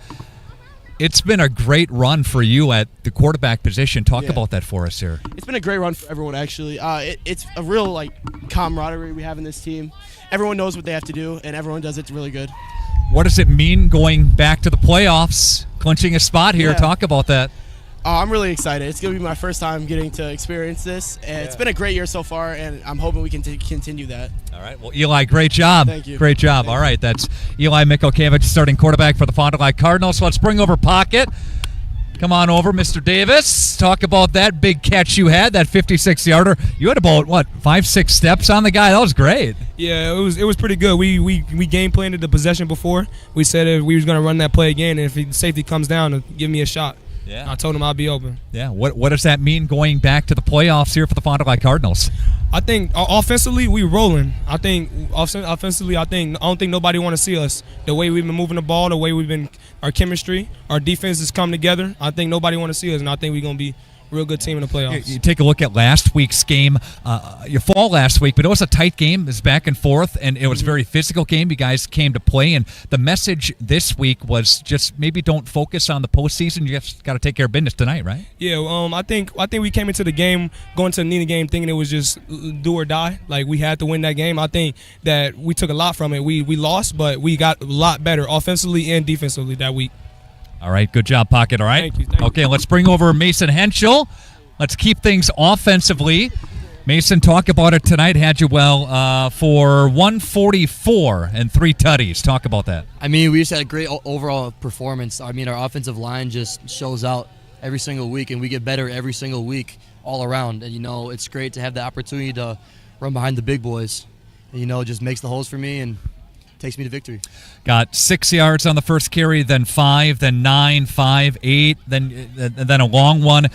It's been a great run for you at the quarterback position. Talk about that for us here. It's been a great run for everyone, actually. It's a real camaraderie we have in this team. Everyone knows what they have to do, and everyone does it really good. What does it mean going back to the playoffs, clinching a spot here? Yeah. Talk about that. I'm really excited. It's going to be my first time getting to experience this. And It's been a great year so far, and I'm hoping we can continue that. All right. Well, Eli, great job. Thank you. Great job. All right. That's Eli Mikhalkiewicz, starting quarterback for the Fond du Lac Cardinals. So let's bring over Pocket. Come on over, Mr. Davis. Talk about that big catch you had, that 56-yarder. You had about, 5-6 steps on the guy? That was great. Yeah, it was pretty good. We game planned the possession before. We said if we was going to run that play again, and if safety comes down, give me a shot. Yeah. I told him I'll be open. Yeah. What does that mean going back to the playoffs here for the Fond du Lac Cardinals? I think offensively we rolling. I think offensively I don't think nobody want to see us. The way we've been moving the ball, the way we've been, our chemistry, our defense has come together. I think nobody want to see us, and I think we're going to be a real good team in the playoffs. You take a look at last week's game. You fall last week, but it was a tight game. It was back and forth, and it was a very physical game. You guys came to play, and the message this week was just maybe don't focus on the postseason. You just got to take care of business tonight, right? Yeah, I think we came into the game, going to the Nina game, thinking it was just do or die. Like, we had to win that game. I think that we took a lot from it. We lost, but we got a lot better offensively and defensively that week. All right, good job, Pocket, all right? Thank you. Okay, let's bring over Mason Henschel. Let's keep things offensively. Mason, talk about it tonight. Had you for 144 and 3 tutties. Talk about that. I mean, we just had a great overall performance. I mean, our offensive line just shows out every single week, and we get better every single week all around. And, it's great to have the opportunity to run behind the big boys. And, it just makes the holes for me and takes me to victory. Got 6 yards on the first carry, then 5, then 9, 5, 8, then a long one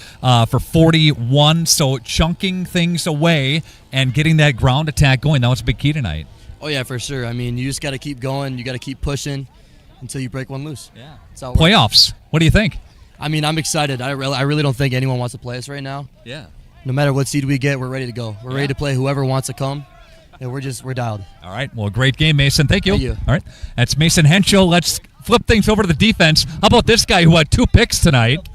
for 41. So chunking things away and getting that ground attack going, that was a big key tonight. Oh, yeah, for sure. I mean, you just got to keep going. You got to keep pushing until you break one loose. Yeah. Playoffs. What do you think? I mean, I'm excited. I really don't think anyone wants to play us right now. Yeah. No matter what seed we get, we're ready to go. We're ready to play whoever wants to come. And we're dialed. All right. Well, great game, Mason. Thank you. Thank you. All right. That's Mason Henschel. Let's flip things over to the defense. How about this guy who had 2 picks tonight?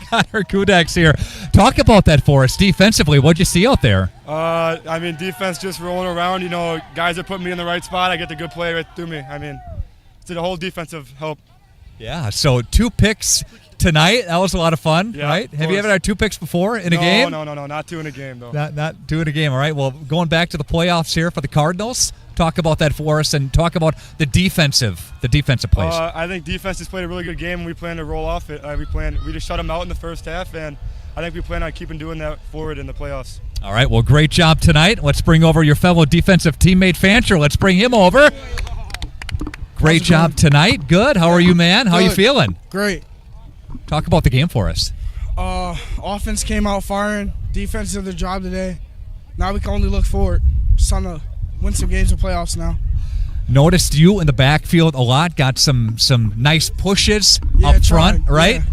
Connor Kudak's here. Talk about that for us defensively. What'd you see out there? I mean, defense just rolling around. Guys are putting me in the right spot. I get the good play right through me. I mean, it's the whole defensive help. Yeah. So 2 picks tonight. That was a lot of fun, right? Have you ever had 2 picks before in a game? No, not 2 in a game, though. Not 2 in a game, all right? Well, going back to the playoffs here for the Cardinals, talk about that for us and talk about the defensive plays. I think defense has played a really good game, and we plan to roll off it. We just shut them out in the first half, and I think we plan on keeping doing that forward in the playoffs. All right, well, great job tonight. Let's bring over your fellow defensive teammate, Fancher. Let's bring him over. Great job tonight. Good. How are you, man? How are you feeling? Great. Talk about the game for us. Offense came out firing. Defense did their job today. Now we can only look forward. Just trying to win some games in playoffs now. Noticed you in the backfield a lot. Got some nice pushes up front, right? Yeah.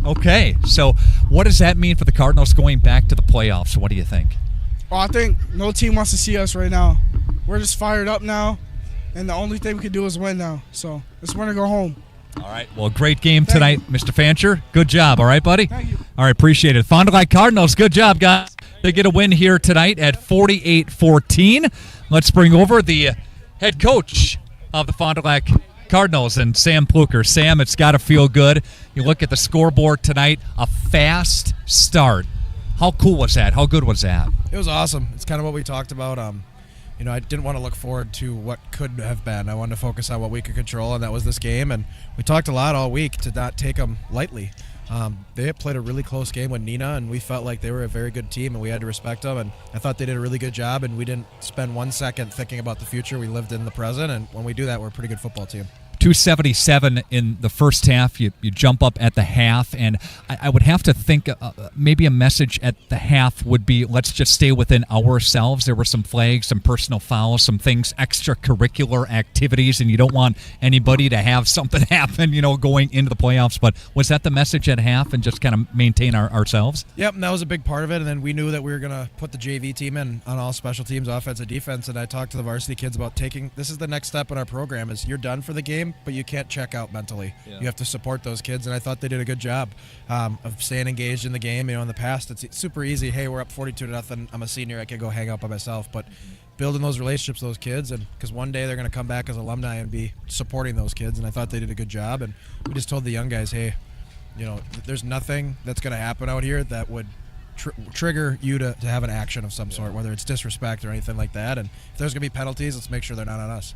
Okay, so what does that mean for the Cardinals going back to the playoffs? What do you think? Well, I think no team wants to see us right now. We're just fired up now, and the only thing we can do is win now. So it's win or go home. All right. Well, great game tonight, Mr. Fancher. Good job. All right, buddy? Thank you. All right, appreciate it. Fond du Lac Cardinals, good job, guys. They get a win here tonight at 48-14. Let's bring over the head coach of the Fond du Lac Cardinals and Sam Pluker. Sam, it's got to feel good. You look at the scoreboard tonight, a fast start. How cool was that? How good was that? It was awesome. It's kind of what we talked about. I didn't want to look forward to what could have been. I wanted to focus on what we could control, and that was this game. And we talked a lot all week to not take them lightly. They played a really close game with Nina, and we felt like they were a very good team, and we had to respect them. And I thought they did a really good job, and we didn't spend 1 second thinking about the future. We lived in the present, and when we do that, we're a pretty good football team. 277 in the first half. You jump up at the half, and I would have to think maybe a message at the half would be, let's just stay within ourselves. There were some flags, some personal fouls, some things, extracurricular activities, and you don't want anybody to have something happen, going into the playoffs. But was that the message at half, and just kind of maintain ourselves? Yep, and that was a big part of it, and then we knew that we were going to put the JV team in on all special teams, offense and defense, and I talked to the varsity kids about this is the next step in our program, is you're done for the game, but you can't check out mentally. Yeah. You have to support those kids, and I thought they did a good job of staying engaged in the game. In the past, it's super easy. Hey, we're up 42-0. I'm a senior. I can go hang out by myself. But building those relationships with those kids, and because one day they're going to come back as alumni and be supporting those kids, and I thought they did a good job. And we just told the young guys, hey, there's nothing that's going to happen out here that would trigger you to have an action of some sort, whether it's disrespect or anything like that. And if there's going to be penalties, let's make sure they're not on us.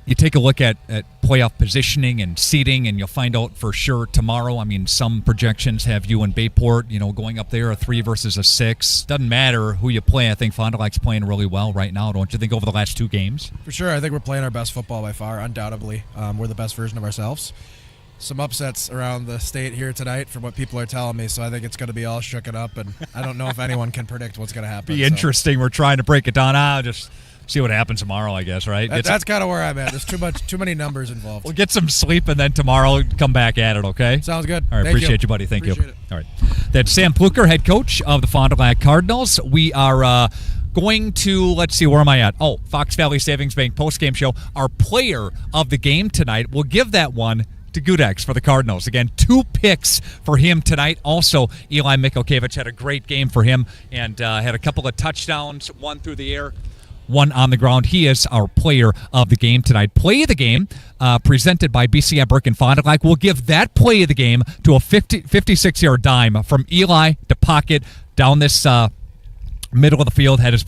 You take a look at playoff positioning and seeding, and you'll find out for sure tomorrow. I mean, some projections have you in Bayport, going up there, a 3 versus a 6. Doesn't matter who you play. I think Fond du Lac's playing really well right now, don't you think, over the last 2 games? For sure. I think we're playing our best football by far, undoubtedly. We're the best version of ourselves. Some upsets around the state here tonight from what people are telling me, so I think it's going to be all shooken up, and I don't know if anyone can predict what's going to happen. Be interesting. We're trying to break it down. Just see what happens tomorrow, I guess, right? That's kind of where I'm at. There's too many numbers involved. We'll get some sleep, and then tomorrow come back at it, okay? Sounds good. All right, appreciate you, buddy. Thank you. It. All right. That's Sam Pluker, head coach of the Fond du Lac Cardinals. We are going to, let's see, where am I at? Oh, Fox Valley Savings Bank postgame show. Our player of the game tonight, we'll give that one to Gudex for the Cardinals. Again, 2 picks for him tonight. Also, Eli Mikhalkiewicz had a great game for him and had a couple of touchdowns, one through the air, one on the ground. He is our player of the game tonight. Play of the game presented by BCI Burke and Fond du Lac. We'll give that play of the game to a 56-yard dime from Eli to pocket down this middle of the field. Had his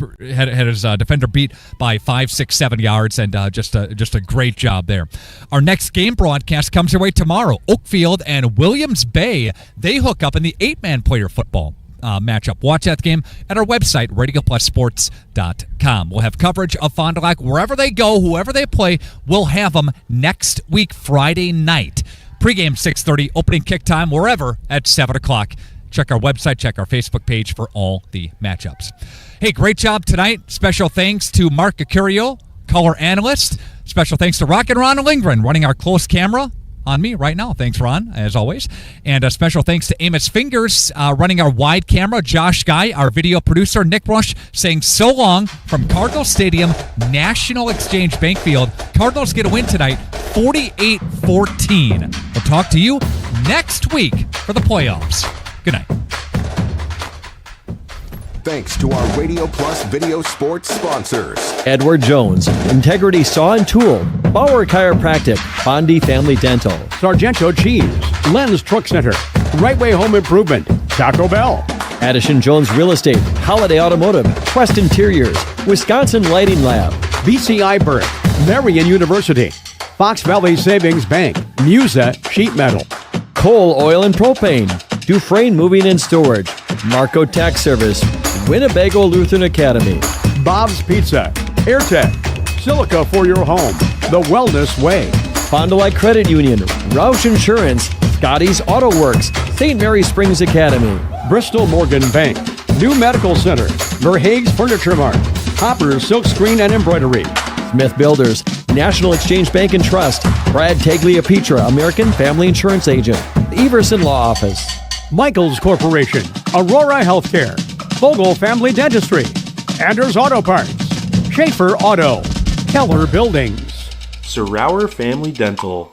defender beat by 5, 6, 7 yards, and just a great job there. Our next game broadcast comes your way tomorrow. Oakfield and Williams Bay, they hook up in the 8-man player football matchup. Watch that game at our website, RadioPlusSports.com. We'll have coverage of Fond du Lac wherever they go, whoever they play. We'll have them next week, Friday night. Pre-game 6:30, opening kick time wherever at 7 o'clock. Check our website, check our Facebook page for all the matchups. Hey, great job tonight. Special thanks to Mark Acurio, color analyst. Special thanks to Rock and Ron Lindgren running our close camera on me right now. Thanks, Ron, as always. And a special thanks to Amos Fingers running our wide camera. Josh Guy, our video producer. Nick Rush saying so long from Cardinal Stadium, National Exchange Bank Field. Cardinals get a win tonight, 48-14. We'll talk to you next week for the playoffs. Good night. Thanks to our Radio Plus Video Sports sponsors. Edward Jones, Integrity Saw and Tool, Bauer Chiropractic, Bondi Family Dental, Sargento Cheese, Len's Truck Center, Right Way Home Improvement, Taco Bell, Addison Jones Real Estate, Holiday Automotive, Quest Interiors, Wisconsin Lighting Lab, BCI Burke, Marion University, Fox Valley Savings Bank, Musa Sheet Metal, Coal, Oil and Propane, Dufresne Moving and Storage, Marco Tax Service, Winnebago Lutheran Academy, Bob's Pizza, AirTech, Silica for your home, The Wellness Way, Fond du Lac Credit Union, Roush Insurance, Scotty's Auto Works, St. Mary Springs Academy, Bristol Morgan Bank, New Medical Center, Verhaeg's Furniture Mart, Hopper's Silk Screen and Embroidery, Smith Builders, National Exchange Bank and Trust. Brad Tagliapietra, American Family Insurance Agent. Everson Law Office. Michaels Corporation, Aurora Healthcare, Vogel Family Dentistry, Anders Auto Parts, Schaefer Auto, Keller Buildings, Sirauer Family Dental,